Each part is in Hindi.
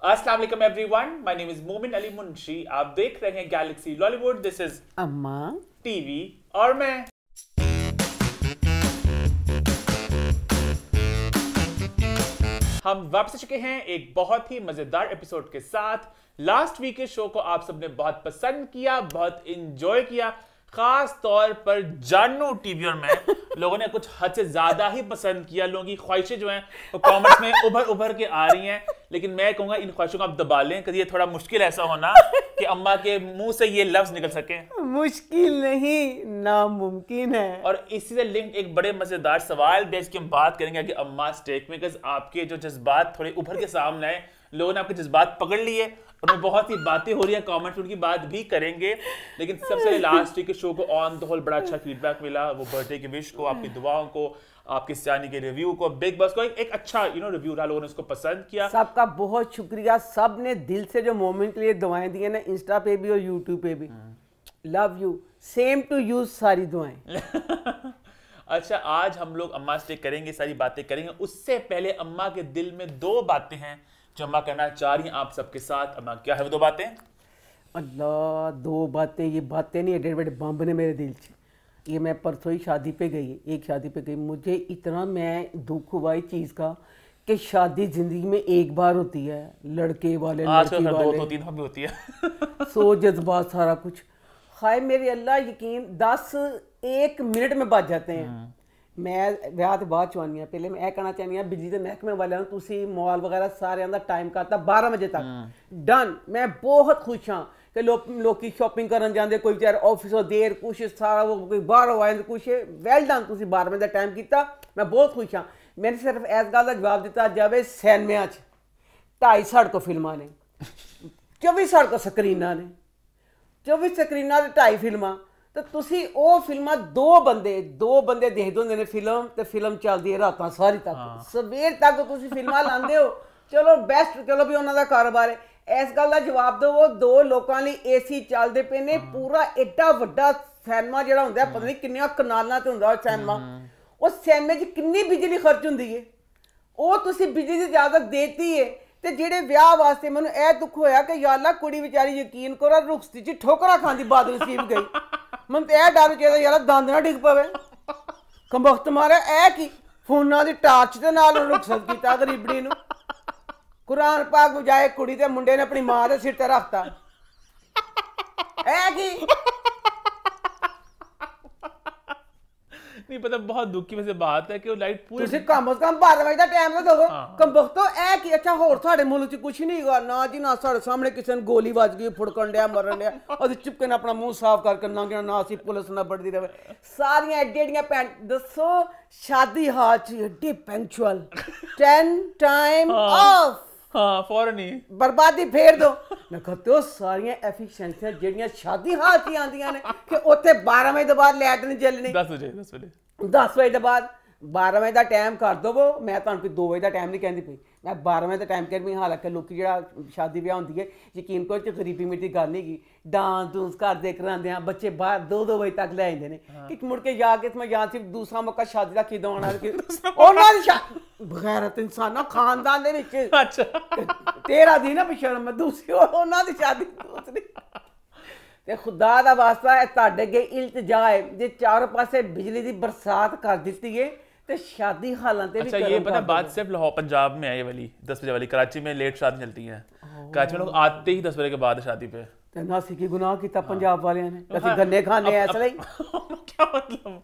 अस्सलाम वालेकुम एवरीवन, माय नेम इज मोमिन अली मुंशी। आप देख रहे हैं गैलेक्सी लॉलीवुड। दिस इज अम्मा टीवी और मैं। हम वापस आ चुके हैं एक बहुत ही मजेदार एपिसोड के साथ। लास्ट वीक के शो को आप सबने बहुत पसंद किया, बहुत इंजॉय किया। खास तौर पर जानू टीवी और मैं लोगों ने कुछ हद से ज्यादा ही पसंद किया। लोगों की ख्वाहिशें जो हैं वो कमेंट्स में उभर उभर के आ रही हैं, लेकिन मैं कहूंगा इन ख्वाहिशों को आप दबा लें, क्योंकि ये थोड़ा मुश्किल ऐसा होना कि अम्मा के मुंह से ये लफ्ज निकल सके। मुश्किल नहीं, नामुमकिन है। और इसी से लिंक एक बड़े मजेदार सवाल भी है जिसकी हम बात करेंगे कि अम्मा स्टेक मेकर्स आपके जो जज्बात थोड़े उभर के सामने आए, लोगों ने आपके जज्बात पकड़ लिए, उनमें बहुत सी बातें हो रही है, कमेंट्स उनकी बात भी करेंगे। लेकिन सबसे लास्ट वीक के शो को ऑन द होल बड़ा अच्छा फीडबैक मिला। वो बर्थडे की विश को, आपकी दुआओं को, आपके सियानी के रिव्यू को, बिग बॉस को एक अच्छा रिव्यू रहा, लोगों ने उसको पसंद किया। सबका बहुत शुक्रिया। सब ने दिल से जो मोमेंट के लिए दुआएं दी है ना, इंस्टा पे भी और यूट्यूब पे भी। Love you, same to you, सारी दुआएं। अच्छा, आज हम लोग अम्मा स्टेक करेंगे, सारी बातें करेंगे। उससे पहले अम्मा के दिल में दो बातें हैं जो अम्मा करना चाह रही हैं आप सबके साथ। अम्मा, क्या है वो दो बातें? अल्लाह, दो बातें, ये बातें नहीं, एडे बड़े बम्ब ने मेरे दिल से। ये मैं परसों ही शादी पे गई, एक शादी पे गई, मुझे इतना मैं दुख हुआ इस चीज़ का कि शादी जिंदगी में एक बार होती है, लड़के वाले लड़की वाले, दो तीन भी होती है। सो जज्बात सारा कुछ। हाय मेरे अल्लाह, यकीन 10-1 मिनट में बच जाते हैं। मैं ਵਿਆਹ ਤੇ ਬਾਅਦ ਚ ਆਉਂਦੀ ਹਾਂ, ਪਹਿਲੇ ਮੈਂ ਇਹ ਕਹਿਣਾ ਚਾਹੁੰਦੀ ਹਾਂ ਬਿਜਲੀ ਦੇ ਮਹਿਕਮੇ ਵਾਲਿਆਂ ਨੂੰ, ਤੁਸੀਂ ਮਾਲ ਵਗੈਰਾ ਸਾਰਿਆਂ ਦਾ ਟਾਈਮ ਕਰਤਾ 12 ਵਜੇ ਤੱਕ ਡਨ। ਮੈਂ ਬਹੁਤ ਖੁਸ਼ ਹਾਂ ਕਿ ਲੋਕੀ ਸ਼ਾਪਿੰਗ ਕਰਨ ਜਾਂਦੇ, ਕੋਈ ਵਿਚਾਰ ਆਫਿਸੋਂ ਦੇਰ ਕੁਛ ਸਾਰਾ ਕੋਈ ਬਾਹਰੋਂ ਆਏ ਕੁਛ। ਵੈਲ ਡਨ, ਤੁਸੀਂ 12 ਵਜੇ ਦਾ ਟਾਈਮ ਕੀਤਾ, ਮੈਂ ਬਹੁਤ ਖੁਸ਼ ਹਾਂ। ਮੈਨੂੰ ਸਿਰਫ ਇਸ ਗੱਲ ਦਾ ਜਵਾਬ ਦਿੱਤਾ ਜਾਵੇ, ਸਿਨੇਮਿਆਂ 'ਚ 250 ਫਿਲਮਾਂ ਨੇ, 24 ਸਕਰੀਨਾਂ ਨੇ, 24 ਸਕਰੀਨਾਂ ਤੇ 2.5 ਫਿਲਮਾਂ। तो तुसी वो फिल्मां दो बंदे देखदे होंदे ने फिल्म, ते फिल्म चलदी है रातां सारी तक, सवेर तक तुसी फिल्मां लांदे हो। चलो बेस्ट, चलो भी उन्हां दा कारोबार है। इस गल दा जवाब दो, वो दो लोकां लई एसी चलदे पे ने, पूरा एड्डा वड्डा सिनेमा जिहड़ा हुंदा, पता नहीं किन्नियां कनालां ते हुंदा सिनेमा, उस सिनेमे च किन्नी बिजली खर्च हुंदी है। वो तुसी बिजली दी इजाजत देती है। ਤੇ ਜਿਹੜੇ ਵਿਆਹ ਵਾਸਤੇ ਮੈਨੂੰ ਇਹ ਦੁੱਖ ਹੋਇਆ ਕਿ ਯਾ ਅੱਲਾ, ਕੁੜੀ ਵਿਚਾਰੀ ਯਕੀਨ ਕਰੋ ਰੁਖਸਤੀ 'ਚ ਠੋਕਰਾਂ ਖਾਂਦੀ ਬਾਦ ਨਸੀਬ ਗਈ। ਮੈਨੂੰ ਤੇ ਇਹ ਡਰ ਚਾਹੀਦਾ ਯਾਰ ਦੰਦ ਨਾ ਡਿੱਗ ਪਵੇ। ਕੰਬਖਤ ਮਾਰਿਆ ਇਹ ਕੀ, ਫੋਨਾਂ ਦੀ ਟਾਰਚ ਦੇ ਨਾਲ ਰੁਖਸਤ ਕੀਤਾ ਗਰੀਬਣੀ ਨੂੰ। ਕੁਰਾਨ ਪਾਕ ਬਜਾਏ ਕੁੜੀ ਤੇ ਮੁੰਡੇ ਨੇ ਆਪਣੀ ਮਾਂ ਦੇ ਸਿਰ ਤੇ ਰੱਖਤਾ। ਇਹ ਕੀ नहीं पता, बहुत दुख की वजह से बात है कि वो लाइट पूरी ਤੁਸੀਂ ਕਮ ਸੇ ਕਮ 12 ਵਜੇ ਦਾ ਟਾਈਮ ਤਾਂ ਦਿਓ। ਕੰਬਖਤੋ ਇਹ ਕੀ। ਅੱਛਾ, ਹੋਰ ਤੁਹਾਡੇ ਮੁਲਕ 'ਚ ਕੁਛ ਨਹੀਂ ਹੈਗਾ? ਨਾ ਜੀ ਨਾ, ਸਾਡੇ ਸਾਹਮਣੇ ਕਿਸੇ ਨੂੰ ਗੋਲੀ ਵੱਜ ਗਈ, ਫੁੜਕਣ ਡਿਆ, ਮਰਨ ਡਿਆ, ਉਹਦੇ ਚੁਪਕੇ ਨਾਲ ਆਪਣਾ ਮੂੰਹ ਸਾਫ਼ ਕਰਕੇ ਲੰਘਣਾ, ਨਾ ਅਸੀਂ ਪੁਲਿਸ ਨਾਲ ਬੜਦੀ ਰਹੇ। ਸਾਰੀਆਂ ਐਡੀਆਂ ਭੈਣ ਦੱਸੋ, ਸ਼ਾਦੀ ਹਾਲ 'ਚ ਐਡੇ ਪੈਂਚੁਅਲ, 10 ਟਾਈਮ ਆਫ, हाँ फौरन ही बर्बादी फेर दो। मैं कहते हो सारियां एफिशिएंसियां ਜਿਹੜੀਆਂ ਸ਼ਾਦੀ ਹਾਲ 'ਚ ਆਉਂਦੀਆਂ ਨੇ ਕਿ ਉੱਥੇ 12 ਵਜੇ ਤੋਂ ਬਾਅਦ ਲਾਈਟ ਨਹੀਂ ਚੱਲਣੀ, 10 ਵਜੇ 10 ਵਜੇ ਤੋਂ ਬਾਅਦ 12 ਵਜੇ ਦਾ ਟਾਈਮ ਕਰ ਦਵੋ। ਮੈਂ ਤੁਹਾਨੂੰ ਕੋਈ 2 ਵਜੇ ਦਾ ਟਾਈਮ ਨਹੀਂ ਕਹਿੰਦੀ ਪਈ, ਮੈਂ 12 ਵਜੇ ਦਾ ਟਾਈਮ ਕਹਿੰਦੀ ਪਈ। ਹਾਲਾਂਕਿ ਲੋਕੀ ਜਿਹੜਾ ਸ਼ਾਦੀ ਵਿਆਹ ਹੁੰਦੀ ਹੈ, ਯਕੀਨ ਕਰੋ ਚ ਗਰੀਬੀ ਮਿੱਟੀ ਗੱਲ ਨਹੀਂ ਗੀ, ਡਾਂਸ ਡੂੰਸ ਕਰਦੇ ਕਰਾਉਂਦੇ ਆ, ਬੱਚੇ ਬਾਹਰ 2-2 ਵਜੇ ਤੱਕ ਲੈ ਜਾਂਦੇ ਨੇ ਕਿ ਮੁੜ ਕੇ ਜਾ ਕੇ ਮੈਂ ਜਾਂ ਸਿਰਫ ਦੂਸਰਾ ਮੌਕਾ ਸ਼ਾਦੀ ਦਾ ਕਿਦੋਂ ਆਉਣਾ ਕਿ ਉਹਨਾਂ ਦੀ ਬਗੈਰਤ ਇਨਸਾਨਾ ਖਾਨਦਾਨ ਦੇ ਵਿੱਚ। ਅੱਛਾ, ਤੇਰਾ ਦੀ ਨਾ ਬਸ਼ਰਮ, ਦੂਸਰੀ ਉਹਨਾਂ ਦੀ ਸ਼ਾਦੀ ਦੂਸਰੀ। ਤੇ ਖੁਦਾ ਦਾ ਵਾਸਤਾ ਹੈ ਤੁਹਾਡੇ ਅੱਗੇ ਇਲਤਜਾ ਹੈ, ਜੇ ਚਾਰੋਂ ਪਾਸੇ ਬਿਜਲੀ ਦੀ ਬਰਸਾਤ ਕਰ ਦਿੱਤੀ ਹੈ ਤੇ शादी हालात भी। अच्छा, ये पता बात सिर्फ लाहौर पंजाब में है, ये वाली 10 बजे वाली। कराची में लेट शादी चलती है, कराची में लोग आते ही 10 बजे के बाद शादी पे। ना की गुनाह किया पंजाब वाले ने, ਅਸੀਂ गन्ने खाने ऐसे ही। क्या मतलब?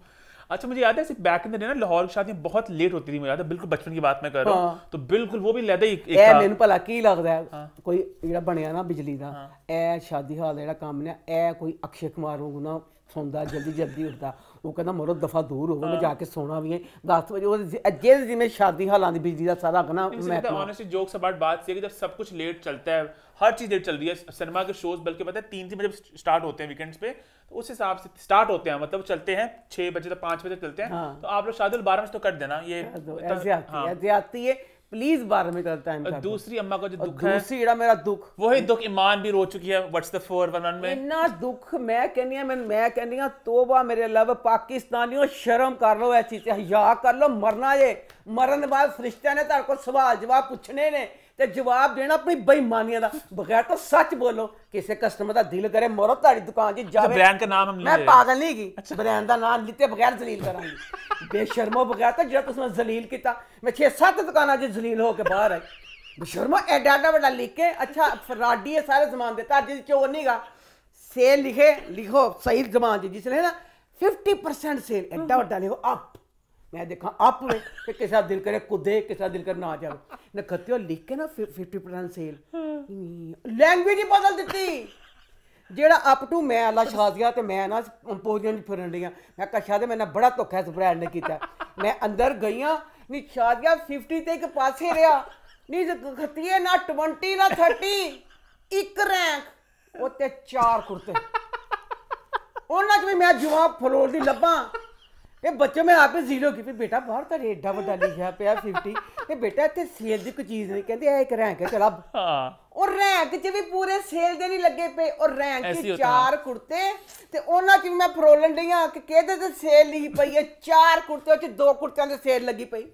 अच्छा, मुझे याद है बैक इन द डे ना लाहौर की शादी बहुत लेट होती थी, मुझे याद है, बिल्कुल बचपन की बात मैं कर रहा हूं, तो बिल्कुल वो भी लैदा ही ਇਹ ਮੈਨੂੰ ਭਲਾ ਕੀ ਲੱਗਦਾ ਹੈ, ਕੋਈ ਜਿਹੜਾ ਬਣਿਆ ਨਾ ਬਿਜਲੀ ਦਾ ਇਹ ਸ਼ਾਦੀ ਹਾਲ ਜਿਹੜਾ ਕੰਮ ਨੇ, ਇਹ ਕੋਈ ਅਕਸ਼ੇ ਕੁਮਾਰ ਵਾਂਗੂ ਨਾ ਸੌਂਦਾ, ਜਲਦੀ ਉੱਠਦਾ। ਉਹ ਕਹਿੰਦਾ ਮਰੋ ਦਫਾ ਦੂਰ ਹੋਵੇ, ਮੈਂ ਜਾ ਕੇ ਸੋਣਾ ਵੀ ਹੈ 10 ਵਜੇ। ਉਹ ਜਿਵੇਂ ਸ਼ਾਦੀ ਹਾਲਾਂ ਦੀ ਬਿਜਲੀ ਦਾ ਸਾਰਾ ਨਾ, मैं ऑनेस्टली जोक्स अबाउट बात है कि जब सब कुछ लेट चलता है, हर चीज लेट चल रही है, सिनेमा के शोज बल्कि पता है 3 बजे स्टार्ट होते हैं वीकेंड्स पे, तो उस हिसाब से स्टार्ट होते हैं, मतलब चलते हैं 6 बजे तक, 5 बजे चलते हैं। तो आप लोग शादी 12 बजे तो कर देना, ये ऐसे आती है प्लीज 12 मिनट का टाइम कर। दूसरी अम्मा का जो दुख है, दूसरी ਜਿਹੜਾ ਮੇਰਾ ਦੁੱਖ, वही दुख ईमान भी रो चुकी है व्हाट्स द 411 में। ਇੰਨਾ ਦੁੱਖ ਮੈਂ ਕਹਿੰਦੀ ਆ ਤੋਬਾ ਮੇਰੇ ਅੱਲਾਹ, ਪਾਕਿਸਤਾਨੀਓ ਸ਼ਰਮ ਕਰ ਲਓ, ਇਹ ਚੀਜ਼ ਤੇ ਹਯਾ ਕਰ ਲਓ। ਮਰਨਾ ਜੇ, ਮਰਨ ਦੇ ਬਾਅਦ ਫਰਿਸ਼ਤਿਆਂ ਨੇ ਤੁਹਾਡੇ ਕੋਲ ਸਵਾਲ ਜਵਾਬ ਪੁੱਛਣੇ ਨੇ, ਤੇ ਜਵਾਬ ਦੇਣਾ ਆਪਣੀ ਬੇਈਮਾਨੀਆਂ ਦਾ ਬਗੈਰ ਤਾਂ ਸੱਚ ਬੋਲੋ ਕਿਸੇ ਕਸਟਮਰ ਦਾ ਦਿਲ ਕਰੇ ਮੋਰੋ ਤੁਹਾਡੀ ਦੁਕਾਨ 'ਚ ਜਾਵੇ ब्रांड का नाम हम मैं पागल नहीं की ब्रांड का नाम लिते बगैर जलील करांगी बेशर्मो बगैर तो जो तुमने जलील किया मैं 6-7 दुकाना च जलील होके बाहर आई बेशर्मो एडा एडा बड़ा लिख के अच्छा फराडी है सारे जमान देता जिस चोर नहीं गा सेल लिखो सही जमान च जिसने ना 50% सेल एडा बड़ा लिखो अप मैं देखा अप में कि किसी का दिल करे कुदे किसी का दिल करे ना जाए नखत्ते लिख के ना 50% सेल लैंग्वेज ही बदल दी ਜਿਹੜਾ ਅਪ ਟੂ ਮੈਂ ਅੱਲਾ ਸ਼ਾਜ਼ੀਆ ਤੇ ਮੈਂ ਨਾ ਪੋਜੀਸ਼ਨ 'ਚ ਫਿਰਨ ਡੀਆਂ ਮੈਂ ਕਿਹਾ ਸ਼ਾਜ਼ੀਆ ਮੈਨਾਂ ਬੜਾ ਧੋਖਾ ਇਸ ਬ੍ਰਾਂਡ ਨੇ ਕੀਤਾ ਮੈਂ ਅੰਦਰ ਗਈਆਂ ਨਹੀਂ ਸ਼ਾਜ਼ੀਆ 50 ਤੇ ਇੱਕ ਪਾਸੇ ਰਿਹਾ ਨਹੀਂ ਖੱਤੀਏ ਨਾ 20 ਨਾ 30 ਇੱਕ ਰੈਂਕ ਉੱਤੇ 4 ਕੁਰਤੇ ਉਹਨਾਂ 'ਚ ਵੀ ਮੈਂ ਜਵਾਬ ਫਲੋਰ ਦੀ ਲੱਭਾਂ ਇਹ ਬੱਚੇ ਮੈਂ ਆਪੇ ਜ਼ੀਰੋ ਕੀਤੀ ਬੇਟਾ ਬਾਹਰ ਤਾਂ ਏਡਾ ਵੱਡਾ ਲਿਖਿਆ ਪਿਆ 50 ਤੇ ਬੇਟਾ ਇੱਥੇ ਸੇਲ ਦੀ ਕੋਈ ਚੀਜ਼ ਨਹੀਂ ਕਹਿੰਦੇ ਇਹ ਇੱਕ ਰੈਂਕ ਹੈ ਚਲ ਅਬ ਹਾਂ और रैंक च भी पूरे सेल दे नहीं लगे पे और रैंक च 4 कुर्ते ते ਉਹਨਾਂ ਚ ਮੈਂ ਫਰੋਲਣ ਡੀਆਂ ਕਿ ਕਿਹਦੇ ਤੇ ਸੇਲ ਲਿਖੀ ਪਈ ਹੈ 4 ਕੁਰਤੇ ਚ 2 ਕੁਰਤਿਆਂ ਤੇ ਸੇਲ ਲੱਗੀ ਪਈ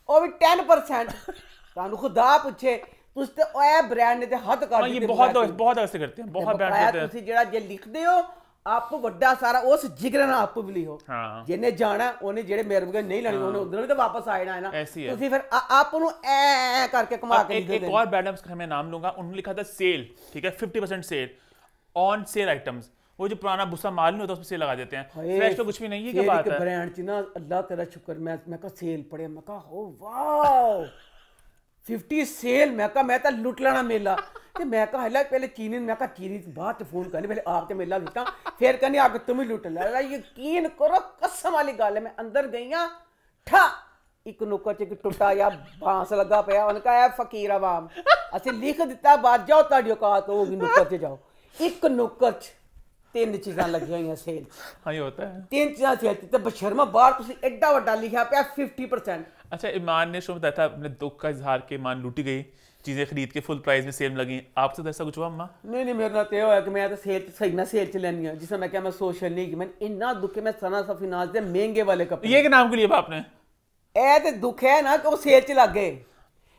ਉਹ ਵੀ 10% ਤੁਹਾਨੂੰ ਖੁਦਾ ਪੁੱਛੇ ਤੁਸੀਂ ਤੇ ਇਹ ਬ੍ਰਾਂਡ ਨੇ ਤੇ ਹੱਦ ਕਰ ਦਿੱਤੀ बहुत ऐसे करते हैं बहुत ब्रांड करते हैं ਤੁਸੀਂ ਜਿਹੜਾ ਜੇ ਲਿਖਦੇ ਹੋ ਆਪ ਵੱਡਾ ਸਾਰਾ ਉਸ ਜਿਗਰ ਨਾਲ ਆਪ ਵੀ ਲਿਖੋ ਜਿਹਨੇ ਜਾਣਾ ਉਹਨੇ ਜਿਹੜੇ ਮੇਰੇ ਵਰਗੇ ਨਹੀਂ ਲੈਣੀ ਉਹਨੇ ਉਧਰ ਤੇ ਵਾਪਸ ਆ ਜਾਣਾ ਹੈ ਨਾ ਤੁਸੀਂ ਫਿਰ ਆਪ ਨੂੰ ਐ ਕਰਕੇ ਕਮਾ ਕੇ ਲਿਖਦੇ एक और ब्रांड का मैं नाम लूंगा उन्होंने लिखा था सेल ठीक है 50% सेल ऑन सेल आइटम्स वो जो पुराना भूसा माल नहीं होता उसमें सेल लगा देते हैं फ्रेश तो कुछ भी नहीं है क्या बात है ब्रांड च ना अल्लाह तेरा शुक्र मैं कहा सेल पड़े मैं कहा हो वाओ 50 सेल मैं कहा मैं तो लुट लेना मेला ਤੇ ਮੈਂ ਕਹਾ ਹਲਾ ਪਹਿਲੇ ਚੀਨੀ ਮੈਂ ਕਹਾ ਚੀਨੀ ਬਾਅਦ ਚ ਫੋਨ ਕਰਨੀ ਪਹਿਲੇ ਆਪ ਤੇ ਮੇਲਾ ਲੁੱਟਾਂ ਫਿਰ ਕਹਿੰਦੀ ਆ ਕੇ ਤੁਮ ਹੀ ਲੁੱਟ ਲੈ ਯਕੀਨ ਕਰੋ ਕਸਮ ਵਾਲੀ ਗੱਲ ਹੈ ਮੈਂ ਅੰਦਰ ਗਈਆਂ ਠਾ ਇੱਕ ਨੁੱਕਰ ਚ ਇੱਕ ਟੁੱਟਾ ਜਾਂ ਬਾਂਸ ਲੱਗਾ ਪਿਆ ਉਹਨੇ ਕਹਾ ਫਕੀਰ ਆਵਾਮ ਅਸੀਂ ਲਿਖ ਦਿੱਤਾ ਬਾਅਦ ਜਾਓ ਤੁਹਾਡੀ ਔਕਾਤ ਹੋਗੀ ਨੁੱਕਰ ਚ ਜਾਓ ਇੱਕ ਨੁੱਕਰ ਚ 3 ਚੀਜ਼ਾਂ ਲੱਗੀਆਂ ਹੋਈਆਂ ਸੇਲ ਹਾਂ ਇਹ ਹੁੰਦਾ ਹੈ 3 ਚੀਜ਼ਾਂ ਸੇਲ ਤੇ ਬਸ਼ਰਮਾ ਬਾਹਰ ਤੁਸੀਂ ਐਡਾ ਵੱਡਾ ਲਿਖਿਆ ਪਿਆ 50%। अच्छा ईमान ने शो बताया था अपने दुख का इजहार के ईमान लूटी गई चीजें खरीद के फुल प्राइस में सेल लगी आपसे तो ऐसा कुछ हुआ अम्मा नहीं मेरे नाल ते होया कि मैं तो सेल सही ना सेल च लेनी है जिसमें मैं क्या मैं सोशल नहीं कि मैं इन्ना दुख है मैं सना सफीनाज दे महंगे वाले कपड़े ये के नाम के लिए आपने ए ते दुख है ना कि वो सेल च लग गए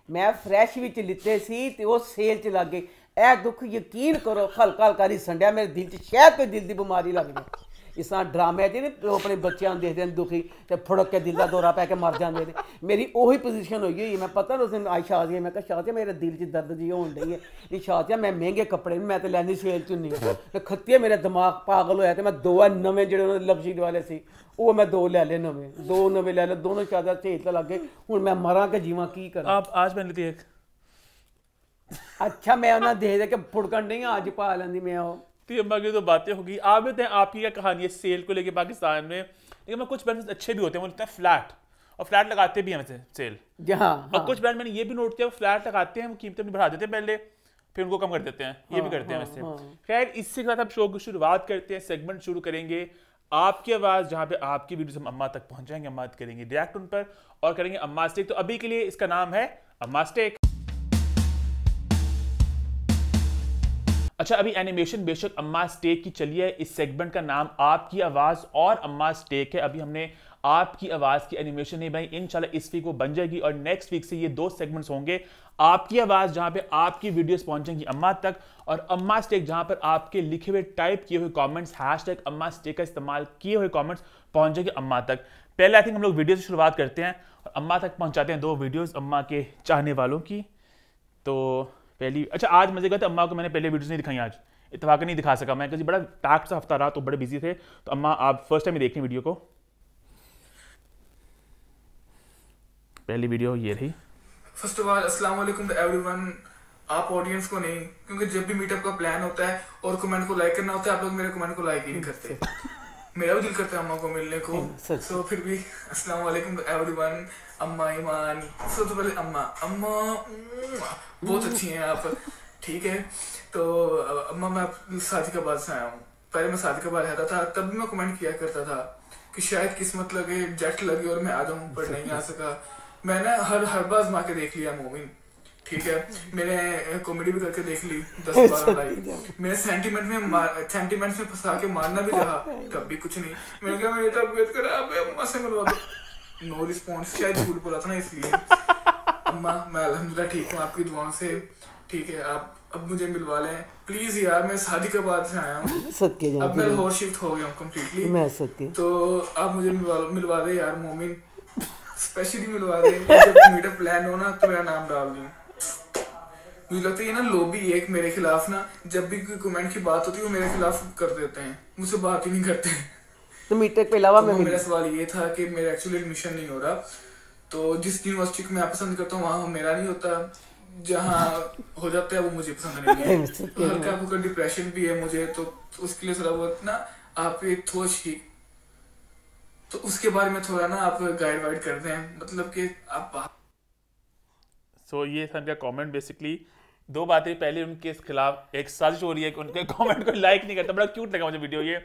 मैं फ्रैश विच लिते सी ते वो सेल च लग गए ए दुख यकीन करो हल्का हल्का नहीं संडिया मेरे दिल च शायद कोई दिल दी बीमारी लग गई इस तरह ड्रामे जी अपने बच्चों देखते हैं दुखी तो फुड़क के दिल का दौरा पै के मर जाते हैं मेरी उही पोजीशन हुई है मैं पता उस दिन आई शाजिया मैं कहा शाजिया मेरे दिल च दर्द जी होने डई है शाजिया मैं महंगे कपड़े मैं तो लैनी सेल च नहीं तो खत्तिए मेरा दिमाग पागल होया तो मैं 2 नवे जो लफ्जी वाले सी वो मैं 2 लै ले नवे 2 नवे लै ले दोनों चादर झेल तो लग गए हूँ मैं मरा के जीवा की करा आप आज पहन लेती एक अच्छा मैं उन्हें दे के फुड़कन नहीं आज पा लेंदी मैं वो तो अम्मा की तो बातें होगी आप भी हैं आपकी क्या कहानी है सेल को लेके पाकिस्तान में लेकिन मैं कुछ ब्रांड अच्छे भी होते हैं वो लगता है फ्लैट और फ्लैट लगाते भी हैं वैसे सेल और कुछ ब्रांड मैंने ये भी नोट किया वो फ्लैट लगाते हैं वो कीमतें भी बढ़ा देते हैं पहले फिर उनको कम कर देते हैं ये भी करते हैं वैसे खैर इसके साथ हम शो की शुरुआत करते हैं सेगमेंट शुरू करेंगे आपकी आवाज़ जहाँ पे आपकी वीडियो हम अम्मा तक पहुँचाएंगे अम्मा करेंगे रिएक्ट उन पर और करेंगे अम्मा स्टेक तो अभी के लिए इसका नाम है अम्मा स्टेक अच्छा अभी एनिमेशन बेशक अम्मा स्टेक की चली है इस सेगमेंट का नाम आपकी आवाज़ और अम्मा स्टेक है अभी हमने आपकी आवाज़ की एनिमेशन नहीं बनाई इंशाल्लाह इस वीक वो बन जाएगी और नेक्स्ट वीक से ये 2 सेगमेंट्स होंगे आपकी आवाज़ जहां पे आपकी वीडियोस पहुंचेंगी अम्मा तक और अम्मा स्टेक जहां पर आपके लिखे हुए टाइप किए हुए कमेंट्स हैशटैग अम्मा स्टेक का इस्तेमाल किए हुए कमेंट्स पहुंचेंगे अम्मा तक पहले आई थिंक हम लोग वीडियो से शुरुआत करते हैं और अम्मा तक पहुंचाते हैं 2 वीडियोज़ अम्मा के चाहने वालों की तो पहली अच्छा आज मजे का था अम्मा को मैंने पहले वीडियोस नहीं दिखाई आज इत्तेफाक नहीं दिखा सका मैं क्योंकि बड़ा टास्क सा हफ्ता रहा तो बड़े बिजी थे तो अम्मा आप फर्स्ट टाइम देखें वीडियो को पहली वीडियो ये रही फर्स्ट ऑफ ऑल अस्सलाम वालेकुम टू एवरीवन आप ऑडियंस को नहीं क्योंकि जब भी मीटअप का प्लान होता है और कमेंट को लाइक करना होता है आप लोग मेरे कमेंट को लाइक ही नहीं करते मेरा भी दिल करता है अम्मा को मिलने को सो फिर भी अस्सलाम वालेकुम टू एवरीवन अम्मा ईमान सबसे पहले अम्मा अम्मा बहुत अच्छी हैं आप ठीक है तो अम्मा मैं सादिकाबाद से आया हूँ पहले मैं सादिकाबाद रहता था तब भी मैं कमेंट किया करता था कि शायद किस्मत लगे जट लगे और मैं आ जाऊँ पर नहीं आ सका मैंने हर बार आजमा के देख लिया मोमिन ठीक है मैंने कॉमेडी भी करके देख ली 10-12 लाइक मैंने सेंटिमेंट्स में फंसा के मारना भी रहा तब भी कुछ नहीं मैंने कहा मैं वेट कर अम्मा से मिलवा दो नो रिस्पॉन्स शायद झूठ बोला था ना इसलिए अम्मा मैं अल्हम्दुलिल्लाह ठीक हूँ आपकी दुआओं से। ठीक है, आप अब मुझे मिलवा लें प्लीज यार, मैं शादी के बाद से आया हूँ, सदके जाऊं, अब मैं लाहौर शिफ्ट हो गया हूँ कम्प्लीटली, मैं सदके, तो आप मुझे मिलवा दे यार मोमिन, स्पेशली मिलवा दे। जब मीटअप प्लान हो ना तो मेरा नाम डाल दूँ। मुझे लगता है ये ना लॉबी एक मेरे खिलाफ ना, जब भी कोई कमेंट की बात होती है वो मेरे खिलाफ कर देते हैं, मुझसे बात ही नहीं करते। तो मीटअप के अलावा तो मैं मेरा सवाल ये था कि मेरा एक्चुअली एडमिशन नहीं हो रहा, तो जिस यूनिवर्सिटी को मैं पसंद करता हूँ वहाँ मेरा नहीं होता, जहाँ हो जाता है वो मुझे पसंद नहीं है। तो हल्का फुल्का डिप्रेशन भी है मुझे, तो उसके लिए थोड़ा बहुत ना आप एक थोड़ी, तो उसके बारे में थोड़ा ना आप गाइड वाइड कर दें, मतलब कि आप। सो ये था इनका कमेंट। बेसिकली दो बातें, पहले उनके खिलाफ एक साजिश हो रही है कि उनके कमेंट को लाइक नहीं करता, बड़ा क्यूट लगा मुझे वीडियो ये।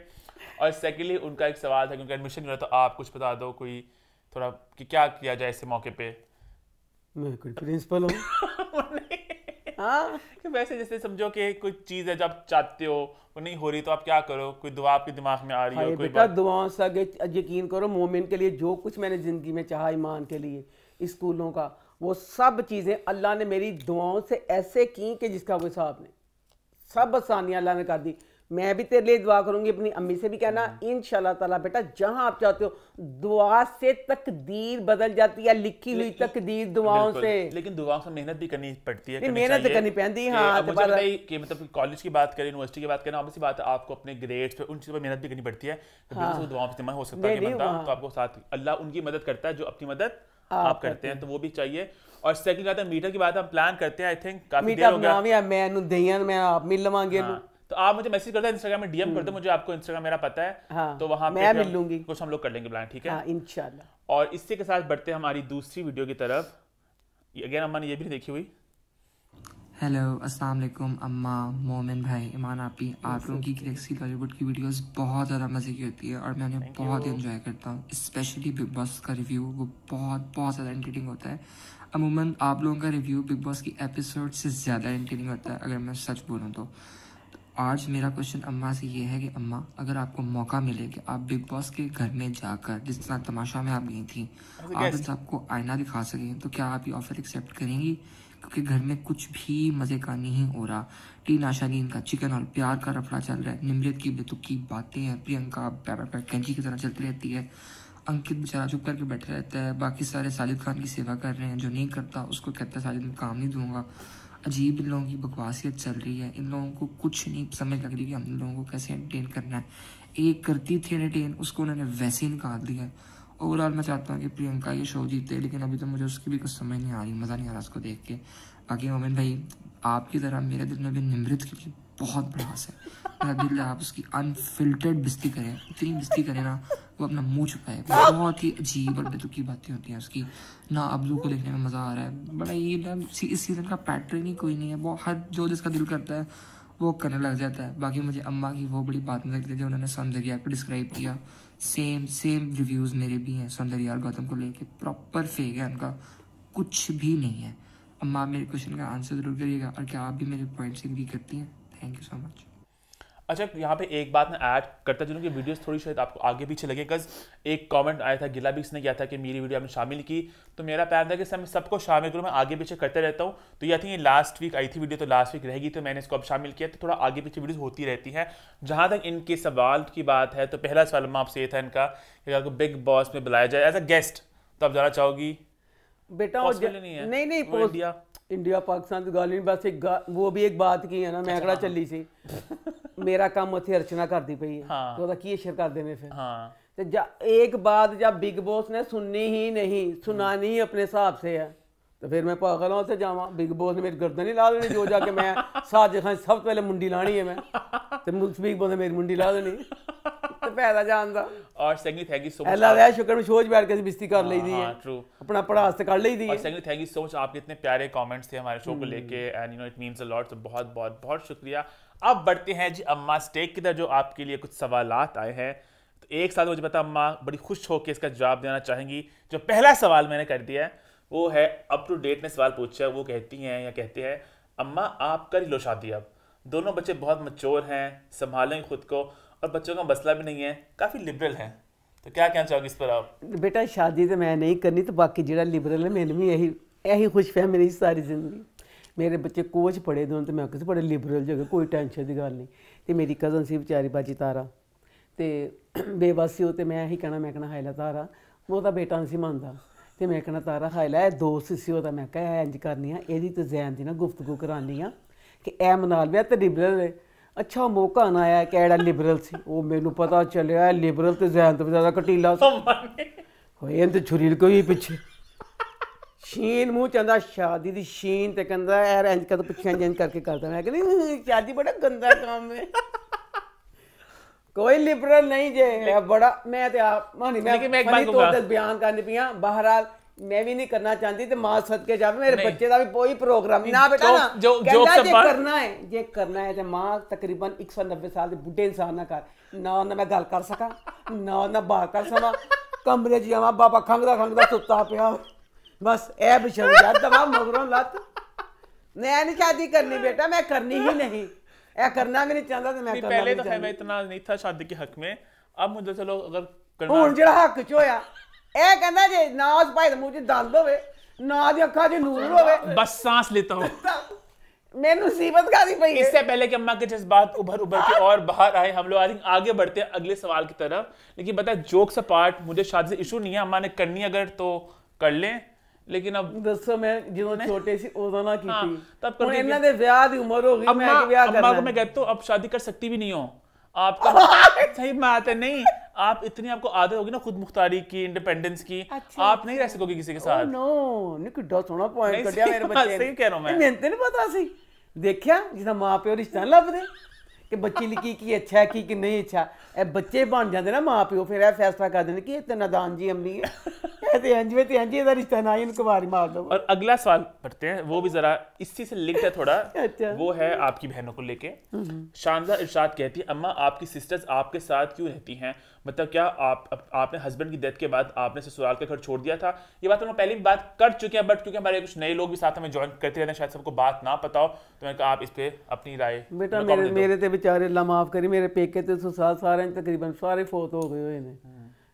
और सेकेंडली उनका एक सवाल था कि उनका एडमिशन नहीं हो रहा, तो आप कुछ बता दो कोई थोड़ा कि क्या किया जाए ऐसे मौके पे। मैं कोई प्रिंसिपल हूँ। हाँ, कि वैसे जैसे समझो कि कोई चीज़ है जब चाहते हो वो नहीं हो रही, तो आप क्या करो, कोई दुआ आपके दिमाग में आ रही हो, कोई बेटा दुआओं से आगे यकीन करो, मोमिन के लिए जो कुछ मैंने ज़िंदगी में चाहा, ईमान के लिए, स्कूलों का, वो सब चीज़ें अल्लाह ने मेरी दुआओं से ऐसे की कि जिसका कोई हिसाब नहीं। सब आसानियाँ अल्लाह ने कर दी। मैं भी तेरे लिए दुआ करूंगी, अपनी अम्मी से भी कहना इंशाल्लाह ताला बेटा, जहां आप चाहते हो, दुआ से तकदीर बदल जाती है, लिखी हुई तकदीर दुआओं से। लेकिन दुआओं से मेहनत भी करनी पड़ती है, मेहनत करनी पड़ती है। हाँ, मुझे पता है कि मतलब कॉलेज की बात करें, यूनिवर्सिटी की बात करें, ऑब्वियसली बात है आपको अपने ग्रेड्स पे उन चीज़ों पर मेहनत भी करनी पड़ती है। तो दुआओं से जमा हो सकता है कि बंदा, तो आपको साथ अल्लाह उनकी मदद करता है जो अपनी मदद आप करते हैं, तो वो भी चाहिए। और सेकंड बात है मीटर की बात हम प्लान करते हैं, आई थिंक काफी देर हो गया। मैं आप मिल लवांगे। तो आप मुझे मैसेज करते हैं, इंस्टाग्राम में डीएम करते हैं मुझे, आपको इंस्टाग्राम मेरा पता है। हाँ, तो वहां मैं मिल लूंगी, कुछ हम लोग कर लेंगे प्लान, ठीक है? हाँ, इंशाल्लाह। और इसी के साथ बढ़ते हैं हमारी दूसरी वीडियो की तरफ। अगेन अम्मा ने ये भी देखी हुई। हेलो, अस्सलाम वालेकुम अम्मा, मोमिन भाई, ईमान आपी, आप लोगों की गैलेक्सी बॉलीवुड की वीडियोस बहुत ज़्यादा मज़े की होती है और मैं उन्हें बहुत एंजॉय करता हूँ। स्पेशली बिग बॉस का रिव्यू, वो बहुत ज़्यादा एंटरटेनिंग होता है। अमूमन आप लोगों का रिव्यू बिग बॉस की एपिसोड से ज़्यादा एंटरटेनिंग होता है, अगर मैं सच बोलूँ तो। आज मेरा क्वेश्चन अम्मा से ये है कि अम्मा, अगर आपको मौका मिले कि आप बिग बॉस के घर में जाकर, जिस तरह तमाशा में आप गई थी, आप सबको आईना दिखा सकें, तो क्या आप ये ऑफर एक्सेप्ट करेंगी? क्योंकि घर में कुछ भी मज़े का नहीं हो रहा। टीना शालीन का चिकन और प्यार का रफड़ा चल रहा है, निमृत की बेतुकी बातें हैं, प्रियंका कैंची की तरह चलती रहती है, अंकित बेचारा चुप करके बैठा रहता है, बाकी सारे साजिद खान की सेवा कर रहे हैं, जो नहीं करता उसको कहता है साजिद में काम नहीं दूंगा। अजीब इन लोगों की बकवासियत चल रही है, इन लोगों को कुछ नहीं समझ लग रही कि हम इन लोगों को कैसे एंटरटेन करना है। एक करती थी एंटरटेन, उसको उन्होंने वैसे ही निकाल दिया है। ओवरऑल मैं चाहता हूँ कि प्रियंका ये शो जीते, लेकिन अभी तो मुझे उसकी भी कुछ समझ नहीं आ रही, मज़ा नहीं आ रहा उसको देख के। बाकी मोमिन भाई, आपकी तरह मेरे दिल में भी निमृत के लिए बहुत भड़ास है। मेरा दिल है आप उसकी अनफिल्टर्ड बिस्ती करें, इतनी बिस्ती करें ना वो अपना मुंह छुपाए। बहुत ही अजीब और बेतुकी बातें होती हैं उसकी ना। अब्दू को देखने में मज़ा आ रहा है, बड़ा ये ना इस सीज़न का पैटर्न ही कोई नहीं है, वो हर जो जिसका दिल करता है वो करने लग जाता है। बाकी मुझे अम्मा की वो बड़ी बात नहीं लगती जो उन्होंने सौंदर्या को डिस्क्राइब किया। सेम रिव्यूज़ मेरे भी हैं सौंदर्या और गौतम को लेके, प्रॉपर फेक है उनका, कुछ भी नहीं है। अम्मा मेरे क्वेश्चन का आंसर जरूर करिएगा, और क्या आप भी मेरे पॉइंट से एग्री करती हैं? Thank you so much. अच्छा, यहाँ पे एक बात मैं ऐड करता जिन्होंने वीडियोस थोड़ी शायद आपको आगे पीछे लगे, बिकॉज एक कमेंट आया था, गिला भी इसने किया था कि मेरी वीडियो आपने शामिल की, तो मेरा प्लान था कि मैं सबको शामिल करूँ, मैं आगे पीछे करते रहता हूँ। तो ये थिंक ये लास्ट वीक आई थी वीडियो, तो लास्ट वीक रहेगी, तो मैंने इसको अब शामिल किया, तो थोड़ा आगे पीछे वीडियोस होती रहती हैं। जहाँ तक इनके सवाल की बात है, तो पहला सवाल मैं आपसे ये था इनका कि अगर बिग बॉस में बुलाया जाए एज अ गेस्ट, तो आप जाना चाहोगी? बेटा नहीं, इंडिया पाकिस्तान की गल नहीं, बस एक वो भी एक बात की है ना, मैं कड़ा चली सी मेरा काम उत्थे अर्चना करती पई है, तो ओदा की इशर कर देने फिर। तो एक बात जब बिग बॉस ने सुननी ही नहीं, सुनानी ही अपने हिसाब से है, तो फिर मैं पागल हूं, जावा बिग बॉस ने मेरी गर्दन ही ला देनी, जो जाके मैं साजिद खान सब पहले मुंडी लानी है मैं, तो बिग बॉस ने मेरी मुंडी ला देनी, तो पैदा जानदा। और secondly thank you so much, Allah दा शुक्र में सोच बैठ के बिस्ती कर ली दी है, ट्रू, अपना पढ़ास से कर ली दी है। और secondly thank you so much, आपके इतने प्यारे कमेंट्स थे हमारे शो को लेके, and you know it means a lot, तो बहुत बहुत बहुत शुक्रिया। अब बढ़ते हैं जी अम्मा स्टेक की तरफ, जो आपके लिए कुछ सवालात आए हैं। तो एक साथ मुझे पता अम्मा बड़ी खुश होकर इसका जवाब देना चाहेंगी। जो पहला सवाल मैंने कर दिया है वो है, अप टू डेट ने सवाल पूछा है, वो कहती हैं या कहते हैं, अम्मा आप कर लो शादी, अब दोनों बच्चे बहुत मैच्योर हैं, संभालेंगे खुद को, और बच्चों का मसला भी नहीं है, काफ़ी लिबरल हैं, तो क्या कहना चाहोगे इस पर आप? बेटा शादी तो मैं नहीं करनी, तो बाकी जो लिबरल है मैंने भी यही यही खुश है मेरी सारी जिंदगी। मेरे बच्चे कोच पढ़े दोनों तो मैं किसी बड़े लिबरल जगह, कोई टेंशन की गल नहीं। तो मेरी कज़न सी बेचारी बाजी तारा तो बेबसी हो, तो मैं यही कहना, मैं कहना हाई ला तारा, वो तो बेटा नहीं सी मनता, तो मैं कहना तारा हाई ला दोस्त सी हो, तो मैं कहा इंज करनी यदी तो जैन की ना गुफ्तगू करानी कि ए मनाल भी तो लिबरल है। अच्छा मौका ना आया कि एड़ा लिबरल सी, वो मैनू पता चलिया लिबरल तो जैन तो ज़्यादा कटीला होए तो छुरी कोई पिछे शीन मुँह चाहता शादी दी शीन ते कहंदा यार इंज कर पिछे इंज करके करदा। मैं कहनी शादी बड़ा गंदा काम है, कोई लिबरल नहीं जे बड़ा। मैं ते आप मानी मैं एक बात तो बयान करनी पिया, बहरहाल मैं भी नहीं करना चाहती तो मां सदके जावे, मेरे बच्चे का भी कोई प्रोग्राम ना बेटा ना जो करना है जे करना है तो मां तकरीबन 190 साल के बुढ़े इंसान ना कर ना मैं गल कर सका ना बाहर कर सका, कमरे च जावा बाबा खंगदा सुता पिया, बस ए बिछड़ जा दवा मगरों लत। मैं नहीं शादी करनी बेटा, मैं करनी ही नहीं, ऐ करना भी नहीं चाहता तो मैं पहले तो मैं इतना नहीं था शादी के हक में, अब मुझे चलो अगर करना हुन जेड़ा हक च होया ए कहंदा जे ना उस भाई दे मुंह च दंद होवे ना दी अखां च नूर होवे, बस सांस लेता हूं मैं मुसीबत कादी पई है। इससे पहले कि अम्मा के जज्बात उभर के और बाहर आए, हम लोग आई थिंक आगे बढ़ते हैं अगले सवाल की तरफ। लेकिन पता है जोक्स अपार्ट, मुझे शादी से इशू नहीं है, अम्मा ने करनी अगर तो कर लें, लेकिन अब दसो मैं जो छोटे सी उदो ना की थी तब कर इन्हां दे ब्याह दी उम्र हो गई, मैं ब्याह करना अम्मा को मैं कहता हूं अब शादी कर सकती भी नहीं हो आपका सही बात है, नहीं आप इतनी आपको आदत होगी ना खुद मुख्तारी की, इंडिपेंडेंस की, आप नहीं रह सकोगे किसी के साथ। नो नहीं किड्डा सोना पॉइंट कटिया मेरे बच्चे सही कह रहा हूं मैं, मैंने तो नहीं पता सी देखिया जिदा मां प्यो रिश्ता लभदे कि बच्ची लिखी की अच्छा है की नहीं अच्छा है, बच्चे बन जाते ना मां प्यो फिर फैसला कर देने कि इतना नादान जी अमली है रिश्ता ना ही कुमारी मार दो। और अगला सवाल पढ़ते हैं, वो भी जरा इसी से लिंक्ड है थोड़ा अच्छा। वो है आपकी बहनों को लेके। शानदार इरशाद कहती है अम्मा आपकी सिस्टर्स आपके साथ क्यों रहती हैं, मतलब क्या आपने हस्बैंड की डेथ के बाद आपने ससुराल का घर छोड़ दिया था? ये बात हम लोग पहले भी बात कर चुके हैं, बट क्योंकि हमारे कुछ नए लोग भी साथ हमें ज्वाइन करते रहते हैं, शायद सबको बात ना पता हो, तो मैंने कहा आप इस पे अपनी राय। बेटा मेरे ते बेचारे अल्लाह माफ करी, मेरे पेके ते ससुराल सारे तकरीबन सारे फोत हो गए हुए ने।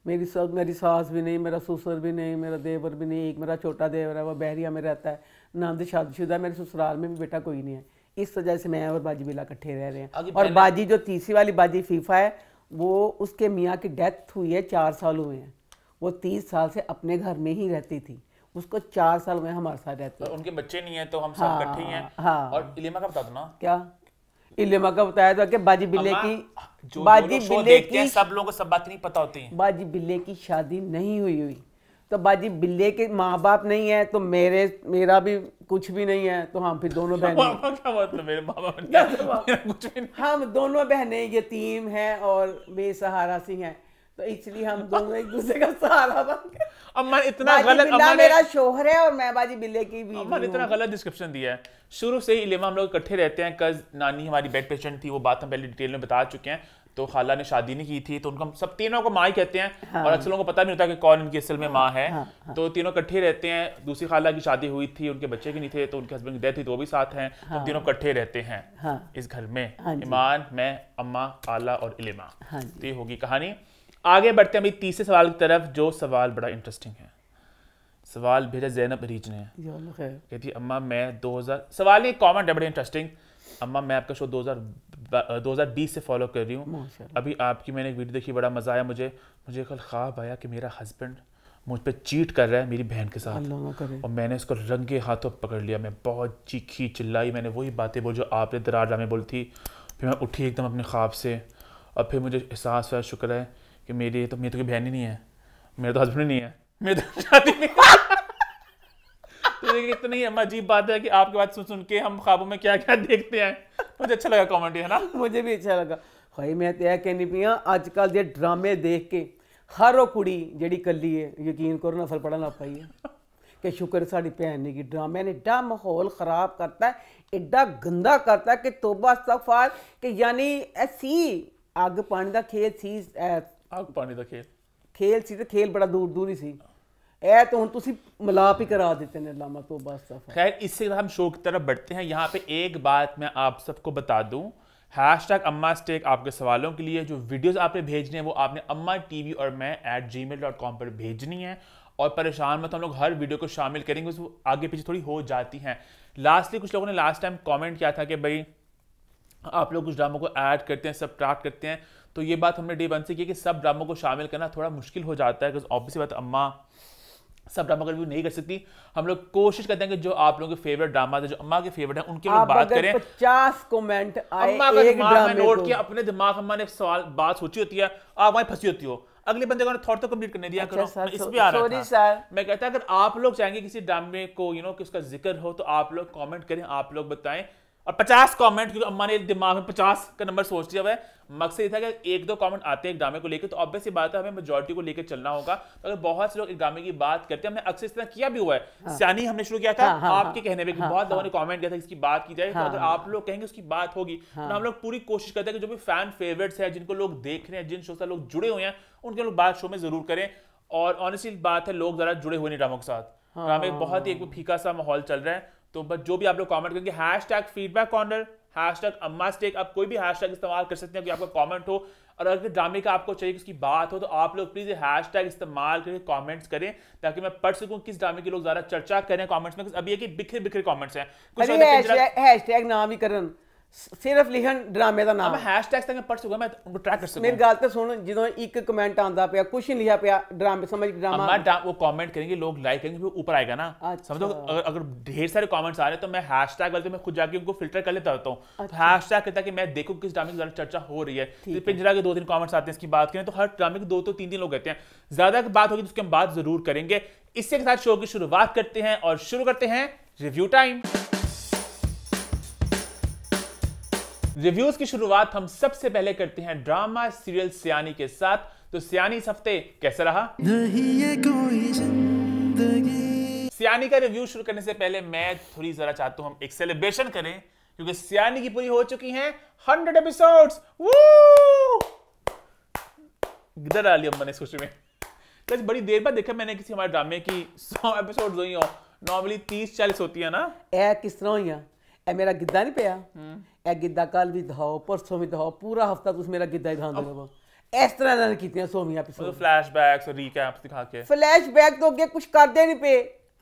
मेरी सास भी नहीं, मेरा ससुर भी नहीं, मेरा देवर भी नहीं, एक मेरा छोटा देवर है वो बहरिया में रहता है, नंद शादीशुदा, मेरे ससुराल में भी बेटा कोई नहीं है। इस वजह से मैं और बाजी बिला इकट्ठे रह रहे हैं। और बाजी जो तीसरी वाली बाजी फीफा है वो उसके मियाँ की डेथ हुई है 4 साल हुए हैं, वो 30 साल से अपने घर में ही रहती थी, उसको 4 साल हुए हमारे साथ रहती है। उनके बच्चे नहीं है तो हम सब इकट्ठे ही हैं। हाँ। और इलेमा का बता दो ना। क्या इलेमा का बताया था कि बाजी बिल्ले की सब लोगों को सब बात नहीं पता होती है। बाजी बिल्ले की शादी नहीं हुई, तो बाजी बिल्ले के माँ बाप नहीं है तो मेरा भी कुछ भी नहीं है, तो हम फिर दोनों बहनें क्या मतलब मेरे मामा कुछ भी नहीं। हम दोनों बहनें यतीम हैं और बेसहारा सी हैं, तो इसलिए हम दोनों एक दूसरे का सहारा बन गए। अम्मा इतना गलत, अम्मा मेरा शोहर है और मैं बाजी बिल्ले की बीवी हूं। अम्मा ने इतना गलत डिस्क्रिप्शन दिया है। शुरू से ही इलेमा हम लोग इकट्ठे रहते हैं, कज नानी हमारी बेड पेशेंट थी, वो बात हम पहले डिटेल में बता चुके हैं, तो खाला ने शादी नहीं की थी तो उनको हम सब तीनों को माँ ही कहते हैं। हाँ। और अक्सर लोगों को पता नहीं होता कि कौन इनकी असल में माँ है। हाँ। तो तीनों इकट्ठे रहते हैं। दूसरी खाला की शादी हुई थी, उनके बच्चे की नहीं थे, तो उनके हस्बैंड की डेथ हुई तो वो भी साथ हैं। हाँ। तो तीनों इकट्ठे रहते हैं इस घर में। ईमान, मैं, अम्मा, आला और इलेमा। तो ये होगी कहानी। आगे बढ़ते हैं अभी तीसरे सवाल की तरफ, जो सवाल बड़ा इंटरेस्टिंग है। सवाल भेजा जैनब रीज ने, कहती अम्मा मैं 2000, सवाल ये कॉमेंट है बड़े इंटरेस्टिंग। अम्मा मैं आपका शो 2020 से फॉलो कर रही हूँ, अभी आपकी मैंने एक वीडियो देखी, बड़ा मजा आया मुझे कल ख्वाब आया कि मेरा हस्बैंड मुझ पे चीट कर रहा है मेरी बहन के साथ, और मैंने इसको रंगे हाथों पकड़ लिया। मैं बहुत चीखी चिल्लाई, मैंने वही बातें बोली जो आपने दरार में बोली थी। फिर मैं उठी एकदम अपने ख्वाब से, और फिर मुझे एहसास हुआ, शुक्र है कि मेरी तो कोई बहन ही नहीं है, मेरा तो हस्बैंड नहीं है, मेरी तो शादी नहीं। तो इतनी अजीब बात है कि आपकी बात सुन के हम ख्वाबों में क्या क्या देखते हैं। मुझे अच्छा लगा कमेंट, है ना? मुझे भी अच्छा लगा। भाई मैं तो यह कहनी पई आजकल जे ड्रामे देख के हर वो कुड़ी जेड़ी कली है, यकीन करो नफल पढ़न लग पाई है कि शुक्र साड़ी भैन ने की। ड्रामे ने एडा माहौल खराब करता है, एडा गंदा करता है कि तौबा इस्तगफार, कि यानी ऐसी अग पानी का खेल सी, अग पानी का खेल सी, तो खेल बड़ा दूर दूर ही सी। ए तो हुण तुसी मिलाप ही करा देते ने, अल्लाह तो बस। खैर इससे हम शो की तरफ बढ़ते हैं। यहाँ पे एक बात मैं आप सबको बता दूं, #अम्मास्टेक आपके सवालों के लिए जो वीडियोस आपने भेजने हैं वो आपने अम्मा TV और मैं @gmail.com पर भेजनी है। और परेशान मत, हम लोग हर वीडियो को शामिल करेंगे, उसमें आगे पीछे थोड़ी हो जाती हैं। लास्टली कुछ लोगों ने लास्ट टाइम कमेंट किया था कि भाई आप लोग कुछ ड्रामों को ऐड करते हैं, सब्ट्रैक्ट करते हैं, तो ये बात हमने डे 1 से की कि सब ड्रामों को शामिल करना थोड़ा मुश्किल हो जाता है, बिकॉज ऑब्वियसली बात अम्मा सब ड्रामा का रिव्यू नहीं कर सकती। हम लोग कोशिश करते हैं कि जो आप लोगों के फेवरेट ड्रामा थे, जो अम्मा के फेवरेट हैं, उनकी लोग बात करें। 50 कमेंट आए अम्मा का एक दिमाग में ड्रामे नोट को। किया, अपने दिमाग अम्मा ने सवाल बात सोची होती है, आप वहीं फंसी होती हो, अगले बंदे को थॉट तो कंप्लीट करने दिया अच्छा करो। सर, मैं इस पे आ रहा सॉरी था। सर। मैं कहता अगर आप लोग चाहेंगे किसी ड्रामे को कि उसका जिक्र हो, तो आप लोग कमेंट करें, आप लोग बताएं। और 50 कमेंट, क्योंकि अम्मा ने दिमाग में 50 का नंबर सोच लिया हुआ है। मकसद ये था कि 1-2 कमेंट आते हैं एक ड्रामे को लेकर, तो ऑब्वियस सी बात है हमें मेजॉरिटी को लेकर चलना होगा। तो अगर बहुत से लोग एक ड्रामे की बात करते हैं, हमने अक्सर इस तरह किया भी हुआ है। सियानी हमने शुरू किया था आपके कहने पे, बहुत लोगों ने कमेंट किया था इसकी बात की जाए, तो अगर आप लोग कहेंगे उसकी बात होगी, तो हम लोग पूरी कोशिश करते हैं कि जो भी फैन फेवरेट्स है, जिनको लोग देख रहे हैं, जिन शो से लोग जुड़े हुए हैं, उनके लोग बात शो में जरूर करें। और ऑनेस्टली बात है, लोग जरा जुड़े हुए नहीं ड्रामों के साथ। ड्रामे बहुत ही एक फीका सा माहौल चल रहा है। तो बस जो भी आप लोग कमेंट करेंगे, #feedback_corner, #अम्मास्टेक, आप कोई भी हैशटैग इस्तेमाल कर सकते हैं कि आपका कमेंट हो। और अगर ड्रामे का आपको चाहिए कि उसकी बात हो, तो आप लोग प्लीज हैशटैग इस्तेमाल करके कमेंट्स करें, ताकि मैं पढ़ सकूं किस ड्रामे के लोग ज्यादा चर्चा करें कमेंट्स में। अभी ये कि बिखरे बिखरे कमेंट्स हैं, कुछ हैशटैग नाम ही करन, सिर्फ लिखन ड्रामे ਦਾ ਨਾਮ। मैं हैशटैग्स तक पढ़ सकूंगा, मैं उनको ट्रैक कर सकूं। मेरी गल तो सुन, ਜਦੋਂ ਇੱਕ ਕਮੈਂਟ ਆਂਦਾ ਪਿਆ, ਕੁਝ ਨਹੀਂ ਲਿਖਿਆ ਪਿਆ, ड्रामे समझ ड्रामा वो कमेंट करेंगे, लोग लाइक करेंगे, फिर ऊपर आएगा ना। समझो अगर ढेर सारे कमेंट्स आ रहे हैं, तो मैं हैशटैग वाले मैं खुद जाके उनको फिल्टर कर लेता होता हूँ। हैशटैग कहता है कि मैं देखूं किस ड्रामे की ज्यादा चर्चा हो रही है। पिंजरा के 2-3 कमेंट्स आते हैं इसकी बात करें, तो हर ड्रामे के 2-3 लोग कहते हैं। ज्यादा बात होगी तो उसकी हम बात जरूर करेंगे। इसके साथ शो की शुरुआत करते हैं, और शुरू करते हैं रिव्यू टाइम। रिव्यूज की शुरुआत हम सबसे पहले करते हैं ड्रामा सीरियल सियानी के साथ। तो सियानी इस हफ्ते कैसा रहा? सियानी का रिव्यू शुरू करने से पहले मैं थोड़ी जरा चाहता हूं हम एक सेलिब्रेशन करें, क्योंकि सियानी की पूरी हो चुकी हैं 100 एपिसोड्स। इधर डाली अम्मा ने इस खुशी में। बस बड़ी देर बाद देखा मैंने किसी हमारे ड्रामे की 100 एपिसोड हुई हो। नॉर्मली 30-40 होती है ना। ए किस तरह हुई ए मेरा गिद्दा नहीं पिया, ए गिद्दा कल भी दिखाओ, परसों भी दिखाओ, पूरा हफ्ता तुम मेरा गिद्दा ही दिखाते रहो। इस तरह इन्होंने कीतियां 100 एपिसोड, फ्लैशबैक्स और रिकैप्स दिखा के। फ्लैशबैक तो अगे कुछ करते नहीं पे।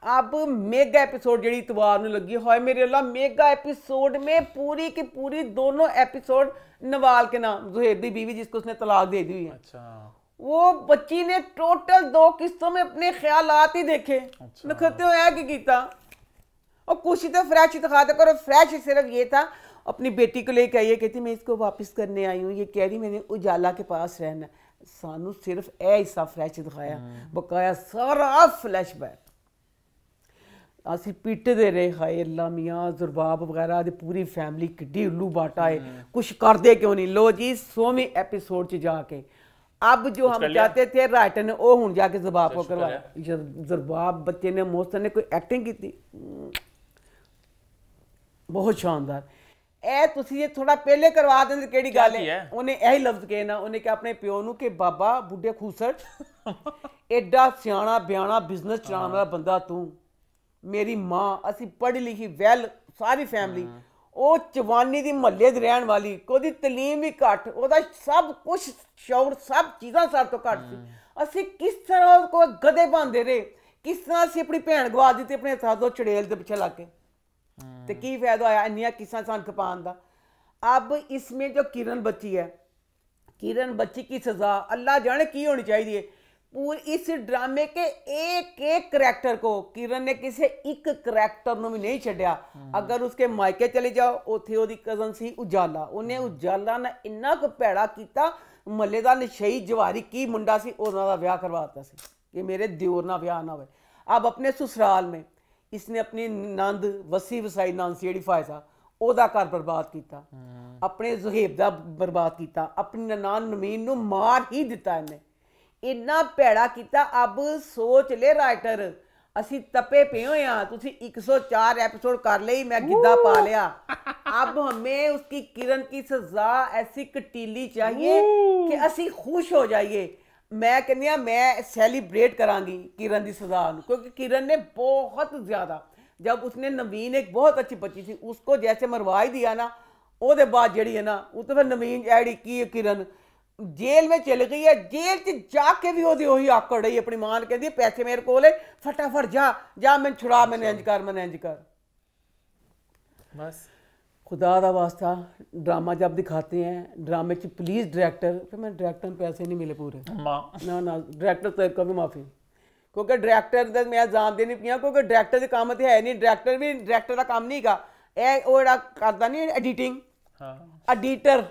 अब मेगा एपिसोड जेडी इतवार में लगी है, मेरे अल्लाह, मेगा एपिसोड में पूरी की पूरी दोनों एपिसोड नवाल के नाम, जुहेब दी बीवी जिसको उसने तलाक दे दी हुई है। अच्छा। वो बच्ची ने टोटल 2 किस्तों में अपने ख्यालात ही देखे। नखते हुए कि कीता, और कुछ ही तो फ्रेश दिखाते करो। फ्रेश सिर्फ ये था, अपनी बेटी को लेकर आई है, कहती मैं इसको वापस करने आई हूँ, ये कह रही मैंने उजाला के पास रहना। सानू सिर्फ ए हिस्सा फ्रेश दिखाया, बकाया सारा फ्लैशबैक असि पिटदे रहे। हाय अल्लाह मियाँ, जुरबाब वगैरह दी पूरी फैमिली किड्डी उल्लू बाटा है, कुछ करदे क्यों नहीं। लो जी 100वें एपिसोड च जाके अब जो हम चाहते थे राइटर ने वो हुन जाके जुरबाब को करवाया। जुरबाब बच्चे ने, मोहसन ने कोई एक्टिंग की, बहुत शानदार। ए तुसी ये थोड़ा पहले करवा देंगे केड़ी गल है। उन्हें यही लफ्ज कहे ना, उन्हें क्या अपने प्यो नू कि बाबा बुढ़े खूसट एडा सियाना ब्याना बिजनेस चलाने वाला बंदा तू, मेरी मां असी पढ़ी लिखी वैल सारी फैमिली, ਉਹ ਜਵਾਨੀ ਦੀ ਮਹੱਲੇ ਦੀ ਰਹਿਣ ਵਾਲੀ, ਉਹਦੀ ਤਲੀਮ ਵੀ ਘੱਟ, ਉਹਦਾ ਸਭ ਕੁਝ ਸ਼ੌਰ ਸਭ ਚੀਜ਼ਾਂ ਸਾਡੇ ਤੋਂ ਘੱਟ ਸੀ। ਅਸੀਂ ਕਿਸ ਤਰ੍ਹਾਂ ਕੋਈ ਗਧੇ ਬਣਦੇ ਰਹੇ, ਕਿਸ ਤਰ੍ਹਾਂ ਅਸੀਂ ਆਪਣੀ ਭੈਣ ਗਵਾ ਦਿੱਤੀ ਆਪਣੇ ਹੱਥਾਂ ਤੋਂ ਚੜੇਲ ਦੇ ਪਿੱਛੇ ਲੱਗ ਕੇ, ਤੇ ਕੀ ਫਾਇਦਾ ਹੋਇਆ ਇੰਨੀਆਂ ਕਿਸਾਂ ਸਾਨੂੰ ਖਪਾਉਣ ਦਾ। अब इसमें जो किरण बच्ची है, किरण बच्ची की सज़ा अल्लाह जाने की होनी चाहिए। पूरी इस ड्रामे के एक एक करैक्टर को किरण ने किसी एक करैक्टर ਨੂੰ भी नहीं छड्या। अगर उसके मायके चले जाओ, ਉੱਥੇ ਉਹਦੀ ਕਜ਼ਨ ਸੀ ਉਜਾਲਾ, ਉਹਨੇ ਉਜਾਲਾ ਨਾਲ ਇੰਨਾ ਕੁ ਭੈੜਾ ਕੀਤਾ, ਮੱਲੇ ਦਾ ਨਸ਼ਈ ਜਵਾਰੀ ਕੀ ਮੁੰਡਾ ਸੀ ਉਹਨਾਂ ਦਾ ਵਿਆਹ ਕਰਵਾਤਾ ਸੀ कि मेरे दियोर ना ब्याह ना हो। अब अपने ससुराल में इसने अपनी नंद वसी वसाई नंद सी ਜਿਹੜੀ फायदा ਉਹਦਾ ਘਰ बर्बाद किया, अपने जुहेब ਦਾ बर्बाद किया, अपनी ननान नवीन ਨੂੰ मार ही दिता इन्हें, इन्ना भैड़ा किया। अब सोच ले राइटर, असी तपे पे हुए हाँ, तुसी 104 एपिसोड कर ले, मैं गिद्दा पा लिया। अब हमें उसकी किरण की सजा ऐसी कटीली चाहिए कि असी खुश हो जाइए। मैं कहनी हाँ मैं सैलीब्रेट करांगी किरण की सजा, क्योंकि किरण ने बहुत ज़्यादा, जब उसने नवीन एक बहुत अच्छी बच्ची थी उसको जैसे मरवा ही दिया ना, उसके बाद जी है ना, वो तो फिर नवीन एडी की किरण जेल में चली गई है, जेल च जाके भी ਉਹੀ ਆਕੜ ਰਹੀ ਆਪਣੀ ਮਾਂ ਨੂੰ ਕਹਿੰਦੀ ਪੈਸੇ ਮੇਰੇ ਕੋਲ है फटाफट जा मैं छुड़ा मैंने इंज कर बस खुदा दा वास्ता ड्रामा जब दिखाते हैं ड्रामे च प्लीज डायरेक्टर फिर मैं डायरेक्टर में पैसे नहीं मिले पूरे मां ना डायरेक्टर तो कभी माफी क्योंकि डायरेक्टर दा मैं जानती नहीं पिया क्योंकि डायरेक्टर दे काम ते है नहीं डायरेक्टर भी डायरेक्टर दा काम नहीं हैगा ਇਹ ਉਹ ਜਿਹੜਾ ਕਰਦਾ ਨਹੀਂ ਐਡੀਟਿੰਗ ਐਡੀਟਰ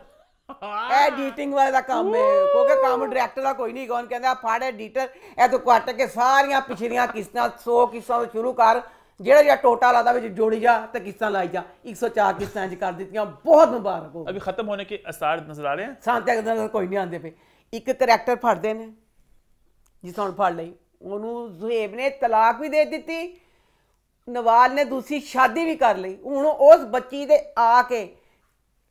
ਐਡੀਟਿੰਗ ਵਾਲੇ ਦਾ ਕੰਮ ਹੈ ਕਿਉਂਕਿ ਕੰਮ ਡਾਇਰੈਕਟਰ ਦਾ ਕੋਈ ਨਹੀਂ ਕੌਣ ਕਹਿੰਦਾ ਫੜ ਐਡੀਟਰ ਇਹ ਤੋਂ ਕੱਟ ਕੇ ਸਾਰੀਆਂ ਪਿਛਲੀਆਂ ਕਿਸ਼ਤਾਂ 100 ਕਿਸ਼ਤਾਂ ਤੋਂ ਸ਼ੁਰੂ ਕਰ ਜਿਹੜਾ ਟੋਟਾ ਲਾਦਾ ਵਿੱਚ ਜੋੜੀ ਜਾ ਤੇ ਕਿਸ਼ਤਾਂ ਲਾਈ ਜਾ 104 ਕਿਸ਼ਤਾਂ ਚ ਕਰ ਦਿੱਤੀਆਂ ਬਹੁਤ ਮੁਬਾਰਕ ਹੋ अभी खत्म होने के आसार नजर आ रहे हैं ਸਾਂਤੇ ਦਾ ਕੋਈ ਨਹੀਂ ਆਂਦੇ ਪਏ ਇੱਕ ਕਰੈਕਟਰ ਫੜਦੇ ਨੇ ਜਿਸ ਹੁਣ ਫੜ ਲਈ ਉਹਨੂੰ ਜ਼ੁਹੇਬ ਨੇ ਤਲਾਕ ਵੀ ਦੇ ਦਿੱਤੀ ਨਵਾਲ ਨੇ ਦੂਸਰੀ ਸ਼ਾਦੀ ਵੀ ਕਰ ਲਈ ਹੁਣ ਉਸ ਬੱਚੀ ਦੇ ਆ ਕੇ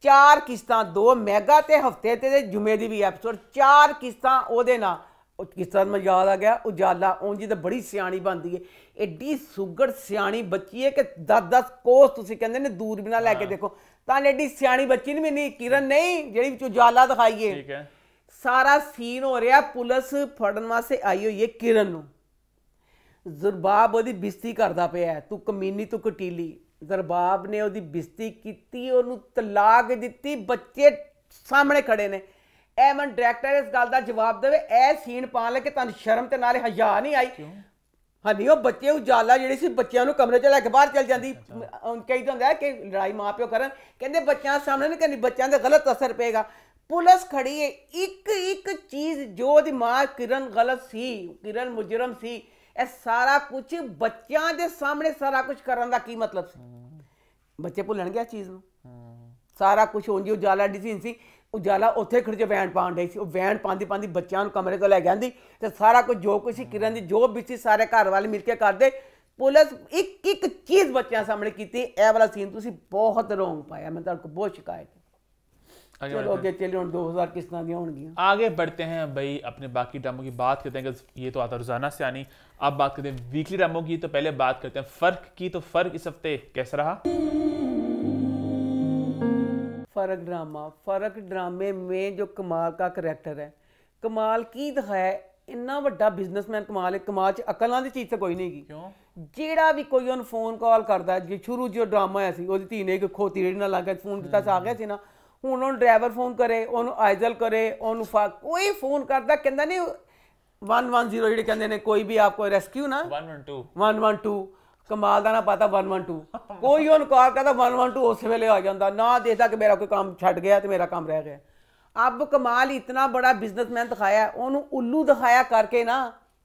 4 ਕਿਸ਼ਤਾਂ 2 ਮੈਗਾ ਤੇ ਹਫਤੇ ਤੇ ਜੁਮੇ ਦੀ ਵੀ ਐਪੀਸੋਡ 4 ਕਿਸ਼ਤਾਂ ਉਹਦੇ ਨਾਲ ਉਹ ਕਿਸ਼ਤਾਂ ਮੈਨੂੰ ਯਾਦ ਆ ਗਿਆ ਉਜਾਲਾ ਉਂਝ ਤਾਂ ਬੜੀ ਸਿਆਣੀ ਬਣਦੀ ਹੈ ਐਡੀ ਸੁਗੜ ਸਿਆਣੀ ਬੱਚੀ ਹੈ ਕਿ 10-10 ਕੋਸ ਤੁਸੀਂ ਕਹਿੰਦੇ ਨੇ ਦੂਰਬੀਨਾਂ ਲੈ ਕੇ ਦੇਖੋ ਤਾਂ ਐਡੀ ਸਿਆਣੀ ਬੱਚੀ ਨਹੀਂ ਮੈਨੀ ਕਿਰਨ ਨਹੀਂ ਜਿਹੜੀ ਵਿੱਚ ਉਜਾਲਾ ਦਿਖਾਈਏ ठीक है ਸਾਰਾ ਸੀਨ ਹੋ ਰਿਹਾ ਪੁਲਿਸ ਫੜਨ ਵਾਸਤੇ ਆਈ ਹੋਈ ਹੈ ਕਿਰਨ ਨੂੰ ਜ਼ਰਬਾਬ ਉਹਦੀ ਬਿਸਤੀ ਕਰਦਾ ਪਿਆ ਤੂੰ ਕਮੀਨੀ ਤੂੰ ਕਟੀਲੀ ਜ਼ਰਬਾਬ ਨੇ ਉਹਦੀ ਬਿਸਤੀ ਕੀਤੀ ਉਹਨੂੰ ਤਲਾਕ ਦਿੱਤੀ ਬੱਚੇ ਸਾਹਮਣੇ ਖੜੇ ਨੇ ਇਹ ਮਨ ਡਾਇਰੈਕਟਰ ਇਸ ਗੱਲ ਦਾ ਜਵਾਬ ਦੇਵੇ ਇਹ ਸੀਨ ਪਾਣ ਲੈ ਕੇ ਤੁਹਾਨੂੰ ਸ਼ਰਮ ਤੇ ਨਾਲੇ ਹਯਾ ਨਹੀਂ ਆਈ ਹਾਂਜੀ ਉਹ ਬੱਚੇ ਉਜਾਲਾ ਜਿਹੜੀ ਸੀ ਬੱਚਿਆਂ ਨੂੰ ਕਮਰੇ 'ਚ ਲੈ ਕੇ ਬਾਹਰ ਚਲ ਜਾਂਦੀ ਕਈ ਤਾਂ ਹੁੰਦਾ ਕਿ ਲੜਾਈ ਮਾਂ ਪਿਓ ਕਰਨ ਕਹਿੰਦੇ ਬੱਚਿਆਂ ਸਾਹਮਣੇ ਨਹੀਂ ਕਰਨੀ ਬੱਚਿਆਂ ਦਾ ਗਲਤ ਅਸਰ ਪਏਗਾ ਪੁਲਿਸ ਖੜੀ ਹੈ ਇੱਕ ਚੀਜ਼ ਜੋ ਉਹਦੀ ਮਾਂ ਕਿਰਨ ਗਲਤ ਸੀ ਕਿਰਨ ਮੁਜਰਮ ਸੀ ਇਹ ਸਾਰਾ ਕੁਝ ਬੱਚਿਆਂ ਦੇ ਸਾਹਮਣੇ ਸਾਰਾ ਕੁਝ ਕਰਨ ਦਾ ਕੀ ਮਤਲਬ ਸੀ ਬੱਚੇ ਭੁੱਲਣਗੇ ਇਸ ਚੀਜ਼ ਨੂੰ ਸਾਰਾ ਕੁਝ ਉਂਝ ਉਜਾਲਾ ਡਿਸੀਨ ਸੀ ਉਜਾਲਾ ਉੱਥੇ ਖੜ ਕੇ ਵੈਨ ਪਾਉਣ ਡਈ ਸੀ ਉਹ ਵੈਨ ਪਾਉਂਦੀ ਬੱਚਿਆਂ ਨੂੰ ਕਮਰੇ ਤੋਂ ਲੈ ਕੇ ਆਂਦੀ ਤੇ ਸਾਰਾ ਕੁਝ ਜੋ ਕੁਝ ਸੀ ਕਿਰਨ ਦੀ ਜੋ ਵੀ ਸੀ ਸਾਰੇ ਘਰ ਵਾਲੇ ਮਿਲ ਕੇ ਕਰਦੇ ਪੁਲਿਸ ਇੱਕ ਚੀਜ਼ ਬੱਚਿਆਂ ਸਾਹਮਣੇ ਕੀਤੀ ਇਹ ਵਾਲਾ ਸੀਨ ਤੁਸੀਂ ਬਹੁਤ ਰੋਂਗ ਪਾਇਆ ਮੈਂ ਤੁਹਾਡੇ ਕੋਲ ਬਹੁਤ ਸ਼ਿਕਾਇਤ चलो आगे चलिए 2000 किस्तां दी होंगी आगे बढ़ते हैं भाई अपने बाकी ड्रामों की बात करते हैं ये तो आता रोजाना से आनी अब बात करते हैं वीकली ड्रामों की तो पहले बात करते हैं फर्क की तो फर्क इस हफ्ते कैसा रहा फर्क ड्रामे में जो कमाल का करैक्टर है कमाल की दिखाया इन्ना वड्डा बिजनेसमैन कमाल है कमाल च अकल नाल दी चीज तो कोई नहीं की क्यों ਜਿਹੜਾ ਵੀ ਕੋਈ ਉਹਨੂੰ ਫੋਨ ਕਾਲ ਕਰਦਾ ਜੇ ਸ਼ੁਰੂ ਜੋ ਡਰਾਮਾ ਆਇਆ ਸੀ ਉਹਦੀ ਧੀ ਨੇ ਇੱਕ ਖੋਤੀ ਰੇੜੀ ਨਾਲ ਲਾ ਕੇ ਫੋਨ ਕੀਤਾ ਆ ਗਿਆ ਸੀ ਨਾ ਹੁਣ ਉਹਨੂੰ ਡਰਾਈਵਰ ਫੋਨ ਕਰੇ ਉਹਨੂੰ ਆਈਜ਼ਲ ਕਰੇ ਉਹਨੂੰ ਕੋਈ ਫੋਨ ਕਰਦਾ ਕਹਿੰਦਾ ਨਹੀਂ 110 ਜਿਹੜੇ ਕਹਿੰਦੇ ਨੇ ਕੋਈ ਵੀ ਆਪਕੋ ਰੈਸਕਿਊ ਨਾ 112 ਕਮਾਲ ਦਾ ਨਾ ਪਤਾ 112 ਕੋਈ ਉਹਨੂੰ ਕਾਲ ਕਰਦਾ 112 ਉਸ ਵੇਲੇ ਆ ਜਾਂਦਾ ਨਾ ਦੇਖਦਾ ਕਿ ਮੇਰਾ ਕੋਈ ਕੰਮ ਛੱਡ ਗਿਆ ਤੇ ਮੇਰਾ ਕੰਮ ਰਹਿ ਗਿਆ अब कमाल इतना बड़ा बिजनेसमैन दिखाया उन्होंने उल्लू दिखाया करके ना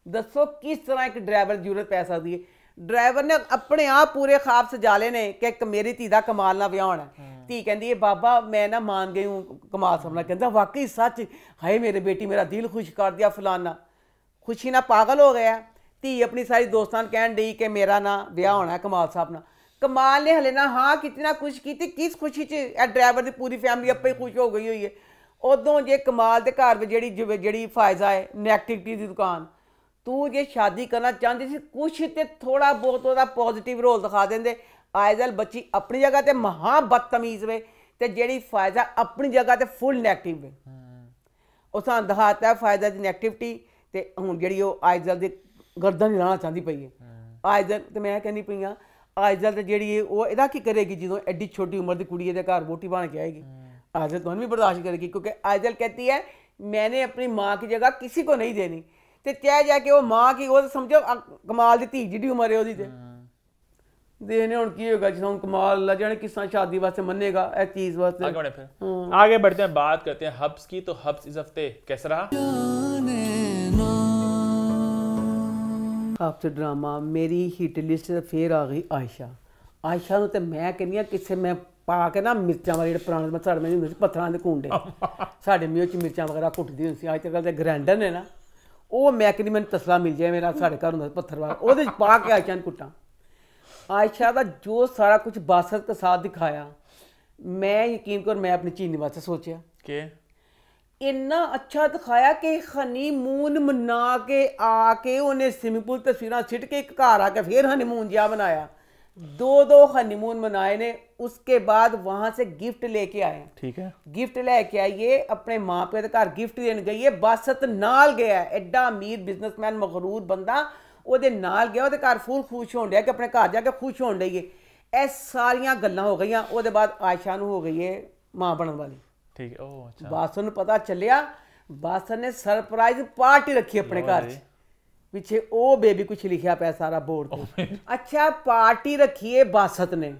दसो किस तरह एक ड्राइवर की जरूरत पै सकती है ड्राइवर ने अपने आप पूरे ख्वाब सजा लेने कि मेरी धी का कमाल ना विआह होना धी कहती है बाबा मैं ना मान गई हूँ कमाल समझना कहता वाकई सच हाय मेरे बेटी मेरा दिल खुश कर दिया फलाना खुशी ना पागल हो गया धी अपनी सारी दोस्तां कह दी कि मेरा ना विआह होना है कमाल साहब ना कमाल ने हले ना हाँ कितना खुश की किस खुशी च ड्राइवर की पूरी फैमिली आपे खुश हो गई हुई है उदों जे कमाल के घर में जी फायदा है नैगेटिविटी की दुकान तू जे शादी करना चाहती सी कुछ तो थोड़ा बहुत वह पॉजिटिव रोल दिखा देंगे आइजल बच्ची अपनी जगह तो महा बदतमीज वे तो जी फायदा अपनी जगह तो फुल नैगेटिव वे उस सानू दिखाता है फायदा की नैगेटिविटी तो हूँ जी आइजल की गर्दन नहीं लाना चाहती पई है आइजल तो मैं कहनी पई हाँ आइजल तो जी यदा की करेगी जो एड्डी छोटी उम्र की कुड़ी घर वोटी बन के आएगी आइजल तो भी बर्दाश्त करेगी क्योंकि आइजल कहती है मैंने अपनी माँ की जगह किसी को नहीं देनी तो चाहे जाके वो माँ की वो समझो कमाल की धी जिहड़ी उम्र है वो देखने हुण की होगा जिस कमाल ला जाने किस तरह शादी वास्ते मनेगा इस चीज वास्ते आगे बढ़ते हैं बात करते हैं हब्स की तो हब्स इस हफ्ते कैसा रहा हब्स ड्रामा मेरी हिट लिस्ट फिर आ गई आयशा तो मैं कहनी किसी मैं पा के ना मिर्चा वाले जो पुराने साढ़े में होंगे पत्थर के कूंडे साढ़े मूँह च मिर्चा वगैरह कुटती होंगी अजकल के ग्राइंडर ने ना वो मैं कहनी मैंने तसला मिल जाए मेरा साढ़े घर होंगे पत्थर वाला वो पा के आयशा कुटा आयशा का जो सारा कुछ बासत के साथ दिखाया मैं यकीन कर मैं अपनी चीनी वास्ते सोचा कि इन्ना अच्छा दिखाया कि हनीमून मना के आके उन्हें स्विमिंग पूल तस्वीर सिट के एक घर आके फिर हनीमून जहा बनाया 2 हनीमून मनाए ने, उसके बाद वहां से गिफ्ट लेके आए। ठीक है, गिफ्ट लेके आइए, अपने माँ प्यो के घर गिफ्ट देन गई है, बासत नाल गया, एडा अमीर बिजनेसमैन मगरूर बंदा ਉਹਦੇ ਨਾਲ ਗਿਆ, ਉਹਦੇ ਘਰ ਫੁੱਲ ਖੁਸ਼ ਹੋਣ ਡਿਆ ਕਿ ਆਪਣੇ ਘਰ ਜਾ ਕੇ ਖੁਸ਼ ਹੋਣ ਡਈਏ। ਇਹ ਸਾਰੀਆਂ ਗੱਲਾਂ ਹੋ ਗਈਆਂ। ਉਹਦੇ ਬਾਅਦ ਆਇਸ਼ਾ ਨੂੰ ਹੋ ਗਈ ਹੈ ਮਾਂ ਬਣਨ ਵਾਲੀ। ਠੀਕ ਹੈ, ਉਹ ਅੱਛਾ। ਬਾਸਨ ਨੂੰ ਪਤਾ ਚੱਲਿਆ, ਬਾਸਨ ਨੇ ਸਰਪ੍ਰਾਈਜ਼ ਪਾਰਟੀ ਰੱਖੀ ਆਪਣੇ ਘਰ 'ਚ। ਪਿੱਛੇ ਉਹ ਬੇਬੀ ਕੁਛ ਲਿਖਿਆ ਪਿਆ ਸਾਰਾ ਬੋਰਡ ਤੇ। ਅੱਛਾ, ਪਾਰਟੀ ਰੱਖੀ ਹੈ ਬਾਸਤ ਨੇ,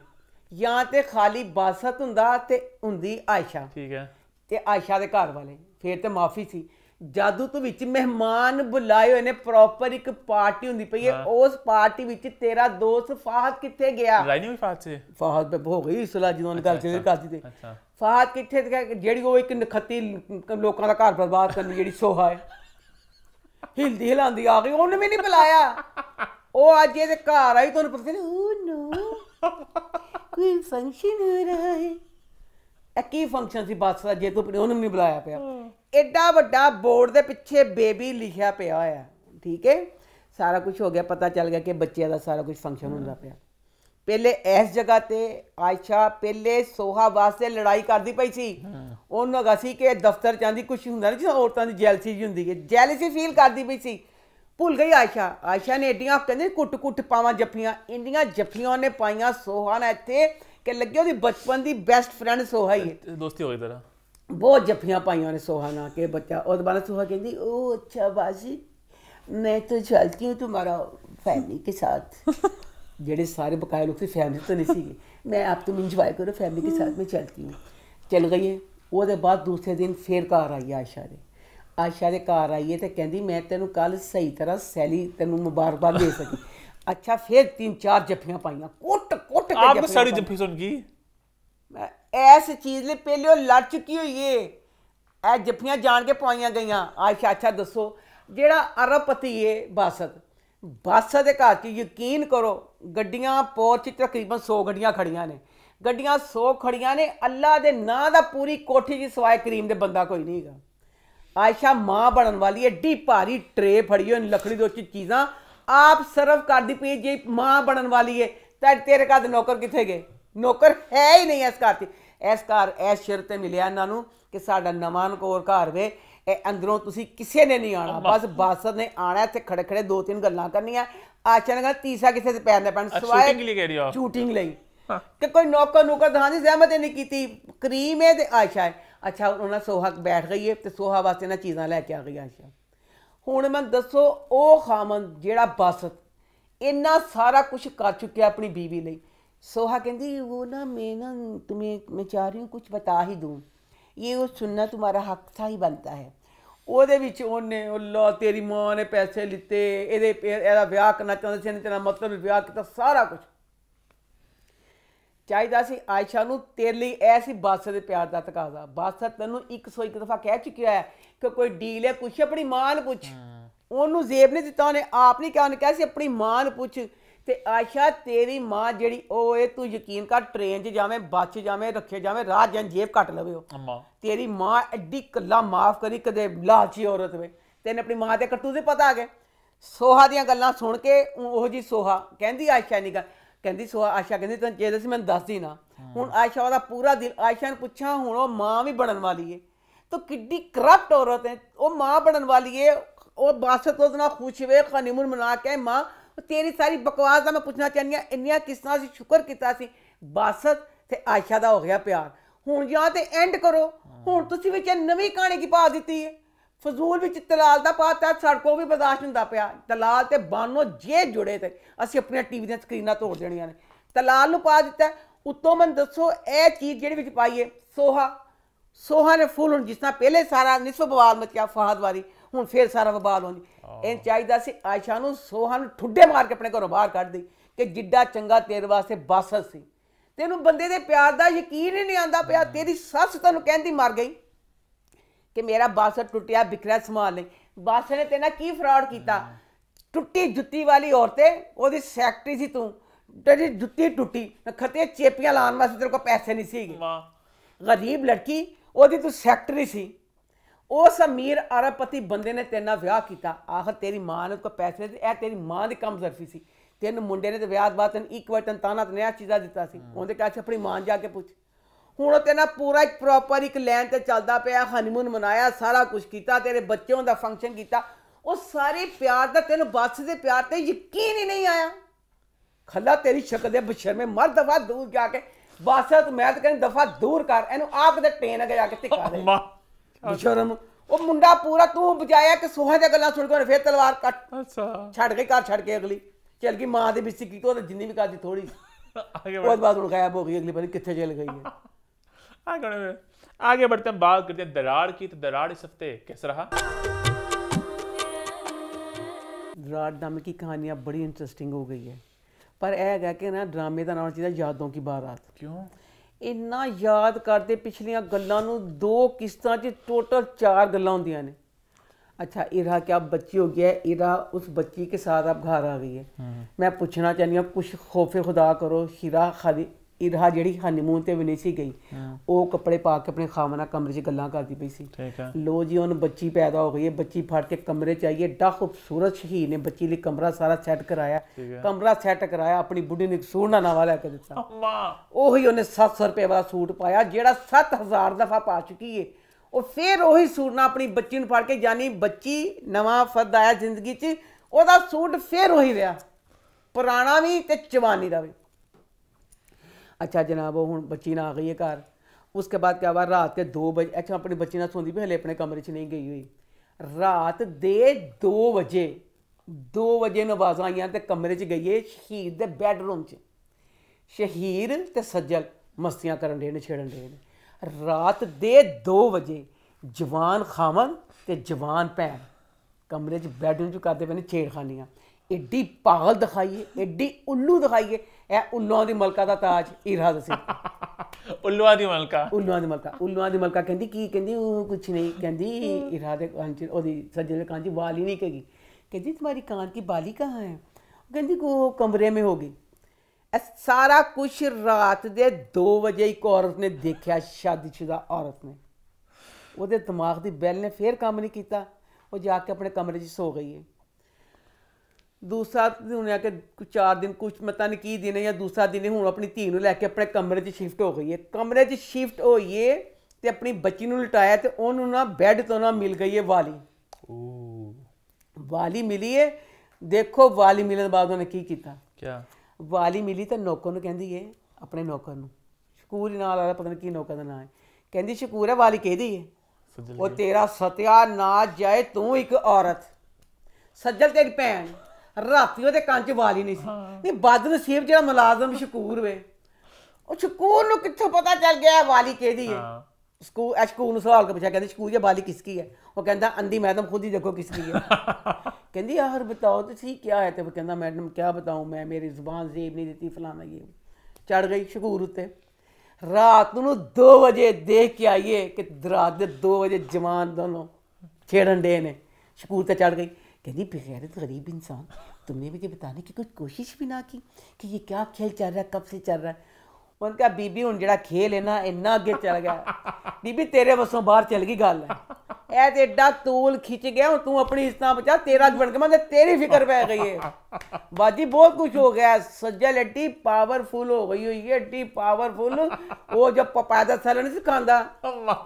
ਜਾਂ ਤੇ ਖਾਲੀ ਬਾਸਤ ਹੁੰਦਾ ਤੇ ਹੁੰਦੀ ਆਇਸ਼ਾ। ਠੀਕ ਹੈ, ਤੇ ਆਇਸ਼ਾ ਦੇ ਘਰ ਵਾਲੇ, ਫਿਰ ਤੇ ਮਾਫੀ ਸੀ। ਜਾਦੂ ਤੋਂ ਵਿੱਚ ਮਹਿਮਾਨ ਬੁਲਾਏ ਹੋਏ ਨੇ, ਪ੍ਰੋਪਰ ਇੱਕ ਪਾਰਟੀ ਹੁੰਦੀ ਪਈ ਹੈ। ਉਸ ਪਾਰਟੀ ਵਿੱਚ ਤੇਰਾ ਦੋਸਤ ਫਾਹਦ ਕਿੱਥੇ ਗਿਆ? ਲੜਾਈ ਨਹੀਂ ਹੋਈ ਫਾਹਦ ਸੇ? ਫਾਹਦ ਹੋ ਗਈ ਇਸਲਾ ਜਦੋਂ ਉਹਨੇ ਗੱਲ ਕਰਦੀ ਤੇ। ਫਾਹਦ ਕਿੱਥੇ ਜਿਹੜੀ ਉਹ ਇੱਕ ਨਖੱਤੀ ਲੋਕਾਂ ਦਾ ਘਰ ਬਰਬਾਦ ਕਰਨੀ ਜਿਹੜੀ ਸੋਹਾ ਹੈ, ਹਿਲਦੀ ਹਿਲਾਉਂਦੀ ਆ ਗਈ, ਉਹਨੇ ਵੀ ਨਹੀਂ ਬੁਲਾਇਆ। ਉਹ ਅੱਜ ਇਹਦੇ ਘਰ ਆਈ, ਤੁਹਾਨੂੰ ਪਤਾ ਨਹੀਂ ਓ ਨੋ ਕੋਈ ਫੰਕਸ਼ਨ ਹੋ ਰਿਹਾ ਹੈ। ਇਹ ਕੀ ਫੰਕਸ਼ਨ ਸੀ ਬੱਸ ਦਾ ਜੇ ਤੂੰ ਉਹਨੂੰ ਨਹੀਂ ਬੁਲਾਇਆ ਪਿਆ? ਐਡਾ ਵੱਡਾ ਬੋਰਡ ਦੇ ਪਿੱਛੇ ਬੇਬੀ ਲਿਖਿਆ ਪਿਆ ਹੋਇਆ। ਠੀਕ ਹੈ, ਸਾਰਾ ਕੁਝ ਹੋ ਗਿਆ, ਪਤਾ ਚੱਲ ਗਿਆ ਕਿ ਬੱਚਿਆਂ ਦਾ ਸਾਰਾ ਕੁਝ ਫੰਕਸ਼ਨ ਹੁੰਦਾ ਪਿਆ। ਪਹਿਲੇ ਇਸ ਜਗ੍ਹਾ ਤੇ ਆਇਸ਼ਾ ਪਹਿਲੇ ਸੋਹਾ ਵਾਸਤੇ ਲੜਾਈ ਕਰਦੀ ਪਈ ਸੀ। ਉਹਨੂੰ ਹੈਗਾ ਸੀ ਕਿ ਦਫ਼ਤਰ ਚ ਆਂਦੀ ਕੁਛ ਹੁੰਦਾ ਨਹੀਂ, ਜਿਵੇਂ ਔਰਤਾਂ ਦੀ ਜੈਲਸੀ ਜੀ ਹੁੰਦੀ ਹੈ, ਜੈਲਸੀ ਫੀਲ ਕਰਦੀ ਪਈ ਸੀ। ਭੁੱਲ ਗਈ ਆਇਸ਼ਾ। ਆਇਸ਼ਾ ਨੇ ਐਡੀਆਂ ਕਹਿੰਦੇ ਕੁੱਟ ਕੁੱਟ ਪਾਵਾਂ ਜੱਫੀਆਂ, ਇੰਡੀਆਂ ਜੱਫੀਆਂ ਉਹਨੇ ਪਾਈਆਂ ਸੋਹਾ ਨੇ ਇੱਥੇ ਕਿ ਲੱਗੇ ਉਹਦੀ ਬਚਪਨ ਦੀ ਬੈਸਟ ਫਰੈਂਡ ਸੋਹਾ ਹੀ ਹੈ। ਦੋਸਤੀ ਹੋ ਗਈ ਤੇਰਾ? ਬਹੁਤ जफ्फियाँ पाई उन्हें सोहा ना के बच्चा। और दोबारा सोहा कहती ओ अच्छा बाजी मैं तो चलती हूँ तुम्हारा फैमिली के साथ। जेडे सारे बकाया लोग थे फैमिली तो नहीं सी, मैं आप तुम इंजॉय करो फैमिली के साथ, मैं चलती हूँ। चल गई है। वो बाद दूसरे दिन फिर घर आई आयशा दे। आयशा दे घर आई है तो कहती मैं तेनों कल सही तरह सैली तेनों मुबारकबाद दे सकी। अच्छा, फिर 3-4 जफ्फियाँ पाइयां, कुट कुट के। आपने सारी जफ्फी सुन की? ਇਸ ਚੀਜ਼ ਲਈ ਪਹਿਲੇ ਉਹ ਲੜ ਚੁੱਕੀ ਹੋਈ ਏ। ਇਹ ਜੱਫੀਆਂ ਜਾਣ ਕੇ ਪਵਾਈਆਂ ਗਈਆਂ। ਆਇਸ਼ਾ, ਅੱਛਾ ਦੱਸੋ, ਜਿਹੜਾ ਅਰਬਪਤੀ ਏ ਬਾਸਤ ਦੇ ਘਰ 'ਚ ਯਕੀਨ ਕਰੋ ਗੱਡੀਆਂ ਪੋਰਚ 'ਚ ਤਕਰੀਬਨ 100 ਗੱਡੀਆਂ ਖੜੀਆਂ ਨੇ। ਗੱਡੀਆਂ 100 ਖੜੀਆਂ ਨੇ, ਅੱਲਾ ਦੇ ਨਾਂ ਦਾ ਪੂਰੀ ਕੋਠੀ 'ਚ ਸਿਵਾਏ ਕਰੀਮ ਦੇ ਬੰਦਾ ਕੋਈ ਨਹੀਂ ਹੈਗਾ। ਆਇਸ਼ਾ ਮਾਂ ਬਣਨ ਵਾਲੀ ਏਡੀ ਭਾਰੀ ਟਰੇ ਫੜੀ ਹੋਈ ਲੱਕੜੀ ਦੇ ਉੱਚ ਚੀਜ਼ਾਂ ਆਪ ਸਰਵ ਕਰਦੀ ਪਈ। ਜੇ ਮਾਂ ਬਣਨ ਵਾਲੀ ਏ ਤਾਂ ਤੇਰੇ ਘਰ ਦੇ ਨੌਕਰ ਕਿੱਥੇ ਗਏ? ਨੌਕਰ ਹੈ ਹੀ ਨਹੀਂ ਇਸ ਘਰ 'ਚ। ਇਸ ਘਰ ਇਸ ਸ਼ਿਰ ਤੇ ਮਿਲਿਆ ਇਹਨਾਂ ਨੂੰ ਕਿ ਸਾਡਾ ਨਵਾਂ ਨਕੋਰ ਘਰ ਵੇ, ਇਹ ਅੰਦਰੋਂ ਤੁਸੀਂ ਕਿਸੇ ਨੇ ਨਹੀਂ ਆਉਣਾ, ਬਸ ਬਾਸਤ ਨੇ ਆਉਣਾ, ਇੱਥੇ ਖੜੇ ਖੜੇ 2-3 ਗੱਲਾਂ ਕਰਨੀਆਂ। ਆਸ਼ਾ ਨੇ ਕਹਿੰਦਾ ਤੀਸਰਾ ਕਿਸੇ ਦੇ ਪੈਰ ਨੇ ਪੈਣ ਸਵਾਏ ਸ਼ੂਟਿੰਗ ਲਈ ਕਿ ਕੋਈ ਨੌਕਰ ਨੂਕਰ ਦਹਾਂ ਦੀ ਜ਼ਹਿਮਤ ਨਹੀਂ ਕੀਤੀ। ਕਰੀਮ ਹੈ ਤੇ ਆਇਸ਼ਾ ਹੈ। ਅੱਛਾ, ਉਹਨਾਂ ਸੋਹਾ ਬੈਠ ਗਈ ਹੈ ਤੇ ਸੋਹਾ ਵਾਸਤੇ ਨਾ ਚੀਜ਼ਾਂ ਲੈ ਕੇ ਆ ਗਈ ਆਇਸ਼ਾ। ਹੁਣ ਮੈਨੂੰ ਦੱਸੋ, ਉਹ ਖਾਮਨ ਜਿਹੜਾ ਬਾਸਤ ਇੰਨਾ ਸਾਰਾ ਕੁਝ ਕਰ ਚੁੱਕਿਆ ਆਪਣੀ बीवी ਲਈ। सोहा कहती वो ना मैं तुम्हें मैं चाह रही हूँ कुछ बता ही दूँ, ये वो सुनना तुम्हारा हक था ही बनता है। ਉਹਦੇ ਵਿੱਚ ਉਹਨੇ ਅੱਲਾ ਤੇਰੀ ਮਾਂ ਨੇ ਪੈਸੇ ਲਿੱਤੇ, ਇਹਦਾ ਵਿਆਹ ਕਰਨਾ ਚਾਹੁੰਦੇ ਸੀ, ਇਹਨੇ ਤੇਰਾ ਮਤਲਬ ਵਿਆਹ ਕੀਤਾ, ਸਾਰਾ ਕੁਝ ਚਾਹੀਦਾ ਸੀ ਆਇਸ਼ਾ ਨੂੰ। ਤੇਰੇ ਲਈ ਇਹ ਸੀ ਬਾਸਤ ਦੇ ਪਿਆਰ ਦਾ ਤਕਾਜ਼ਾ। ਬਾਸਤ ਤੈਨੂੰ 101 ਦਫਾ ਕਹਿ ਚੁੱਕਿਆ ਹੈ ਕਿ ਕੋਈ ਡੀਲ ਹੈ, ਕੁਛ ਆਪਣੀ ਮਾਂ ਨੂੰ ਪੁੱਛ। ਉਹਨੂੰ ਜ਼ੇਬ ਨਹੀਂ ਦਿੱਤਾ, ਉਹਨੇ ਆਪ ਨਹੀਂ ਕਿਹਾ, ਉਹਨੇ ਕਿਹਾ ਸੀ ਆਪਣੀ ਮਾਂ ਨੂੰ ਪੁੱਛ। ਤੇ ਆਇਸ਼ਾ ਤੇਰੀ ਮਾਂ ਜਿਹੜੀ ਉਹ ਏ, ਤੂੰ ਯਕੀਨ ਕਰ ਟ੍ਰੇਨ 'ਚ ਜਾਵੇਂ, ਬੱਸ 'ਚ ਜਾਵੇਂ, ਰੱਖੇ ਜਾਵੇਂ, ਰਾਹ ਜਾਂ ਜੇਬ ਕੱਟ ਲਵੇ ਉਹ। ਤੇਰੀ ਮਾਂ ਐਡੀ ਕੱਲਾ ਮਾਫ ਕਰੀ ਕਦੇ ਲਾਲਚੀ ਔਰਤ ਵੇ। ਤੈਨੂੰ ਆਪਣੀ ਮਾਂ ਦੇ ਕਰਤੂਤ ਦੇ ਪਤਾ ਆ ਗਏ। ਸੋਹਾ ਦੀਆਂ ਗੱਲਾਂ ਸੁਣ ਕੇ ਉਹ ਜੀ ਸੋਹਾ ਕਹਿੰਦੀ ਆਇਸ਼ਾ ਨਹੀਂ ਕਹਿੰਦੀ ਸੋਹਾ ਆਇਸ਼ਾ ਕਹਿੰਦੀ ਤੈਨੂੰ ਚਾਹੀਦਾ ਸੀ ਮੈਨੂੰ ਦੱਸਦੀ ਨਾ। ਹੁਣ ਆਇਸ਼ਾ ਉਹਦਾ ਪੂਰਾ ਦਿਲ ਆਇਸ਼ਾ ਨੂੰ ਪੁੱਛਾਂ, ਹੁਣ ਉਹ ਮਾਂ ਵੀ ਬਣਨ ਵਾਲੀ ਏ। ਤੂੰ ਕਿੱਡੀ ਕਰਪਟ ਔਰਤ ਹੈ, ਉਹ ਮਾਂ ਬਣਨ ਵਾਲੀ ਏ। ਉਹ ਬਾਸਤ ਉਹਦੇ ਨਾਲ ਖੁਸ਼ ਵੇ, ਹਨੀਮੂਨ ਮਨਾ ਕੇ ਮਾਂ। ਤੇਰੀ ਸਾਰੀ ਬਕਵਾਸ ਦਾ ਮੈਂ ਪੁੱਛਣਾ ਚਾਹੁੰਦੀ ਹਾਂ, ਇੰਨੀਆਂ ਕਿਸਤਾਂ ਅਸੀਂ ਸ਼ੁਕਰ ਕੀਤਾ ਸੀ ਬਾਸਤ ਤੇ ਆਇਸ਼ਾ ਦਾ ਹੋ ਗਿਆ ਪਿਆਰ। ਹੁਣ ਜਾਂ ਤੇ ਐਂਡ ਕਰੋ। ਹੁਣ ਤੁਸੀਂ ਵਿੱਚ ਨਵੀਂ ਕਹਾਣੀ ਕੀ ਪਾ ਦਿੱਤੀ ਹੈ, ਫਜ਼ੂਲ ਵਿੱਚ ਤਲਾਲ ਦਾ ਪਾਤਾ। ਸਾਡੇ ਕੋਲ ਵੀ ਬਰਦਾਸ਼ਤ ਹੁੰਦਾ ਪਿਆ। ਤਲਾਲ ਤੇ ਬਾਨੋ ਜੇ ਜੁੜੇ ਤੇ ਅਸੀਂ ਆਪਣੀਆਂ ਟੀਵੀ ਦੀਆਂ ਸਕਰੀਨਾਂ ਤੋੜ ਦੇਣੀਆਂ ਨੇ। ਤਲਾਲ ਨੂੰ ਪਾ ਦਿੱਤਾ ਉੱਤੋਂ। ਮੈਨੂੰ ਦੱਸੋ ਇਹ ਚੀਜ਼ ਜਿਹੜੀ ਵਿੱਚ ਪਾਈਏ ਸੋਹਾ ਨੇ ਫੁੱਲ। ਹੁਣ ਜਿਸ ਤਰ੍ਹਾਂ ਪਹਿਲੇ ਸਾਰਾ ਨਿਸਫ ਬਵਾਲ ਮਚਿਆ ਫਾਹਦ ਵਾਰੀ, ਹੁਣ ਫਿਰ ਸਾਰਾ ਵਬਾਲ ਹੋਣੀ। ਇਹ ਚਾਹੀਦਾ ਸੀ ਆਇਸ਼ਾ ਨੂੰ ਸੋਹਾ ਨੂੰ ਠੁੱਡੇ ਮਾਰ ਕੇ ਆਪਣੇ ਘਰੋਂ ਬਾਹਰ ਕੱਢ ਦੀ ਕਿ ਜਿੱਡਾ ਚੰਗਾ ਤੇਰੇ ਵਾਸਤੇ ਬਾਸਤ ਸੀ। ਤੈਨੂੰ ਬੰਦੇ ਦੇ ਪਿਆਰ ਦਾ ਯਕੀਨ ਹੀ ਨਹੀਂ ਆਉਂਦਾ ਪਿਆ। ਤੇਰੀ ਸੱਸ ਤੈਨੂੰ ਕਹਿੰਦੀ ਮਰ ਗਈ ਕਿ ਮੇਰਾ ਬਾਸਤ ਟੁੱਟਿਆ ਬਿਖਰਿਆ ਸੰਭਾਲ ਲਈ। ਬਾਸਤ ਨੇ ਤੇਰੇ ਨਾਲ ਕੀ ਫਰਾਡ ਕੀਤਾ? ਟੁੱਟੀ ਜੁੱਤੀ ਵਾਲੀ ਔਰਤੇ ਉਹਦੀ ਸੈਕਟਰੀ ਸੀ ਤੂੰ। ਤੇਰੀ ਜੁੱਤੀ ਟੁੱਟੀ, ਖਤੇ ਚੇਪੀਆਂ ਲਾਉਣ ਵਾਸਤੇ ਤੇਰੇ ਕੋਲ ਪੈਸੇ ਨਹੀਂ ਸੀਗੇ। ਗਰੀਬ ਲੜਕੀ, ਉਹਦੀ ਤੂੰ ਸੈਕਟਰੀ ਸੀ। ਉਸ ਅਮੀਰ ਅਰਬਪਤੀ ਬੰਦੇ ਨੇ ਤੇਰੇ ਨਾਲ ਵਿਆਹ ਕੀਤਾ। ਆਖਰ ਤੇਰੀ ਮਾਂ ਨੇ ਕੋਈ ਪੈਸੇ ਦਿੱਤੇ, ਇਹ ਤੇਰੀ ਮਾਂ ਦੀ ਕੰਮ ਜ਼ਰਫੀ ਸੀ। ਤਿੰਨ ਮੁੰਡੇ ਨੇ ਤੇ ਵਿਆਹ ਬਾਅਦ ਤੈਨੂੰ ਇੱਕ ਵਾਰ ਤੈਨੂੰ ਤਾਨਾ ਤਨਿਆ ਚੀਜ਼ਾਂ ਦਿੱਤਾ ਸੀ ਉਹਦੇ ਕਾਚ ਆਪਣੀ ਮਾਂ ਜਾ ਕੇ ਪੁੱਛ ਹੁਣ ਉਹ ਤੇਨਾਂ ਪੂਰਾ ਇੱਕ ਪ੍ਰੋਪਰ ਇੱਕ ਲਾਈਨ ਤੇ ਚੱਲਦਾ ਪਿਆ ਹਨੀਮੂਨ ਮਨਾਇਆ ਸਾਰਾ ਕੁਝ ਕੀਤਾ ਤੇਰੇ ਬੱਚਿਆਂ ਦਾ ਫੰਕਸ਼ਨ ਕੀਤਾ ਉਹ ਸਾਰੇ ਪਿਆਰ ਦਾ ਤੈਨੂੰ ਬੱਸ ਦੇ ਪਿਆਰ ਤੇ ਯਕੀਨ ਹੀ ਨਹੀਂ ਆਇਆ ਖੱਲਾ ਤੇਰੀ ਸ਼ਕਲ ਦੇ ਬਸ਼ਰਮੇ ਮਰ ਦਫਾ ਦੂਰ ਜਾ ਕੇ ਬਸ ਤੂੰ ਮੈਂ ਤਾਂ ਕਹਿੰਦੀ ਦਫਾ ਦੂਰ ਕਰ ਇਹਨੂੰ ਆਪ ਦੇ ਟੇਨ ਅਗੇ ਜਾ ਕੇ ਟਿਕਾ ਦੇ ਬਸ਼ਰਮ ਉਹ ਮੁੰਡਾ ਪੂਰਾ ਤੂੰ ਬਚਾਇਆ ਕਿ ਸੋਹਾਂ ਦੀਆਂ ਗੱਲਾਂ ਸੁਣ ਕੇ ਫਿਰ ਤਲਵਾਰ ਕੱਟ ਛੱਡ ਕੇ ਘਰ ਛੱਡ ਕੇ ਅਗਲੀ ਚੱਲ ਗਈ ਮਾਂ ਦੀ ਬਿਸਤੀ ਕੀਤੀ ਉਹ ਜਿੰਨੀ ਵੀ ਕਰਦੀ ਥੋੜੀ उसके बाद उड़ गायब हो गई अगली बार कितने चल गई है। आगे बढ़ते हैं बात करते हैं दरार की। तो दरार इस हफ्ते कैसा रहा? दरार ड्रामे की कहानियाँ बड़ी इंटरेस्टिंग हो गई है पर यह है कि ना ड्रामे का नाम चाहिए यादों की बारात। क्यों इन्ना याद करते पिछलियां गल्लां नूं दो किस्तां च टोटल 4 गल्लां होंदियां ने। अच्छा इरा क्या बच्ची हो गया है, इरा उस बच्ची के साथ अब घर आ गई है। मैं पूछना चाहनी हूँ कुछ खौफे खुदा करो शिरा खाली इरा जी हनीमून ते भी नहीं सी गई वो कपड़े पा के अपने खामना कमरे च गल्लां करती पई सी। लो जी हुण बच्ची पैदा हो गई है, बच्ची फड़ के कमरे च आई है। एडा खूबसूरत शहीद ने बच्ची लिए कमरा सारा सैट कराया, कमरा सैट कराया, अपनी बुढ़ी ने सूट ना नवा लैके दिता। उही उन्हें 700 रुपये वाला सूट पाया जेड़ा 7000 दफा पा चुकी है। वो फिर उही सूट ना अपनी बच्ची फड़ के यानी बच्ची नवा फर्द आया जिंदगी च ओदा सूट फिर उही रहा पुराना भी ते जवानी का भी। अच्छा जनाब वो हुण बच्ची ना आ गई है घर। उसके बाद क्या हुआ रात के 2 बजे। अच्छा अपनी बच्ची ना सोंदी भी हले अपने कमरे च नहीं गई हुई। रात दे 2 बजे नवाज़ां आईयां ते कमरे च गई है शहीद दे बैडरूम च। शहीद ते सज्जल मस्तियां करन डे ने छेड़न डे ने। रात दे 2 बजे जवान खामन ते जवान भैन कमरे च बैडरूम च करदे पे ने छेड़खानियां। एड्डी पागल दिखाइए, एड्डी उल्लू दिखाइए। ए उल्लुआं दी मलका दा ताज ईरा दसी उल्लुआं दी मलका उल्लुआं दी मलका कहंदी की कहंदी कुछ नहीं कहंदी ईरा दे कान च ओदी सज्जल दे कान च बाली नहीं कही। कहंदी तुम्हारी कान की बाली कहाँ है? कहंदी को कमरे में होगी। सारा कुछ रात दे 2 बजे एक औरत ने देखा, शादीशुदा औरत ने। ਉਹਦੇ दिमाग की बैल ने फिर काम नहीं किया, वो जाके अपने कमरे च सो गई है। दूसरा दिन आके 4 दिन कुछ पता नहीं की दिन है या दूसरा दिन हूँ अपनी धी नूं लैके अपने कमरे च शिफ्ट हो गई है। कमरे च शिफ्ट होइए ते अपनी बच्ची नूं लटाया ते उन्होंने ना बैड तो ना मिल गई है वाली। वाली मिली है। देखो वाली मिलने के बाद उन्हें की किया। क्या वाली मिली तो नौकर नूं कहंदी है अपने नौकर नूं शकूर ही नाल आला पता नहीं की नौकर का नाम है। कहंदी शकूर है वाली कहदी है वो तेरा सत्यानाश जाए तू एक औरत सज्जल तेरी भैन राती ਉਹਦੇ ਕੰਨ 'ਚ ਵਾਲੀ ਨਹੀਂ ਸੀ। ਨਹੀਂ ਬਦਨਸੀਬ ਜਿਹੜਾ ਮੁਲਾਜ਼ਮ शकूर ਵੇ ਉਹ शकूर ਨੂੰ ਕਿੱਥੋਂ ਪਤਾ ਚੱਲ ਗਿਆ ਵਾਲੀ ਕਿਹਦੀ ਹੈ। शकूर ਨੂੰ सवाल के पूछा कहते शकूर ये वाली किसकी है? वो कहता अंधी मैडम खुद ही देखो किसकी है। कहती यार बताओ तो सही क्या है? तो वो कहता मैडम क्या बताऊँ मैं मेरी जुबान जेब नहीं देती फलाना ये। चढ़ गई शकूर उत्ते। रात को 2 बजे देख के आइए कि रात के 2 बजे जवान दोनों छेड़न डे ने। शकूर तो चढ़ गई। कहती बेगैरत गरीब इंसान तुमने मुझे बताने की कुछ कोशिश भी ना की कि ये क्या खेल चल रहा है कब से चल रहा है। उन्होंने कहा बीबी हुण जिहड़ा खेल है ना इन्ना अगे चल गया। बीबी तेरे वसों बाहर चल गई गल है। ऐ ते एडा तूल खिंच गया तू अपनी इज्जत बचा तेरा बन के मैं तेरी फिक्र पै गई है। बाजी बहुत कुछ हो गया। सज्जल एड्डी पावरफुल हो गई हुई है एड्डी पावरफुल। वो जब पैदा साल नहीं सिखाता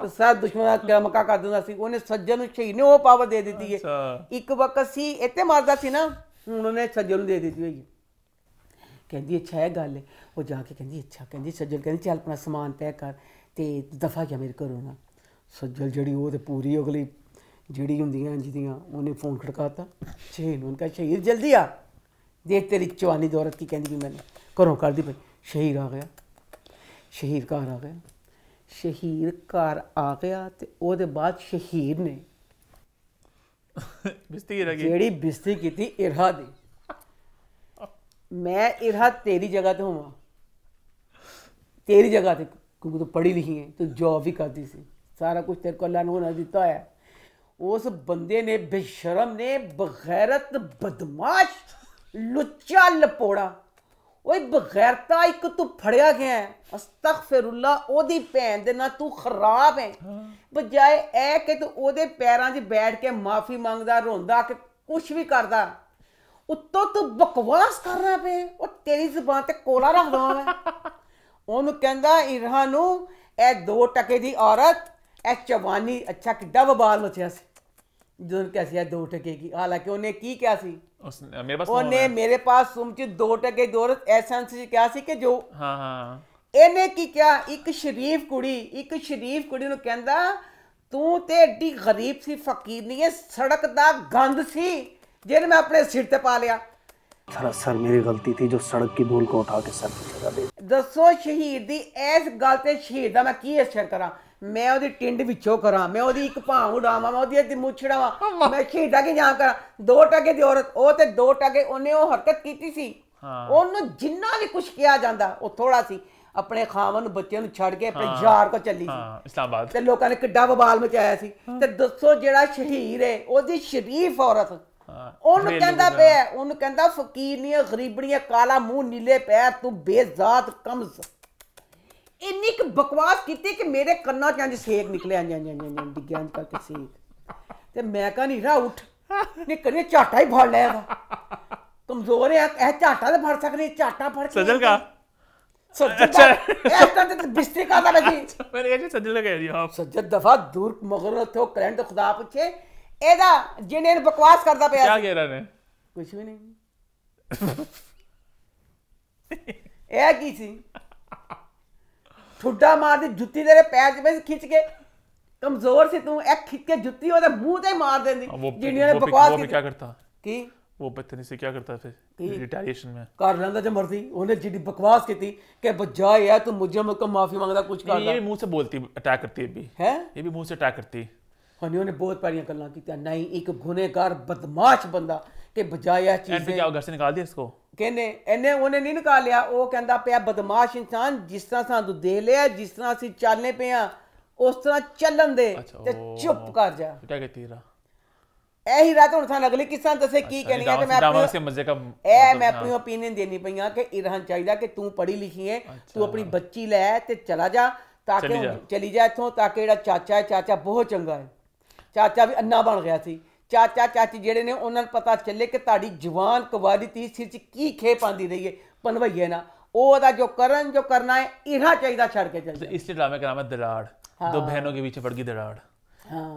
सारा दुश्मन का मक्का कर दिंदा सी उन्हें सज्जल नूं शहीद ने वो पावर दे दी है। एक वक्त सी इत्ते मारदा सी ना हुण उन्हें सज्जल नूं दे दी हुई है। कहती अच्छा है गल है। वो जाके कहती अच्छा कहती सज्जल कहती चल अपना समान पैक कर ते दफा जा मेरे घरों ना। सज्जल जड़ी वो तो पूरी अगली जिड़ी होंदियां जिदियां उन्हें फोन खड़काता शहीद उनका शहीद जल्दी आ देख तेरी जवानी दौरत की कहती भी मैंने घरों कर दी भाई। शहीद आ गया। शहीद घर आ गया। शहीद घर आ गया तो ਉਹਦੇ बाद शहीद ने ਜਿਹੜੀ ਬਿਸਤੀ ਕੀਤੀ ਇਰਹਾ ਦੀ। मैं इरहा तेरी जगह तो होवां तेरी जगह ते क्योंकि तू पढ़ी लिखी है तो जॉब भी करती सी सारा कुछ तेरे को अल्लाह ने होना दिता है। उस बंदे ने बेशरम ने बगैरत बदमाश लुच्चा लपोड़ा वो बगैरता एक तू फड़िया गया है। अस्तगफिरुल्लाह ओदी भैन दे ना तू खराब है बजाए ए कि तू ओदे पैरां 'च बैठ के माफ़ी मंगदा रोंदा कि कुछ भी करदा। ਉੱਤੋਂ ਤੂੰ ਬਕਵਾਸ ਕਰ ਰਿਹਾ ਪਏ, ਉਹ ਤੇਰੀ ਜ਼ੁਬਾਨ ਤੇ ਕੋਲਾ ਰੱਖ ਦਵਾਂ ਮੈਂ। ਉਹਨੂੰ ਕਹਿੰਦਾ ਇਰਹਾ ਨੂੰ ਇਹ 2 ਟਕੇ ਦੀ ਔਰਤ ਇਹ ਚਵਾਨੀ ਅੱਛਾ ਕਿੱਡਾ ਵਬਾਲ ਮਚਿਆ ਸੀ ਜਦੋਂ ਕਿਹਾ ਸੀ 2 ਟਕੇ की, ਹਾਲਾਂਕਿ ਉਹਨੇ ਕੀ ਕਿਹਾ ਸੀ ਉਹਨੇ ਮੇਰੇ ਪਾਸ ਸੁਮ ਚ 2 ਟਕੇ ਦੀ ਔਰਤ ਐਸੈਂਸ ਚ ਕਿਹਾ ਸੀ ਕਿ ਜੋ ਇਹਨੇ ਕੀ ਕਿਹਾ ਇੱਕ ਸ਼ਰੀਫ ਕੁੜੀ ਨੂੰ ਕਹਿੰਦਾ ਤੂੰ ਤੇ ਏਡੀ ਗਰੀਬ ਸੀ ਫਕੀਰ ਨਹੀਂ ਹੈ ਸੜਕ ਦਾ ਗੰਦ ਸੀ ਜਿਹਨੇ मैं अपने सिर ते पा लिया। सर मेरी गलती थी जो सड़क की धूल को उठा के सर पे जगह दे। दसो शहीद दी इस गल ते शहीद दा मैं की असर करा, मैं ओदी टिंड विचों करा, मैं ओदी एक भाव उड़ावां, मैं ओदी मुछ उड़ावां, मैं शहीदा की जां करा। 2 टके दी औरत ओ ते 2 टके ओने ओ हरकत कीती सी, ओनू जिन्ना भी कुछ किया जांदा ओ थोड़ा सी अपने खावन बच्चे नू छड़ के अपने यार को चली सी इस्लामाबाद ते लोकां ने किड्डा बवाल मचाया सी। ते दसो जेड़ा शहीद है ओदी शरीफ औरत ਉਹਨੂੰ ਕਹਿੰਦਾ ਪਿਆ, ਉਹਨੂੰ ਕਹਿੰਦਾ ਫਕੀਰ ਨਹੀਂ ਹੈ ਗਰੀਬਣੀ ਹੈ ਕਾਲਾ ਮੂੰਹ ਨੀਲੇ ਪੈਰ ਤੂੰ ਬੇਜ਼ਾਤ ਕਮਜ਼। ਇੰਨੀ ਕੁ ਬਕਵਾਸ ਕੀਤੀ ਕਿ ਮੇਰੇ ਕੰਨਾਂ 'ਚ ਇੰਜ ਸੇਕ ਨਿਕਲਿਆ ਡਿੱਗਿਆ ਇੰਜ ਕਰਕੇ ਸੇਕ। ਤੇ ਮੈਂ ਕਹਾਂ ਨੀਰਾ ਉੱਠ ਨਹੀਂ ਕਰੀਏ ਝਾਟਾ ਹੀ ਫੜ ਲਿਆ ਕਮਜ਼ੋਰ ਹੈ ਇਹ ਝਾਟਾ ਤੇ ਫੜ ਸਕਦੀ ਝਾਟਾ ਫੜ ਕੇ ਸਜਲ ਕਾ अच्छा बिस्तर का था वैसे मैंने कहा सज्जद लगा दिया आप सज्जद दफा दूर मगर थे करंट खुदा पूछे एदा जिने बकवास करदा पे क्या कह रहा ने कुछ भी नहीं ए की सी ठुड्डा मार दी जुत्ती तेरे पैर में खिंच के कमजोर से तू एक खिंच के जुत्ती ओदे मुंह ते मार देंदी जिने बकवास की क्या करता की वो बदतमीजी से क्या करता फिर रिटेलिएशन में कर लेंदा जो मर्जी ओने जिडी बकवास की थी कि बजाय है तू मुझे मुझको माफी मांगदा कुछ करदा ये भी मुंह से बोलती अटैक करती है भी है ये भी मुंह से अटैक करती हनी ओने बहुत पारियां गल्लां कीतियां नहीं एक गुनहगार बदमाश बंदा के बजाय है चीज़ क्या घर से निकाल दिया इसको कहने एने ओने नहीं निकालिया वो कहंदा पिया बदमाश इंसान जिस तरह सानू दे लिया जिस तरह ਅਸੀਂ ਚੱਲਨੇ ਪਏ ਆ ਉਸ ਤਰ੍ਹਾਂ ਚੱਲਣ ਦੇ ਤੇ ਚੁੱਪ ਕਰ ਜਾ क्या कहती है ਇਹੀ ਰਾਤ ਹੁਣ ਸਾਨੂੰ ਅਗਲੀ ਕਿਸਾਂ ਦੱਸੇ ਕੀ ਕਹਿਣੀ ਹੈ ਕਿ ਮੈਂ ਮੈਂ ਆਪਣੀ ਓਪੀਨੀਅਨ ਦੇਣੀ ਪਈਆਂ ਕਿ ਇਰਹਾਨ ਚਾਹੀਦਾ ਕਿ ਤੂੰ ਪੜ੍ਹੀ ਲਿਖੀ ਹੈ ਤੂੰ ਆਪਣੀ ਬੱਚੀ ਲੈ ਤੇ ਚਲਾ ਜਾ ਤਾਂ ਕਿ ਚਲੀ ਜਾ ਇੱਥੋਂ ਤਾਂ ਕਿ ਜਿਹੜਾ ਚਾਚਾ ਹੈ ਚਾਚਾ ਬਹੁਤ ਚੰਗਾ ਹੈ ਚਾਚਾ ਵੀ ਅੰਨਾ ਬਣ ਗਿਆ ਸੀ ਚਾਚਾ ਚਾਚੀ ਜਿਹੜੇ ਨੇ ਉਹਨਾਂ ਨੂੰ ਪਤਾ ਚੱਲੇ ਕਿ ਤੁਹਾਡੀ ਜਵਾਨ ਕਵਾਲੀ ਤੀ ਸਿਰ 'ਚ ਕੀ ਖੇਪ ਆਉਂਦੀ ਰਹੀ ਹੈ ਪਨਵਈਏ ਨਾ ਉਹਦਾ ਜੋ ਕਰਨਾ है इरहा चाहिए छड़ के चल इसलिए ड्रामे का नाम है दराड़। दो बहनों के पीछे पड़ गई दराड़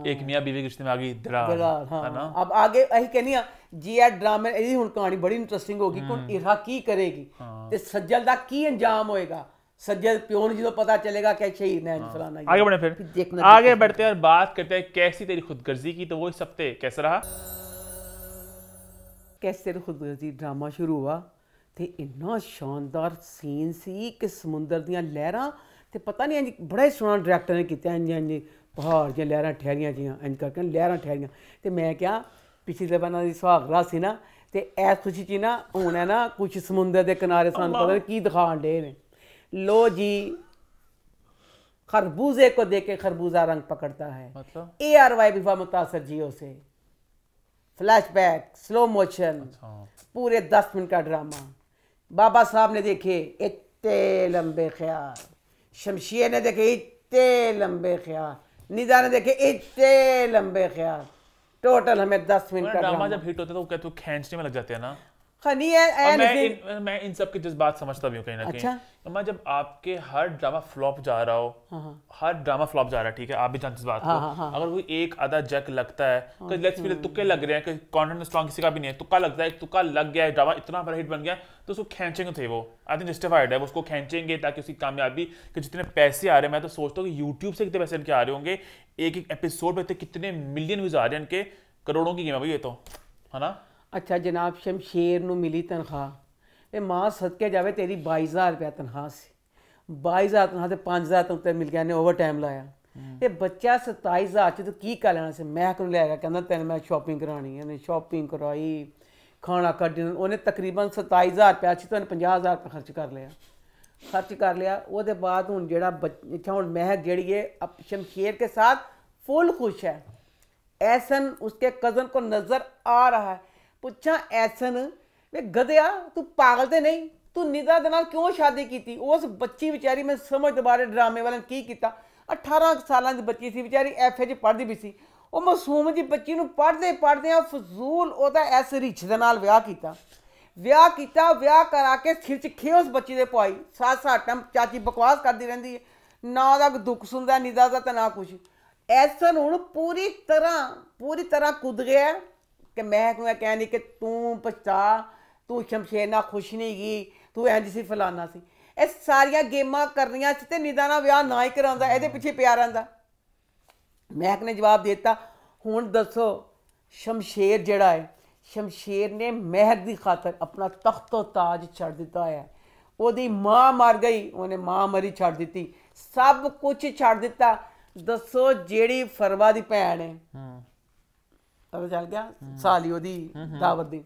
एक मियां बीवी के रिश्ते में आ गई दराड़ है ना। अब आगे यही कहनी जी ये ड्रामे यही हुण कहानी बड़ी इंटरेस्टिंग होगी कि इरहा की करेगी ते सज्जल दा की अंजाम होएगा। सज्जल प्यो ने जो पता चलेगा क्या शहीद ने फलाना आगे बढ़े फिर आगे बढ़ते हैं और बात करते हैं कैसी तेरी खुदगर्जी की। तो वो इस हफ्ते कैसा रहा कैसे तेरी खुदगर्जी ड्रामा शुरू हुआ ਤੇ ਇੰਨਾ ਸ਼ਾਨਦਾਰ ਸੀਨ ਸੀ ਕਿ ਸਮੁੰਦਰ ਦੀਆਂ ਲਹਿਰਾਂ ਤੇ ਪਤਾ ਨਹੀਂ ਇੰਜ ਬੜਾ ਹੀ ਸੋਹਣਾ ਡਾਇਰੈਕਟਰ ਨੇ ਕੀਤਾ ਇੰਜ ਪਹਾੜ ਦੀਆਂ ਲਹਿਰਾਂ ਠਹਿਰੀਆਂ ਜੀਆਂ ਇੰਜ ਕਰਕੇ ਲਹਿਰਾਂ ਠਹਿਰੀਆਂ ਤੇ ਮੈਂ ਕਿਹਾ ਪਿਛਲੇ ਦਫਾ ਦੀ ਸੁਹਾਗਰਾ ਸੀ ਨਾ ਤੇ ਐਸ ਖੁਸ਼ੀ 'ਚ ਨਾ ਹੁਣ ਹੈ ਨਾ ਕੁਛ ਸਮੁੰਦਰ ਦੇ ਕਿਨਾਰੇ ਸਾਨੂੰ ਪਤਾ ਨਹੀਂ ਕੀ ਦਿਖਾਣ ਡੇ ਨੇ। लो जी खरबूजे को देख के खरबूजा रंग पकड़ता है मतलब ARY विफा मुतासर जियो से फ्लैशबैक स्लो मोशन पूरे 10 मिनट का ड्रामा। बाबा साहब ने देखे इतने लंबे ख्याल, शमशीर ने देखे इतने लंबे ख्याल, निदा ने देखे इतने लंबे ख्याल। टोटल हमें 10 मिनट का ड्रामा जब हिट होता है तो कहते हैं खींचने में लग जाते हैं ना। मैं इन सब की जज्बात समझता भी हूँ कहीं ना कहीं। मैं जब आपके हर ड्रामा फ्लॉप जा रहा हो हर ड्रामा फ्लॉप जा रहा है ठीक है आप भी जानते इस बात को अगर कोई एक आधा जक लगता है लेट्स फील तुक्के लग रहे हैं कि कंटेंट स्ट्रॉन्ग किसी का भी नहीं है तुक्का लगता है तुक्का लग गया है ड्रामा इतना बड़ा हिट बन गया तो उसको खींचेंगे थे वो आई थिंक जस्टिफाइड है वो उसको खींचेंगे ताकि उसकी कामयाबी के जितने पैसे आ रहे हैं मैं तो सोचता हूँ कि यूट्यूब से कितने पैसे इनके आ रहे होंगे एक एपिसोड पे कितने मिलियन व्यूज आ रहे हैं इनके करोड़ों की गेम है ये तो है ना। अच्छा जनाब शमशेर नू मिली तनख्वाह ते मां सदके जावे तेरी 22,000 रुपया तनख्वाह सी 22,000 तनख्वाह ते 5,000 तो मिल गया ने ओवर टाइम लाया ते बच्चा 27,000 च तो की कर लेना से मैं को लिया कहना तेन मैं शॉपिंग करानी है शॉपिंग कराई खाना कड्ढन उन्हें तकरीबन 27,000 रुपया सी तो 50,000 रुपया खर्च कर लिया वो बाद हूँ जो इतना हूँ महक जी है शमशेर के साथ फुल खुश है। ऐसन उसके कज़न को नज़र आ रहा है पुछा ऐसन वे गधया तू पागल तो नहीं तू निदा दे नाल क्यों शादी की उस बच्ची बेचारी मैं समझ दोबारे ड्रामे वाले की किया 18 साल की बच्ची सी बेचारी FA च पढ़ती भी सी ਉਹ ਮਾਸੂਮ ਜੀ ਬੱਚੀ ਨੂੰ ਪੜ੍ਹਦੇ ਆ ਫਜ਼ੂਲ ਉਹਦਾ ਐਸ ਰਿਚ ਦੇ ਨਾਲ ਵਿਆਹ ਕੀਤਾ ਵਿਆਹ ਕਰਾ ਕੇ ਸਿਰ 'ਚ ਖੇ ਉਸ ਬੱਚੀ ਦੇ ਪਵਾਈ ਸਾਥ ਟਾਈਮ ਚਾਚੀ ਬਕਵਾਸ ਕਰਦੀ ਰਹਿੰਦੀ ਹੈ ਨਾ ਉਹਦਾ ਦੁੱਖ ਸੁਣਦਾ ਨਿਦਾ ਦਾ ਤਾਂ ਨਾ ਕੁਛ ਐਸਨ ਹੁਣ ਪੂਰੀ ਤਰ੍ਹਾਂ ਕੁੱਦ ਗਿਆ ਕਿ ਮੈਂ ਕਹਿੰਦੀ ਕਿ ਤੂੰ ਪਛਤਾ ਤੂੰ ਸ਼ਮਸ਼ੇਰ ਨਾਲ ਖੁਸ਼ ਨਹੀਂ ਗਈ ਤੂੰ ਇੰਝ ਸੀ ਫਲਾਨਾ ਸੀ ਇਹ ਸਾਰੀਆਂ ਗੇਮਾਂ ਕਰਨੀਆਂ ਸੀ ਤੇ ਨਿਦਾ ਨਾਲ ਵਿਆਹ ਨਾ ਹੀ ਕਰਾਉਂਦਾ ਇਹਦੇ ਪਿੱਛੇ ਪਿਆ ਰਹਿੰਦਾ ਮਹਿਕ ਨੇ ਜਵਾਬ ਦੇ ਦਿੱਤਾ ਹੁਣ ਦੱਸੋ ਸ਼ਮਸ਼ੇਰ ਜਿਹੜਾ ਹੈ ਸ਼ਮਸ਼ੇਰ ਨੇ ਮਹਿਕ ਦੀ ਖਾਤਰ ਆਪਣਾ ਤਖਤੋ ਤਾਜ ਛੱਡ ਦਿੱਤਾ ਹੈ ਉਹਦੀ ਮਾਂ ਮਰ ਗਈ ਉਹਨੇ ਮਾਂ ਮਰੀ ਛੱਡ ਦਿੱਤੀ ਸਭ ਕੁਝ ਛੱਡ ਦਿੱਤਾ ਦੱਸੋ ਜਿਹੜੀ ਫਰਵਾ ਦੀ ਭੈਣ ਹੈ ਪਤਾ ਚੱਲ ਗਿਆ ਸਾਲੀ ਉਹਦੀ ਦਾਵਤ ਦੀ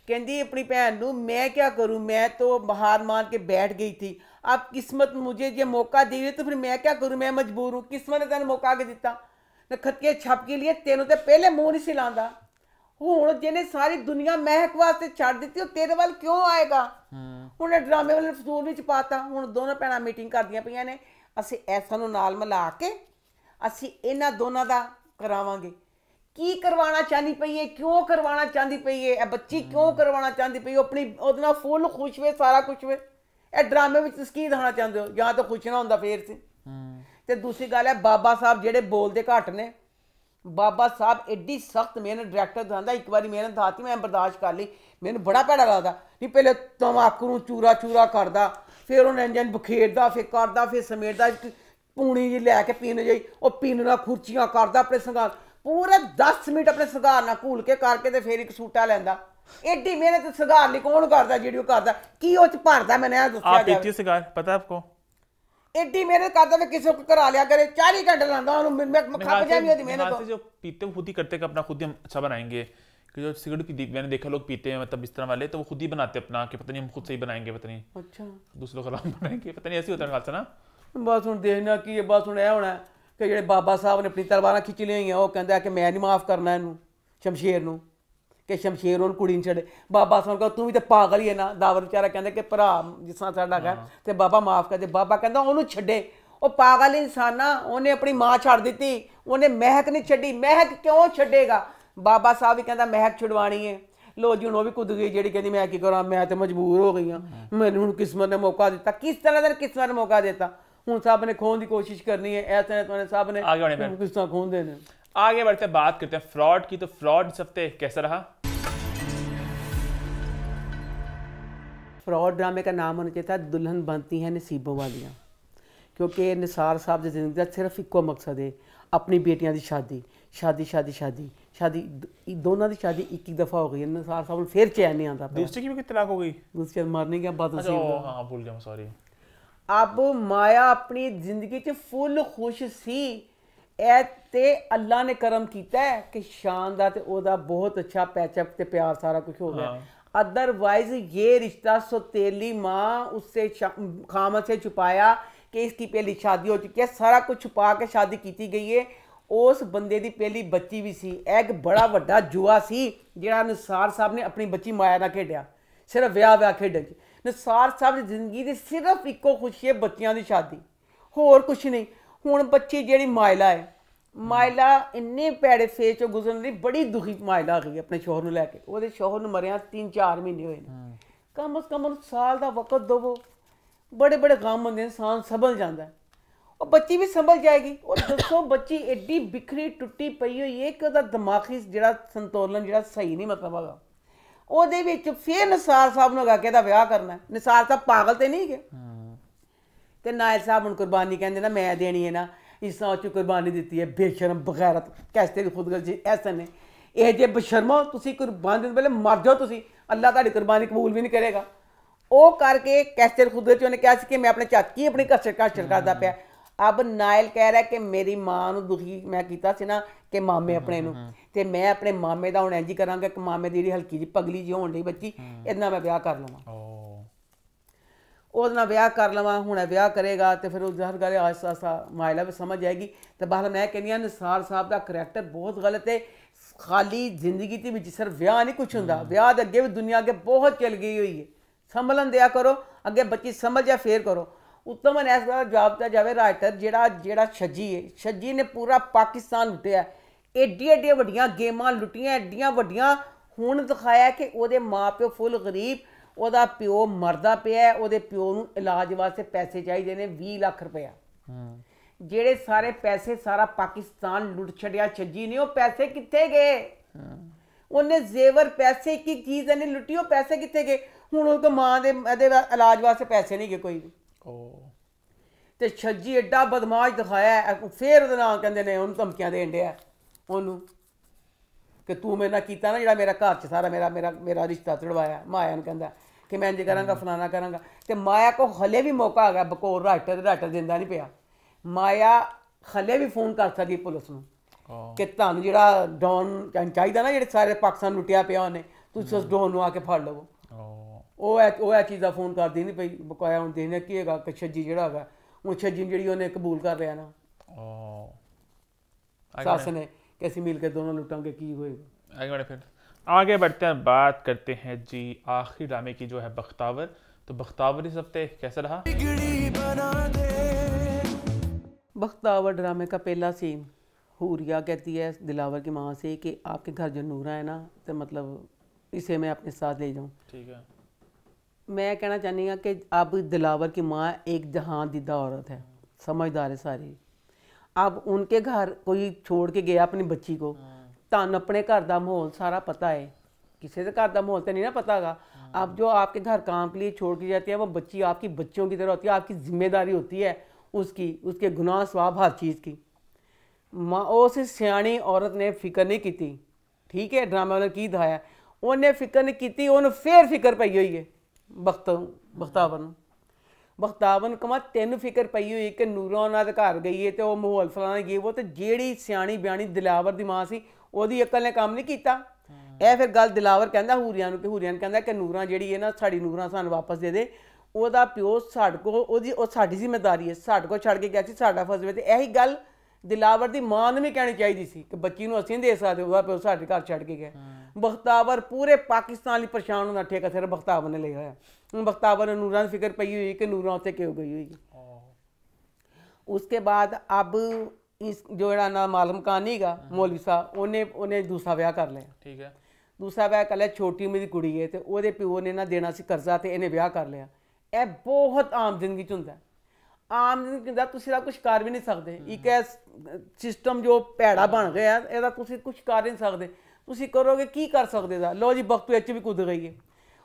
कहती अपनी बहन नू मैं क्या करूँ मैं तो हार मान के बैठ गई थी अब किस्मत मुझे ये मौका दे रही तो फिर मैं क्या करूँ मैं मजबूर हूँ किस्मत ने तेन मौका के दिता नखत्तिया छप के लिए तेनों तो पहले मुँह नहीं सिलांदा हुण जिन्हें सारी दुनिया महक वास्ते छड़ दी तेरे वाल क्यों आएगा उन्हें ड्रामे वाले फसूल विच पाता हुण दोनों भैणां मीटिंग करदियां पईयां ने असीं ऐसा नूं नाल मिला के असीं इन्हां दोनों दा करावांगे की करवाना चाहती पई है क्यों करवाना चाहती पई है बच्ची क्यों करवाना चाहती पई अपनी ਉਹਦੇ ਨਾਲ फुल खुश वे सारा कुछ वे ਇਹ ड्रामे ਵਿੱਚ ਤੁਸੀਂ ਕੀ ਦਿਖਾਣਾ ਚਾਹੁੰਦੇ ਹੋ ਜਾਂ ਤਾਂ ਖੁਸ਼ ਨਾ ਹੁੰਦਾ ਫੇਰ ਸੀ ਤੇ ਦੂਸਰੀ ਗੱਲ ਹੈ ਬਾਬਾ ਸਾਹਿਬ ਜਿਹੜੇ ਬੋਲਦੇ ਘੱਟ ਨੇ ਬਾਬਾ ਸਾਹਿਬ ਐਡੀ ਸਖਤ ਮਿਹਨਤ ਡਾਇਰੈਕਟਰ ਦਿੰਦਾ ਇੱਕ ਵਾਰੀ ਮਿਹਨਤ ਦਾਤੀ ਮੈਂ ਬਰਦਾਸ਼ਤ ਕਰ ਲਈ ਮੈਨੂੰ ਬੜਾ ਭੈੜਾ ਲੱਗਦਾ ਨਹੀਂ ਪਹਿਲੇ ਤਮਾਕੂ ਨੂੰ ਚੂਰਾ ਕਰਦਾ ਫਿਰ ਉਹਨੇ ਇੰਜਨ ਬਖੇਰਦਾ ਫਿਰ ਕਰਦਾ ਫਿਰ ਸਮੇਟਦਾ ਪੂਣੀ ਜੀ ਲੈ ਕੇ ਪੀਣ ਜਾਈ ਉਹ ਪੀਣ ਨਾਲ ਖੁਰਚੀਆਂ ਕਰਦਾ ਆਪਣੇ ਸੰਗਾਰ पूरे 10 मिनट अपने सगार ना घूल के करके ते फिर एक सूटा लैंदा एडी मेहनत सगार नहीं कौन करदा जेडी करदा की ओ च भरदा मैंने दस्सिया आप पीती हो सिगार पता है आपको एडी मेहनत करदा मैं किसी को करा लिया करे 40 घंटे लांदा मैं खप जानी होती मेहनत जो पीते खुद ही करते कि अपना खुद ही हम अच्छा बनाएंगे कि जो सिगरेट की मैंने देखा लोग पीते हैं मतलब इस तरह वाले तो वो खुद ही बनाते अपना कि पता नहीं हम खुद से ही बनाएंगे पता नहीं अच्छा दूसरों का बनाएंगे पता नहीं ऐसे होता है ना बस हुण देखना की बस हुण ए होना कि ਜਿਹੜੇ ਬਾਬਾ ਸਾਹਿਬ ਨੇ ਆਪਣੀ ਤਲਵਾਰਾਂ ਖਿੱਚ ਲਈਆਂ ਉਹ ਕਹਿੰਦਾ ਕਿ ਮੈਂ ਨਹੀਂ ਮਾਫ ਕਰਨਾ ਇਹਨੂੰ ਸ਼ਮਸ਼ੇਰ ਨੂੰ ਕਿ ਸ਼ਮਸ਼ੇਰ ਉਹਨੂੰ ਕੁੜੀ ਨੂੰ ਛੱਡੇ ਬਾਬਾ ਸਾਹਿਬ ਕਹਿੰਦਾ ਤੂੰ ਵੀ ਤਾਂ ਪਾਗਲ ਹੀ ਹੈ ਨਾ ਦਾਵਰ ਵਿਚਾਰਾ ਕਹਿੰਦਾ ਕਿ ਭਰਾ ਜਿਸ ਤਰ੍ਹਾਂ ਸਾਡਾ ਹੈ ਤੇ ਬਾਬਾ ਮਾਫ ਕਰ ਦੇ ਬਾਬਾ ਕਹਿੰਦਾ ਉਹਨੂੰ ਛੱਡੇ ਉਹ ਪਾਗਲ ਇਨਸਾਨਾ ਉਹਨੇ ਆਪਣੀ ਮਾਂ ਛੱਡ ਦਿੱਤੀ ਉਹਨੇ ਮਹਿਕ ਨਹੀਂ ਛੱਡੀ ਮਹਿਕ ਕਿਉਂ ਛੱਡੇਗਾ ਬਾਬਾ ਸਾਹਿਬ ਵੀ ਕਹਿੰਦਾ ਮਹਿਕ ਛੁਡਵਾਣੀ ਹੈ ਲੋ ਜੀ ਹੁਣ ਉਹ ਵੀ ਕੁੱਦ ਗਈ ਜਿਹੜੀ ਕਹਿੰਦੀ ਮੈਂ ਕੀ ਕਰਾਂ ਮੈਂ ਤਾਂ ਮਜਬੂਰ ਹੋ ਗਈ ਹਾਂ ਮੈਨੂੰ ਹੁਣ ਕਿਸਮਤ ਨੇ ਮੌਕਾ ਦਿੱਤਾ ਕਿਸ ਤਰ੍ਹਾਂ ਦਾ ਕਿਸਮਤ ਨੇ ਮੌਕਾ ਦਿੱਤਾ हूँ सब ने खोने की कोशिश करनी है ऐसे सब ने किस तरह खोन देने आगे बढ़ते बात करते हैं फ्रॉड की तो फ्रॉड इस हफ्ते कैसा रहा फ्रॉड ड्रामे का नाम होना चाहिए था दुल्हन बनती हैं नसीबों वालियाँ क्योंकि निसार साहब की जिंदगी का सिर्फ इको मकसद है अपनी बेटियां की शादी दोनों की शादी एक दफ़ा हो गई है निसार साहब फिर चैन नहीं आता दूसरी की भी तलाक हो गई दूसरी मरने के बाद हाँ भूल गया सॉरी अब माया अपनी जिंदगी च फुल खुश सी ते अल्लाह ने करम किया है कि शान दा ते ओदा बहुत अच्छा पैचअप ते प्यार सारा कुछ हो गया अदरवाइज ये रिश्ता सौतेली माँ उससे खामत से छुपाया कि इसकी पहली शादी हो चुकी है सारा कुछ छुपा के शादी की गई है उस बंदे दी पहली बच्ची भी सी एक बड़ा वड्डा जुआ सी जिहड़ा निसार साहब ने अपनी बच्ची माया नाल खेडिया सिर्फ विआह खेडन च निसार साहब की जिंदगी की सिर्फ इको खुशी है बच्चियां की शादी होर कुछ नहीं हुण बच्ची जिहड़ी मायला है मायला इन्ने भैड़े फेस चो गुजरन दी बड़ी दुखी मायला आ गई अपने शोहर नूं लैके ओहदे शोहर नूं मरिया 3-4 महीने होए ने कम अज कम साल का वक्त दवो बड़े बड़े गम होंदे इंसान संभल जाता है और बच्ची भी संभल जाएगी और दसो बच्ची एडी बिखरी टुटी पई हुई है कि ओहदा दिमागी जिहड़ा संतुलन जिहड़ा सही नहीं मतलब हैगा ਉਹਦੇ ਵਿੱਚ ਫਿਰ ਨਿਸਾਰ ਸਾਹਿਬ ਨੂੰ ਕਿ ਇਹਦਾ ਵਿਆਹ ਕਰਨਾ ਨਿਸਾਰ ਸਾਹਿਬ ਪਾਗਲ ਤੇ ਨਹੀਂ ਗਏ ਤੇ ਨਾਇਰ ਸਾਹਿਬ ਹੁਣ ਕੁਰਬਾਨੀ ਕਹਿੰਦੇ ਨਾ ਮੈਂ ਦੇਣੀ ਹੈ ਨਾ ਇਸ ਤਰ੍ਹਾਂ ਚ ਕੁਰਬਾਨੀ ਦਿੱਤੀ ਹੈ ਬੇਸ਼ਰਮ ਬਗੈਰਤ ਕੈਸਤੇ ਦੀ ਖੁਦਗਰਜ਼ੀ ਐਸਾ ਨੇ ਇਹ ਜੇ ਬਸ਼ਰਮੋ ਤੁਸੀਂ ਕੁਰਬਾਨੀ ਦੇਣ ਵੇਲੇ ਮਰ ਜਾਓ ਤੁਸੀਂ ਅੱਲਾਹ ਤੁਹਾਡੀ ਕੁਰਬਾਨੀ ਕਬੂਲ ਵੀ ਨਹੀਂ ਕਰੇਗਾ ਉਹ ਕਰਕੇ ਕੈਸਤੇ ਦੀ ਖੁਦਗਰਜ਼ੀ ਉਹਨੇ ਕਿਹਾ ਸੀ ਕਿ ਮੈਂ ਆਪਣੇ ਚਾਚੀ ਆਪਣੀ ਘਰ ਕਰਦਾ ਪਿਆ अब नायल कह रहा है कि मेरी माँ नूं दुखी मैं कीता सी ना कि मामे अपने नूं ते मैं अपने मामे दा हुण इंज करांगा कि मामे दी हल्की जी पगली जी होण दी बच्ची इहदे नाल मैं विआह कर लवां ਉਹਦੇ ਨਾਲ ਵਿਆਹ ਕਰ ਲਵਾਂ ਹੁਣ ਵਿਆਹ ਕਰੇਗਾ ਤੇ ਫਿਰ ਉਹ ਹਰ ਗੱਲ ਆਸਤਾ ਆਸਤਾ ਮਾਇਲਾ ਵੀ ਸਮਝ ਆਏਗੀ ਤੇ ਬਾਹਰ ਮੈਂ ਕਹਿੰਦੀ ਹਾਂ ਨਿਸਾਰ ਸਾਹਿਬ ਦਾ ਕਰੈਕਟਰ ਬਹੁਤ ਗਲਤ ਹੈ ਖਾਲੀ ਜ਼ਿੰਦਗੀ ਦੇ ਵਿੱਚ ਸਿਰਫ ਵਿਆਹ ਨਹੀਂ ਕੁਛ ਹੁੰਦਾ ਵਿਆਹ ਦੇ ਅੱਗੇ ਵੀ ਦੁਨੀਆ ਅੱਗੇ ਬਹੁਤ ਚੱਲ ਗਈ ਹੋਈ ਹੈ ਸੰਭਲਣ ਦਿਆ ਕਰੋ ਅੱਗੇ ਬੱਚੀ ਸਮਝ ਜਾ ਫੇਰ ਕਰੋ उत्तम ने इस बार जवाब दिया जाए राइटर जेड़ा छज्जी है छज्जी ने पूरा पाकिस्तान लुटिया एड्डियां वड्डियां गेमां लुट्टियां, एड्डियां वड्डियां। हुण दिखाया कि ओहदे माँ प्यो फुल गरीब, ओहदा प्यो मरदा पिया है, ओहदे प्यो नूं इलाज वास्ते पैसे चाहिए ने 20 लाख रुपया। ਜਿਹੜੇ ਸਾਰੇ ਪੈਸੇ ਸਾਰਾ ਪਾਕਿਸਤਾਨ ਲੁੱਟ ਛੱਡਿਆ ਛੱਜੀ ਨੇ, ਉਹ ਪੈਸੇ ਕਿੱਥੇ ਗਏ? ਉਹਨੇ ਜ਼ੇਵਰ ਪੈਸੇ ਇੱਕ ਇੱਕ ਚੀਜ਼ ਇਹਨੇ ਲੁੱਟੀ, ਉਹ ਪੈਸੇ ਕਿੱਥੇ ਗਏ? ਹੁਣ ਉਹ ਮਾਂ ਦੇ ਇਹਦੇ ਇਲਾਜ ਵਾਸਤੇ ਪੈਸੇ ਨਹੀਂ ਗਏ ਕੋਈ ਵੀ। ਤੇ ਛੱਜੀ ਐਡਾ ਬਦਮਾਸ਼ ਦਿਖਾਇਆ, ਫੇਰ ਉਹਦੇ ਨਾਲ ਕਹਿੰਦੇ ਨੇ ਉਹਨੂੰ ਧਮਕੀਆਂ ਦੇਣ ਡਿਆ ਉਹਨੂੰ ਕਿ ਤੂੰ ਮੇਰੇ ਨਾਲ ਕੀਤਾ ਨਾ ਜਿਹੜਾ ਮੇਰਾ ਘਰ 'ਚ ਸਾਰਾ ਮੇਰਾ ਰਿਸ਼ਤਾ ਤੜਵਾਇਆ। ਮਾਇਆ ਨੂੰ ਕਹਿੰਦਾ ਕਿ ਮੈਂ ਇੰਝ ਕਰਾਂਗਾ ਫਲਾਣਾ ਕਰਾਂਗਾ। ਤੇ ਮਾਇਆ ਕੋ ਹਲੇ ਵੀ ਮੌਕਾ ਆ ਗਿਆ, ਬਕੌਰ ਰਾਈਟਰ ਦਿੰਦਾ ਨਹੀਂ ਪਿਆ। ਮਾਇਆ ਹਲੇ ਵੀ ਫੋਨ ਕਰ ਸਕਦੀ ਪੁਲਿਸ ਨੂੰ ਕਿ ਤੁਹਾਨੂੰ ਜਿਹੜਾ ਡੌਨ ਚਾਹੀਦਾ ਨਾ, ਜਿਹੜੇ ਸਾਰੇ ਪਾਕਿਸਤਾਨ ਲੁੱਟਿਆ ਪਿਆ ਉਹਨੇ, ਤੁਸੀਂ ਉਸ ਡੌਨ ਨੂੰ ਆ ਕੇ ਫੜ ਲਵੋ। ਉਹ ਇਹ ਚੀਜ਼ ਦਾ ਫੋਨ ਕਰਦੀ ਨਹੀਂ ਪਈ। ਬਕਾਇਆ ਹੁਣ ਦੇਖਦੇ ਕੀ ਹੈਗਾ ਕਿ ਛੱਜੀ ਜਿਹੜਾ ਹੈਗਾ, ਹੁਣ ਛੱਜੀ ਜਿਹੜੀ ਉਹਨੇ ਕਬੂਲ ਕਰ ਲਿਆ ਨਾ ਸੱਸ ने कि ਅਸੀਂ मिल के दोनों लुटांगे की होएगा। आगे बढ़े, फिर आगे बढ़ते हैं, बात करते हैं जी आखिरी ड्रामे की जो है बख्तावर। तो बख्तावर इस हफ्ते कैसा रहा? बख्तावर ड्रामे का पहला सीन, हूरिया कहती है दिलावर की माँ से कि आपके घर जो नूरा है ना, तो मतलब इसे मैं अपने साथ ले जाऊँ। ठीक है। मैं कहना चाहती हूँ कि अब दिलावर की माँ एक जहान दीदा औरत है, समझदार है सारी। अब उनके घर कोई छोड़ के गया अपनी बच्ची को, तन अपने घर का माहौल सारा पता है, किसी के घर का माहौल तो नहीं ना पता होगा। अब जो आपके घर काम के लिए छोड़ के जाती है, वो बच्ची आपकी बच्चों की तरह होती है, आपकी जिम्मेदारी होती है उसकी, उसके गुनाह स्वाब हर चीज़ की। माँ उस सियाणी औरत ने फिक्र नहीं की। ठीक है, ड्रामा उन्हें की दिखाया, उन्हें फिक्र नहीं की, उन्हें फिर फिक्र पई हुई है बख्तावर कमा तेन फिक्र पई हुई कि नूरा उन्होंने घर गई है तो वह माहौल फलाना गई वो, तो जी सियाणी ब्याणी दिलावर की माँ सी ਉਹਦੀ अकल ने काम नहीं किया। यह फिर गल दिलावर कहता हूरिया कि हूरिया कहता कि नूरा जी है ना, साड़ी नूरा सानू वापस दे दे, ਉਹਦਾ ਪਿਓ ਸਾਡੇ ਕੋਲ, ਉਹ ਸਾਡੀ ਜ਼ਿੰਮੇਵਾਰੀ ਹੈ, ਸਾਡੇ ਕੋਲ ਛੱਡ ਕੇ ਗਿਆ ਸੀ, ਸਾਡਾ ਫਰਜ਼ ਵੇ। ਤੇ ਇਹੀ ਗੱਲ ਦਿਲਾਵਰ ਦੀ ਮਾਂ ਨੂੰ ਵੀ ਕਹਿਣੀ ਚਾਹੀਦੀ ਸੀ ਕਿ ਬੱਚੀ ਨੂੰ ਅਸੀਂ ਦੇ ਸਕਦੇ, ਉਹਦਾ ਪਿਓ ਸਾਡੇ ਘਰ ਛੱਡ ਕੇ ਗਿਆ। ਬਖਤਾਵਰ ਪੂਰੇ ਪਾਕਿਸਤਾਨ ਲਈ ਪਰੇਸ਼ਾਨ ਹੁੰਦਾ, ਠੇਕਾ ਸਿਰ ਬਖਤਾਵਰ ਨੇ ਲਿਆ ਹੋਇਆ। ਹੁਣ ਬਖਤਾਵਰ ਨੂੰ ਨੂਰਾਂ ਦੀ ਫਿਕਰ ਪਈ ਹੋਈ ਕਿ ਨੂਰਾਂ ਉੱਥੇ ਕਿਉਂ ਗਈ ਹੋਈ। उसके बाद अब इस जो ना मालूम कहां नहीं गा मौलवी साहब, उन्हें दूसरा ब्याह कर लिया। ठीक है, दूसरा ब्याह कर लिया, छोटी उम्र की कुड़ी है तो वो प्यो ने ना देना सी करजा तो इन्हें ब्याह कर लिया। यह बहुत आम जिंदगी च होंदा, आम जिंदगी होंदा, तुसीं दा कुछ कर भी नहीं सकते। एक सिस्टम जो भैड़ा बन गया ਇਹਦਾ ਤੁਸੀਂ कुछ कर नहीं सकते, ਤੁਸੀਂ करोगे की कर सकते दा। लो जी बख्तू इच भी कुद गई है।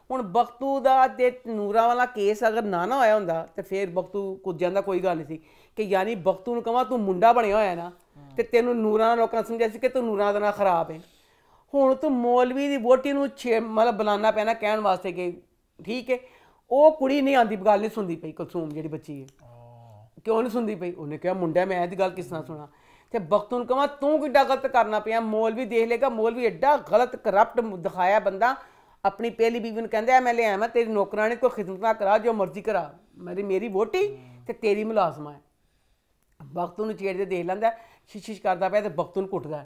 ਹੁਣ ਬਖਤੂ ਦਾ ਤੇ ਨੂਰਾਂ ਵਾਲਾ ਕੇਸ ਅਗਰ ਨਾ ਹੋਇਆ ਹੁੰਦਾ ਤੇ ਫਿਰ ਬਖਤੂ ਕੁੱਦ ਜਾਂਦਾ, ਕੋਈ ਗੱਲ ਨਹੀਂ ਸੀ। ਕਿ ਯਾਨੀ ਬਖਤੂ ਨੂੰ ਕਹਾਂ ਤੂੰ ਮੁੰਡਾ ਬਣਿਆ ਹੋਇਆ ਨਾ ਤੇ ਤੈਨੂੰ ਨੂਰਾਂ ਲੋਕਾਂ ਨੇ ਸਮਝਿਆ ਸੀ ਕਿ ਤੂੰ ਨੂਰਾਂ ਦਾ ਨਾਂ ਖਰਾਬ ਹੈ। ਹੁਣ ਤੂੰ ਮੌਲਵੀ ਦੀ ਵੋਟੀ ਨੂੰ ਮਤਲਬ ਬੁਲਾਉਣਾ ਪੈਣਾ ਕਹਿਣ ਵਾਸਤੇ ਕਿ ਠੀਕ ਹੈ। ਉਹ ਕੁੜੀ ਨਹੀਂ ਆਉਂਦੀ, ਗੱਲ ਨਹੀਂ ਸੁਣਦੀ ਪਈ, ਕੁਲਸੂਮ ਜਿਹੜੀ ਬੱਚੀ ਹੈ ਕਿਉਂ ਨਹੀਂ ਸੁਣਦੀ ਪਈ। ਉਹਨੇ ਕਿਹਾ ਮੁੰਡਾ ਮੈਂ ਇਹਦੀ ਗੱਲ ਕਿਸ ਤਰ੍ਹਾਂ ਸੁਣਾ। ਤੇ ਬਖਤੂ ਨੂੰ ਕਹਾਂ ਤੂੰ ਕਿੱਡਾ ਗਲਤ ਕਰਨਾ ਪਿਆ। ਮੌਲਵੀ ਦੇਖ ਲੇਗਾ, ਮੌਲਵੀ ਐਡਾ ਗਲਤ ਕਰਪਟ ਦਿਖਾਇਆ ਬੰਦਾ। अपनी पहली बीवी ने कहता है मैं ले आया, मैं तेरी नौकरानी को खिदमत ना करा, जो मर्जी करा, मेरी वोटी तो तेरी मुलाजमा है। बख्तू ਨੂੰ छेड़ते देख लैंदा, शिश करता पाया तो बख्तू ਨੂੰ कुटदा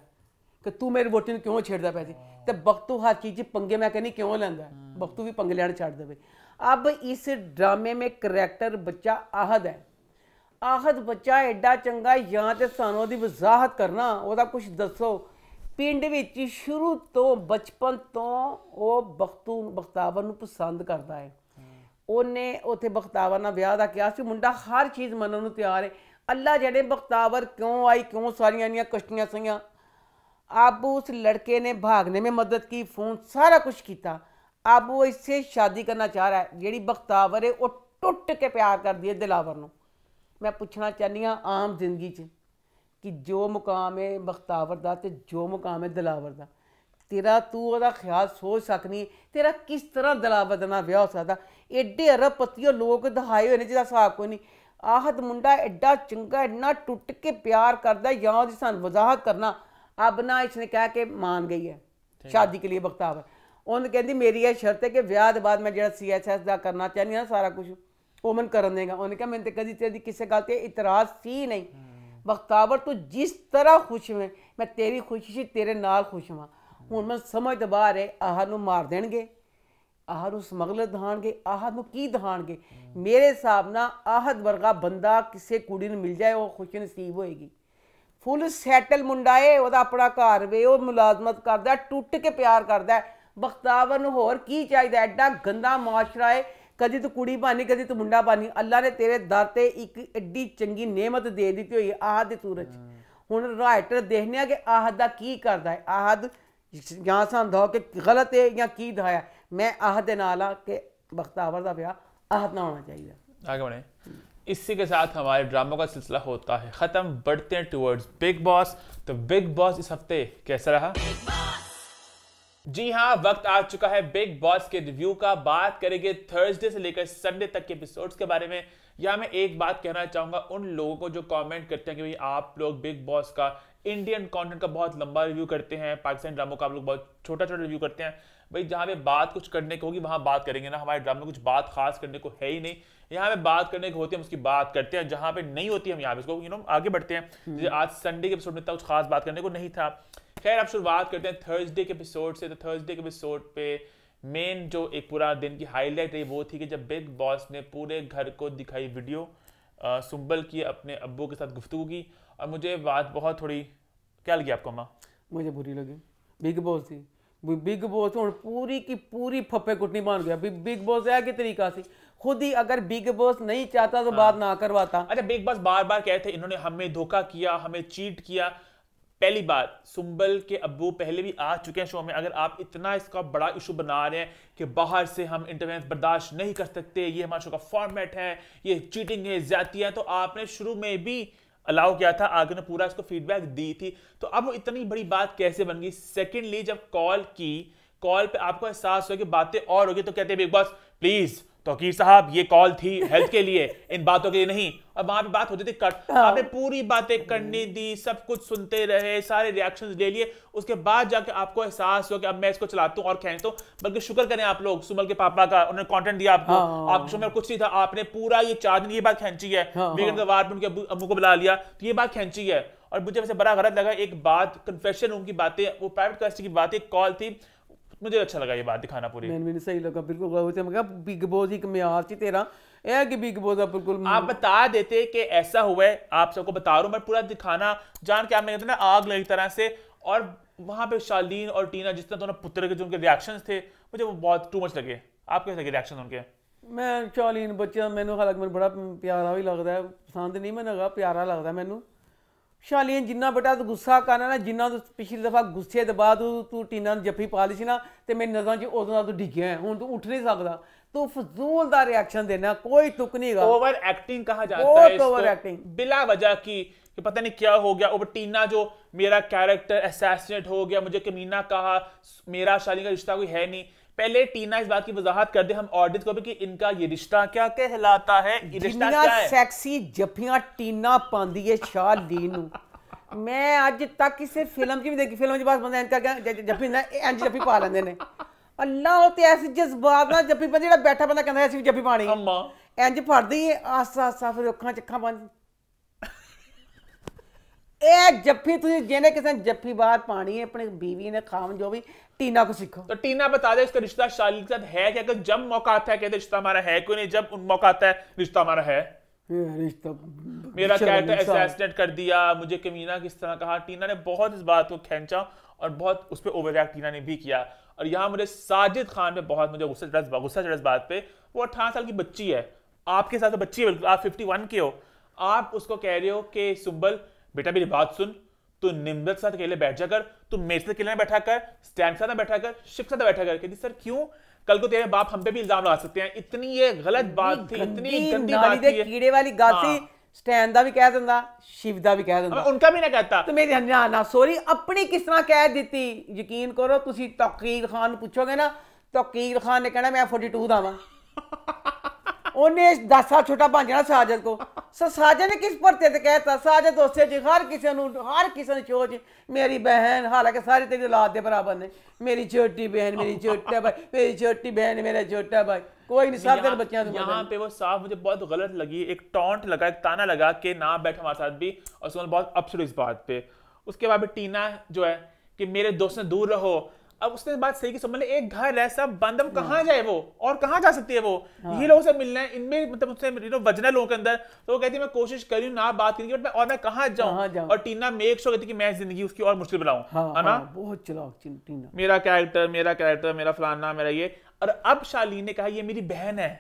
कि तू मेरी वोटी ਨੂੰ क्यों छेड़दा पाया सी। तो बख्तू हर चीज़ पंगे मैं कहनी क्यों लैंदा, बख्तू भी पंगे लैण छड्ड देवे। अब इस ड्रामे में करैक्टर बच्चा आहद है। आहद बच्चा एडा चंगा, या तो सानू ਉਹਦੀ वजाहत करना, ਉਹਦਾ कुछ दसो। ਪਿੰਡ ਵਿੱਚ ਸ਼ੁਰੂ ਤੋਂ ਬਚਪਨ ਤੋਂ ਉਹ ਬਖਤਾਵਰ ਨੂੰ ਪਸੰਦ ਕਰਦਾ ਹੈ। ਉਹਨੇ ਉੱਥੇ ਬਖਤਾਵਰ ਨਾਲ ਵਿਆਹ ਦਾ ਕਿਹਾ ਸੀ, ਮੁੰਡਾ ਹਰ ਚੀਜ਼ ਮੰਨਣ ਨੂੰ ਤਿਆਰ ਹੈ। ਅੱਲਾ ਜਿਹੜੇ ਬਖਤਾਵਰ ਕਿਉਂ आई, क्यों सारियां इन्नियां कश्तियां सही। अब उस लड़के ने भागने में मदद की, फ़ोन सारा कुछ किया। अब वो इससे शादी करना चाह रहा है। ਜਿਹੜੀ ਬਖਤਾਵਰ है वो टुट के प्यार करती है दिलावर ਨੂੰ। मैं पूछना चाहनी हाँ आम जिंदगी 'ਚ कि जो मुकाम है बख्तावर का तो जो मुकाम है दिलावर का, तेरा तू वह ख्याल सोच सकनी तेरा किस तरह दिलावर का ब्याह हो सकता। एडे अरबपतियों लोग दिखाए हुए हैं जिसका हिसाब कोई नहीं। आहद मुंडा एडा चंगा, इन्ना टुट के प्यार करता, या उसकी सानू वजाहत करना। अब ना इसने कहा कि मान गई है शादी के लिए बख्तावर। उन्हें कहती मेरी यह शर्त है कि ब्याह के बाद मैं जो CSS का करना चाहनी हाँ सारा कुछ वो मैं कर देगा। उन्हें कहा मैंने कभी तेरी किसी गल से इतराज़ सी नहीं। बख्तावर तू जिस तरह खुश है मैं तेरी खुशी से तेरे नाल खुश हाँ। हूँ मैं समझ तो बाहर है, आहद नूं मार देणगे, आहद नूं समगलर दिखाणगे, आहद नूं की दिखाणगे। मेरे हिसाब नाल आहद वर्गा बंदा किसी कुड़ी नूं मिल जाए वो खुश नसीब होएगी। ਫੁੱਲ ਸੈਟਲ ਮੁੰਡਾ ਏ, ਉਹਦਾ ਆਪਣਾ ਘਰ ਵੇ, ਉਹ ਮੁਲਾਜ਼ਮਤ ਕਰਦਾ, ਟੁੱਟ ਕੇ ਪਿਆਰ ਕਰਦਾ। ਬਖਤਾਵਰ ਨੂੰ ਹੋਰ ਕੀ ਚਾਹੀਦਾ? ਐਡਾ ਗੰਦਾ ਮਾਸ਼ਰਾ ਏ, ਕਦੀ ਤੂੰ ਕੁੜੀ ਬਾਨੀ ਕਦੀ ਤੂੰ ਮੁੰਡਾ ਬਾਨੀ। ਅੱਲਾ ਨੇ ਤੇਰੇ ਦਰ ਤੇ ਇੱਕ ਐਡੀ ਚੰਗੀ ਨੇਮਤ ਦੇ ਦਿੱਤੀ ਹੋਈ ਆਹਦ ਦੀ ਸੂਰਤ 'ਚ। ਹੁਣ ਰਾਈਟਰ ਦੇਖਨੇ ਆ ਕਿ ਆਹਦ ਦਾ ਕੀ ਕਰਦਾ ਹੈ। ਆਹਦ ਜਾਂ ਸਾਨੂੰ ਦਿਖਾਓ ਕਿ ਗਲਤ ਹੈ ਜਾਂ ਕੀ ਦਿਖਾਇਆ। मैं आहद नाल आ कि बख्तावर का ब्याह आहद ना होना चाहिए। आगे बढ़े। इसी के साथ हमारे ड्रामों का सिलसिला होता है खत्म, बढ़ते हैं टुवर्ड्स बिग बॉस। तो बिग बॉस इस हफ्ते कैसा रहा? जी हाँ, वक्त आ चुका है बिग बॉस के रिव्यू का। बात करेंगे थर्सडे से लेकर संडे तक के एपिसोड्स के बारे में। यहाँ मैं एक बात कहना चाहूंगा उन लोगों को जो कमेंट करते हैं कि भाई आप लोग बिग बॉस का इंडियन कंटेंट का बहुत लंबा रिव्यू करते हैं, पाकिस्तानी ड्रामों का आप लोग बहुत छोटा छोटा रिव्यू करते हैं। भाई जहाँ पे बात कुछ करने को होगी वहां बात करेंगे ना। हमारे ड्रामे में कुछ बात खास करने को है ही नहीं। यहाँ पे बात करने को होती है हम उसकी बात करते हैं, जहाँ पे नहीं होती हम यहाँ पे इसको आगे बढ़ते हैं। जैसे आज संडे के एपिसोड में कुछ खास बात करने को नहीं था। खैर अब शुरुआत करते हैं थर्सडे के एपिसोड से। तो थर्सडे के एपिसोड पे मेन जो एक पूरा दिन की हाईलाइट रही वो थी कि जब बिग बॉस ने पूरे घर को दिखाई वीडियो सुंबल की अपने अब्बू के साथ गुफ्तगू की। और मुझे बात बहुत थोड़ी क्या लगी आपको अम्मा? मुझे बुरी लगी। बिग बॉस थी, बिग बॉस हुण पूरी की पूरी फप्पे कुटनी बन गया। बिग बॉस है कि तरीका सी, खुद ही अगर बिग बॉस नहीं चाहता तो बात ना करवाता। अच्छा, बिग बॉस बार बार कहते इन्होंने हमें धोखा किया, हमें चीट किया। पहली बात, सुंबल के अब्बू पहले भी आ चुके हैं शो में। अगर आप इतना इसका बड़ा इशू बना रहे हैं कि बाहर से हम इंटरवेंस बर्दाश्त नहीं कर सकते, ये हमारे शो का फॉर्मेट है, ये चीटिंग है, ज्यादती है, तो आपने शुरू में भी अलाउ किया था, आगे ने पूरा इसको फीडबैक दी थी। तो अब वो इतनी बड़ी बात कैसे बन गई? सेकेंडली जब कॉल की, कॉल पे आपको एहसास हुआ कि बातें और होगी तो कहते हैं बिग बॉस प्लीज तौकीर साहब ये कॉल थी हेल्थ के लिए, इन बातों के लिए नहीं। और वहां पे बात होती थी कट। आपने पूरी बातें करने दी, सब कुछ सुनते रहे, सारे रिएक्शंस ले लिए, उसके बाद जाके आपको एहसास हुआ कि अब मैं इसको चलाता हूं और खींचता हूं। बल्कि शुक्र करें आप लोग सुंबल के पापा का, उन्होंने कंटेंट दिया आपको। आपके शो में कुछ नहीं था, आपने पूरा ये 4 दिन ये बात खींची है। वीकेंड के बाद उनके अम्मू को बुला लिया तो ये बात खींची है। और मुझे वैसे बड़ा गलत लगा एक बात, कन्फेशन रूम की बातें, वो प्राइवेट कस्टडी की बात, एक कॉल थी, मुझे अच्छा लगा ये बात दिखाना पूरी। मैंने भी सही लगा, बिल्कुल गलत है। मैं कहा बिग बॉस एक म्यार सी तेरा है कि बिग बॉस बिल्कुल आप बता देते कि ऐसा हुआ है, आप सबको बता रहा हूं मैं, पूरा दिखाना जान के आपने कहते ना आग लगी तरह से। और वहां पे शालीन और टीना जिस तरह दोनों पुत्र के जो उनके रिएक्शंस थे, मुझे वो बहुत टू मच लगे। आप कैसे लगे रिएक्शन उनके? मैं शालीन बच्चा मैंने हालांकि मैं बड़ा प्यारा भी लगता है, पसंद नहीं मैंने कहा प्यारा लगता मैनू। शालीन जिन्ना बेटा तू गुस्सा करना ना, जिन्ना तू पिछली दफा गुस्से के बाद तू टीना जफ्फी पा ली सी ना, तो मेरी नज़रों च उदों तू डिग्गिया है, हुण तू उठ नहीं सकता। तू फजूल दा रिएक्शन देना, कोई तुक नहीं गा। ओवर एक्टिंग कहा जाता है इसको, ओवर एक्टिंग बिला वजह की कि पता नहीं क्या हो गया। और टीना जो मेरा कैरेक्टर असैसिनेट हो गया, मुझे कमीना कहा, मेरा शालीन का रिश्ता कोई है नहीं। पहले टीना इस बात की वजाहत कर दे हम ऑडियंस को भी कि इनका ये रिश्ता क्या कहलाता है, ये रिश्ता क्या है। सेक्सी जफ्फियां टीना पांदी है शालीन। मैं आज तक किसी फिल्म की भी देखी, फिल्म के पास बंदा जफ्फी ना इंज जफ्फी पा लेंदे ने। अल्लाह ते ऐसी जज्बात ना जफ्फी पर जेड़ा बैठा बंदा कहंदा ऐसी जफ्फी पानी इंज फड़दी है आस्ता आस्ता, फिर अखां च अखां बंद। ए जफ्फी तुझे जेने किसी जफ्फी बात पानी है अपनी बीवी ने खाम जो भी, टीना को सीखो। तो टीना बता दे इसका रिश्ता शालीन के साथ है क्या? जब मौका आता है कहते रिश्ता हमारा है कोई नहीं, जब मौका आता है रिश्ता हमारा है। रिश्ता मेरा कैरेक्टर असैसिनेट कर दिया, मुझे कमीना किस तरह कहा। टीना ने बहुत इस बात को खींचा और बहुत उस पर ओवर रिएक्ट टीना ने भी किया। और यहाँ मुझे साजिद खान पे बहुत मुझे गुस्सा चढ़ा इस बात पे। वो 18 साल की बच्ची है, आपके साथ तो बच्ची है, आप 51 के हो। आप उसको कह रहे हो कि सुंबल बेटा मेरी बात सुन, तू निम्रत के साथ अकेले बैठ जा कर, तू मेरे साथ अकेले बैठा कर, स्टैंड के साथ बैठा कर, शिव के साथ बैठा कर। कहती सर क्यों? कल को तेरे बाप हम पे भी इल्जाम लगा सकते हैं। इतनी ये गलत बात थी, इतनी गंदी बात थी। कीड़े वाली गल सी, स्टैंड दा भी कह दिंदा, शिव दा भी कह दिंदा, उनका भी ना कहता। तो मेरी ना सॉरी अपनी किस तरह कह दी। यकीन करो तुसी तौकीर खान पूछोगे ना, तौकीर खान ने कहना मैं 42 दा वां। उन्हें 10 साल छोटा बन जाना साजिद को। साजिद ने किस परते ते कहता? साजिद उसे जी हर किसी ने सोच मेरी बहन, हालांकि सारी तेरी औलाद के बराबर ने, मेरी छोटी बहन, मेरी छोटा भाई, मेरी छोटी बहन, मेरा छोटा भाई, कोई नहीं सब तेरे बच्चों से। यहाँ पे वो साफ मुझे बहुत गलत लगी, एक टॉन्ट लगा, एक ताना लगा कि ना बैठ हमारे साथ भी, और सुमन बहुत अपसेट इस बात पे। उसके बाद टीना जो है कि मेरे दोस्त से दूर रहो, अब उसने बात सही की, सुम्बल ने एक घर है सब बंद, हम कहाँ जाए वो, और कहाँ जा सकती है वो, ये लोगों से मिलना है, इनमें मतलब उससे वजना लोगों के अंदर, तो वो कहती है मैं कोशिश करी ना बात करने की, और मैं कहाँ जाऊँ, और टीना मेक श्योर कहती कि मैं जिंदगी उसकी और मुश्किल बनाऊं, है ना, बहुत चालाक टीना, मेरा कैरेक्टर मेरा फलाना मेरा ये। और अब शालीन ने कहा ये मेरी बहन है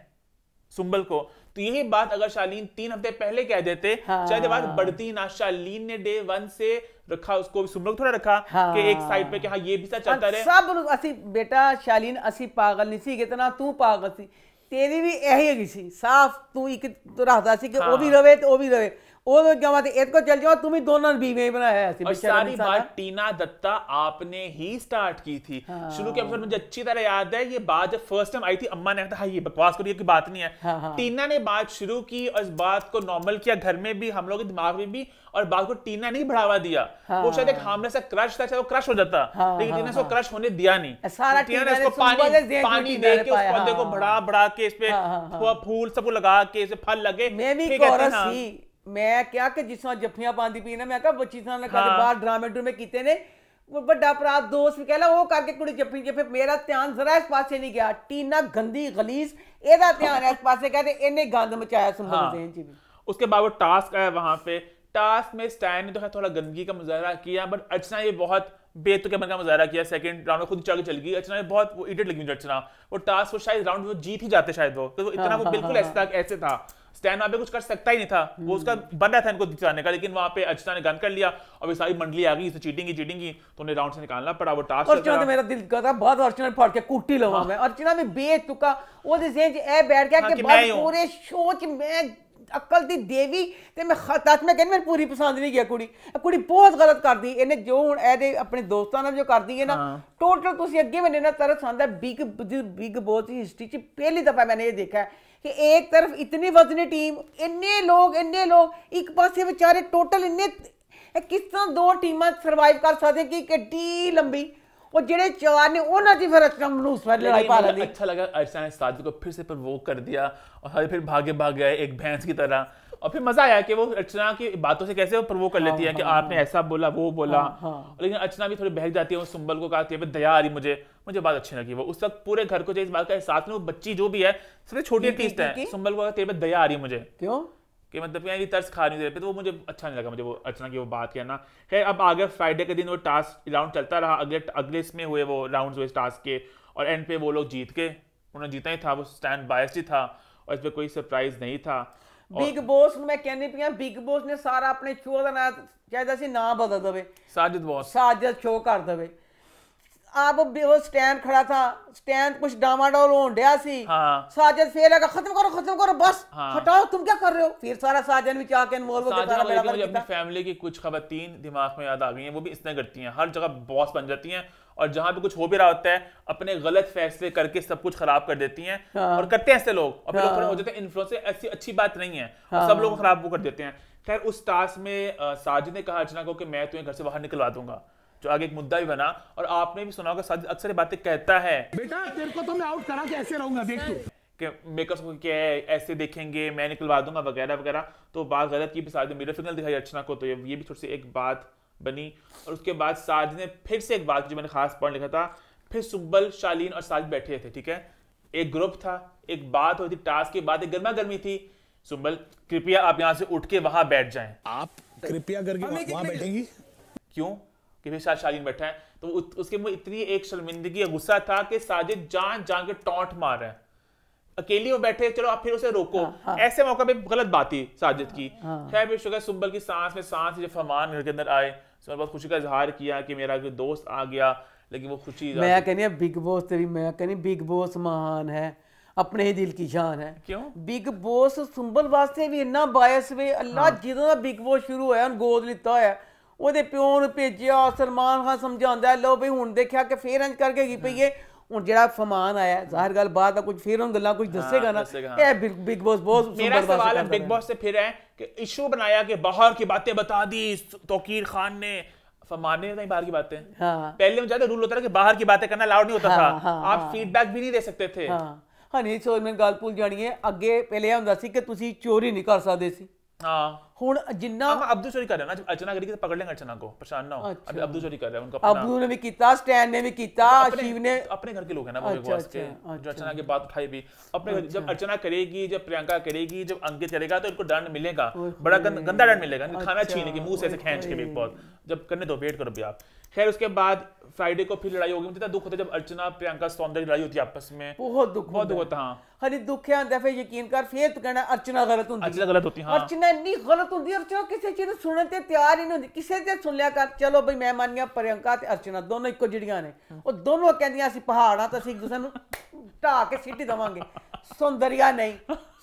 सुम्बल को, तो यही बात अगर शालीन 3 हफ्ते पहले कह देते, शायद ये बात बढ़ती ना। शालीन ने डे 1 से रखा उसको, सुम्बल को थोड़ा रखा कि एक साइड पे कि हाँ ये भी सच चलता रहे। सब असी बेटा शालीन असी पागल नहीं सी, कितना तू पागल सी, तेरी भी यही हैगी सी, साफ तू एक तो रखदा सी कि वो भी रवे तो वो भी रवे, वो तो जमा ते एक को चल जाओ, तुम ही दोनों ने बीवी बनाया है। और सारी बात टीना दत्ता आपने ही स्टार्ट की थी। शुरू के एपिसोड मुझे अच्छी तरह याद है, ये बात जब फर्स्ट टाइम आई थी, अम्मा ने कहा ये बकवास करो, ये की बात नहीं है। टीना ने बात शुरू की और इस बात को नॉर्मल किया घर में भी, हम लोग के दिमाग में भी, और बात को टीना ने बढ़ावा दिया। वो शायद एक हामले से क्रश था, चाहे वो क्रश हो जाता, लेकिन टीना ने उसको क्रश होने दिया नहीं। टीना ने उसको पानी दे के उस पौधे को बढ़ा के इस पे फूल सबको लगा के इसे फल लगे। मैं क्या कि जिस तरह जफ्फियां पांदी पी ना, मैं क्या बच्ची तरह ने कदे बाहर ड्रामे ड्रूमे कीते ने, बड़ा भरा दोस्त भी कहला वो करके कुड़ी जफ्फी जफ्फे, मेरा ध्यान जरा इस पासे नहीं गया। टीना गंदी गलीज, एदा ध्यान है इस पासे, कहते इन्ने गंद मचाया सुम्बल ज़हन च भी। उसके बाद वो टास्क आया, वहां पे टास्क में स्टैन ने तो है थोड़ा गंदगी का मुजाहरा किया, बट अर्चना ये बहुत बेतुके का मुजाहरा किया। सेकंड राउंड में खुद चल चल गई अर्चना ने, बहुत वो इडियट लगी मुझे अर्चना। वो टास्क वो शायद राउंड वो जीत ही जाते शायद, वो इतना वो बिल्कुल ऐसे था, स्टैन वहां पे कुछ कर सकता ही नहीं था, वो उसका बन रहा था इनको दिखाने का, लेकिन वहां पे अर्चना ने गन कर लिया और सारी मंडली आ गई, चीटिंग की, तो उन्हें राउंड से निकालना पड़ा। वो टास्क अर्चना मेरा दिल करता बहुत अर्चना फाड़ के कुट्टी लवा मैं, अर्चना में बेतुका वो ज़हन च ए बैठ गया कि बस पूरे शो च मैं अकल दी देवी ते मैं खतात में कहने मेरी पूरी पसंद नहीं गया कुड़ी बहुत गलत कर दी इन्हें, जो हुण ए अपने दोस्तां नाल जो कर दी है ना, टोटल तुसी अगे मैंने ना तरस आंदा बिग बॉस की हिस्ट्री च पहली दफा मैंने ये देखा है कि एक तरफ इतनी वजनी टीम, इन्ने लोग एक पासे बेचारे टोटल इन्ने, किस तरह 2 टीमां सर्वाइव कर सकते कि किड्डी लंबी, और जेडे 4 ने उन्हां दी फिर अर्चना मनूस पर लड़ाई पा ली। अच्छा लगा अर्चना ने साजिद को फिर से प्रोवोक कर दिया और फिर भाग गया एक भैंस की तरह, और फिर मजा आया कि वो अर्चना की बातों से कैसे वो प्रोवोक कर लेती है कि आपने ऐसा बोला वो बोला, लेकिन अर्चना भी थोड़ी बहक जाती है। वो सुम्बल को कहा दया आ रही मुझे बात अच्छी लगी, वो उस वक्त पूरे घर को इस बात का एहसास में, वो बच्ची जो भी है सबसे छोटी एटलीस्ट है, सुम्बल को तेरे पे दया आ रही मुझे, क्यों कि मतलब कि तर्स खा रही पे, तो वो मुझे अच्छा नहीं लगा, मुझे वो अर्चना की वो बात कहना। खैर अब आगे फ्राइडे के दिन वो टास्क राउंड चलता रहा, अगले इसमें हुए वो राउंड हुए टास्क के, और एंड पे वो लोग जीत के, उन्होंने जीता ही था, वो स्टैंड बायस ही था और इस पर कोई सरप्राइज नहीं था। बिग बॉस मैं कहनी पिया, बिग बॉस ने सारा अपने शो का नाम चाहे असी ना बदल दे, साजिद शो कर दे। अब वो स्टैंड खड़ा था, स्टैंड कुछ डामाडोल हो गया सी, साजिद फिर लगा खत्म करो बस, हटाओ तुम क्या कर रहे हो, फिर सारा साजिद भी आके इन्वॉल्व हो गया। मुझे अपनी फैमिली की कुछ खवातीन दिमाग में याद आ गई हैं, वो भी इसने करती हैं, हर जगह बॉस बन जाती हैं, और जहां पे कुछ हो भी रहा होता है अपने गलत फैसले करके सब कुछ खराब कर देती हैं, और करते हैं ऐसे लोग, और फिर लोग थोड़े हो जाते हैं इन्फ्लुएंस, ऐसी अच्छी बात नहीं है, सब लोग खराब वो कर देते हैं। खैर उस टास्क में साजिद ने कहा अर्चना को कि मैं तुम्हें घर से बाहर निकलवा दूंगा, जो आगे एक मुद्दा भी बना, और आपने भी सुना होगा साजिद अक्सर ये बातें कहता है, बेटा तेरे को तो मैं आउट करा के ऐसे रहूंगा, देख तू कि मेकर्स को क्या है ऐसे देखेंगे मैं निकलवा दूंगा वगैरह वगैरह, तो बात गलत की, साजिद मिरर फिंगर दिखाई अर्चना को, तो ये भी थोड़ी सी एक बात बनी। और उसके बाद साजिद ने फिर से एक बात जो मैंने खास पॉइंट लिखा था, फिर सुब्बल शालीन और साजिद बैठे थे, ठीक है, एक ग्रुप था, एक बात हुई थी, टास्क की बात, एक गर्मा गर्मी थी। सुब्बल कृपया आप यहाँ से उठ के वहां बैठ जाएं। आप कृपया करके वहां बैठेंगी क्यों कि फिर साथ शालीन बैठा है, तो उसके मुंह इतनी एक शर्मिंदगी या गुस्सा था कि साजिद जान के टॉन्ट मार रहा है, अकेली वो बैठे, चलो आप फिर उसे रोको, ऐसे मौका पे गलत बात थी साजिद की। खैर फिर शुक्र सुब्बल की सांस जब फरमान घर के अंदर आए, सुब्बल बहुत खुशी का इजहार किया कि मेरा दोस्त आ गया, लेकिन वो खुशी मैं कहनी बिग बॉस तेरी, मैं कहनी बिग बॉस महान है, अपने ही दिल की शान है। क्यों बिग बॉस सुंबल वास्ते भी इन्ना बायस वे, अल्लाह जिदों दा बिग बॉस शुरू होया गोद लिता होया, ਉਹਦੇ ਪਿਓ ਨੂੰ ਭੇਜਿਆ, ਸਲਮਾਨ ਖਾਨ ਸਮਝਾਉਂਦਾ ਲਓ ਬਈ ਹੁਣ ਦੇਖਿਆ ਕਿ ਫੇਰ ਇੰਜ ਕਰਕੇ ਕੀ ਪਈਏ, ਹੁਣ ਜਿਹੜਾ ਫਰਮਾਨ ਆਇਆ ਜ਼ਾਹਿਰ ਗੱਲ ਬਾਤ ਦਾ ਕੁਝ ਫੇਰ ਹੁਣ ਗੱਲਾਂ ਕੁਝ ਦੱਸੇਗਾ ਨਾ, ਇਹ ਬਿਗ बॉस बहुत मेरा सवाल है बिग बॉस से फिर है कि इशू बनाया कि बाहर की बातें बता दी तौकीर खान ने, फरमान ने नहीं बाहर की बातें, पहले में ज्यादा रूल होता था कि बाहर की बातें करना अलाउड नहीं होता था, आप फीडबैक भी नहीं दे सकते थे। हाँ नहीं सो मैं गल भूल जानी है, अगे पहले ਹੁੰਦਾ ਸੀ कि ਤੁਸੀਂ चोरी नहीं कर सकते सी, हाँ ਹੁਣ जिन्ना हम अब्दू चोरी कर रहे हैं ना, जब अर्चना करेगी तो पकड़ लेंगे अर्चना को, परेशान ना हो। अभी अब्दू चोरी कर रहे हैं उनका अपना, अब्दू ने भी किया, स्टैन ने भी किया, शिव ने, अपने घर के लोग हैं ना वो बिग बॉस के, जो अर्चना की बात उठाई भी अपने घर। जब अर्चना करेगी, जब प्रियंका करेगी, जब अंकित करेगा तो इनको दंड मिलेगा, बड़ा गंदा दंड मिलेगा, खाना छीने के मुंह से ऐसे खींच के बिग बॉस। जब करने दो, वेट करो भी आप। खैर उसके बाद फ्राइडे को फिर लड़ाई होगी। मुझे इतना दुख होता है जब अर्चना प्रियंका सौंदर्य लड़ाई होती है आपस में, बहुत दुख होता। हाँ हरी दुख आंदा, फिर यकीन कर फिर तो कहना अर्चना गलत होती, अर्चना गलत होती। हाँ अर्चना इतनी गलत होती, अर्चना किसी चीज सुनने ते तैयार ही नहीं होती, किसी ते सुन लिया कर। चलो भाई मैं मान गया प्रियंका ते अर्चना दोनों इको जिड़ियां ने, और दोनों कहंदियां असि पहाड़ां ते असि एक दूसरे नूं ढा के सिटी देवांगे। सौंदर्या नहीं,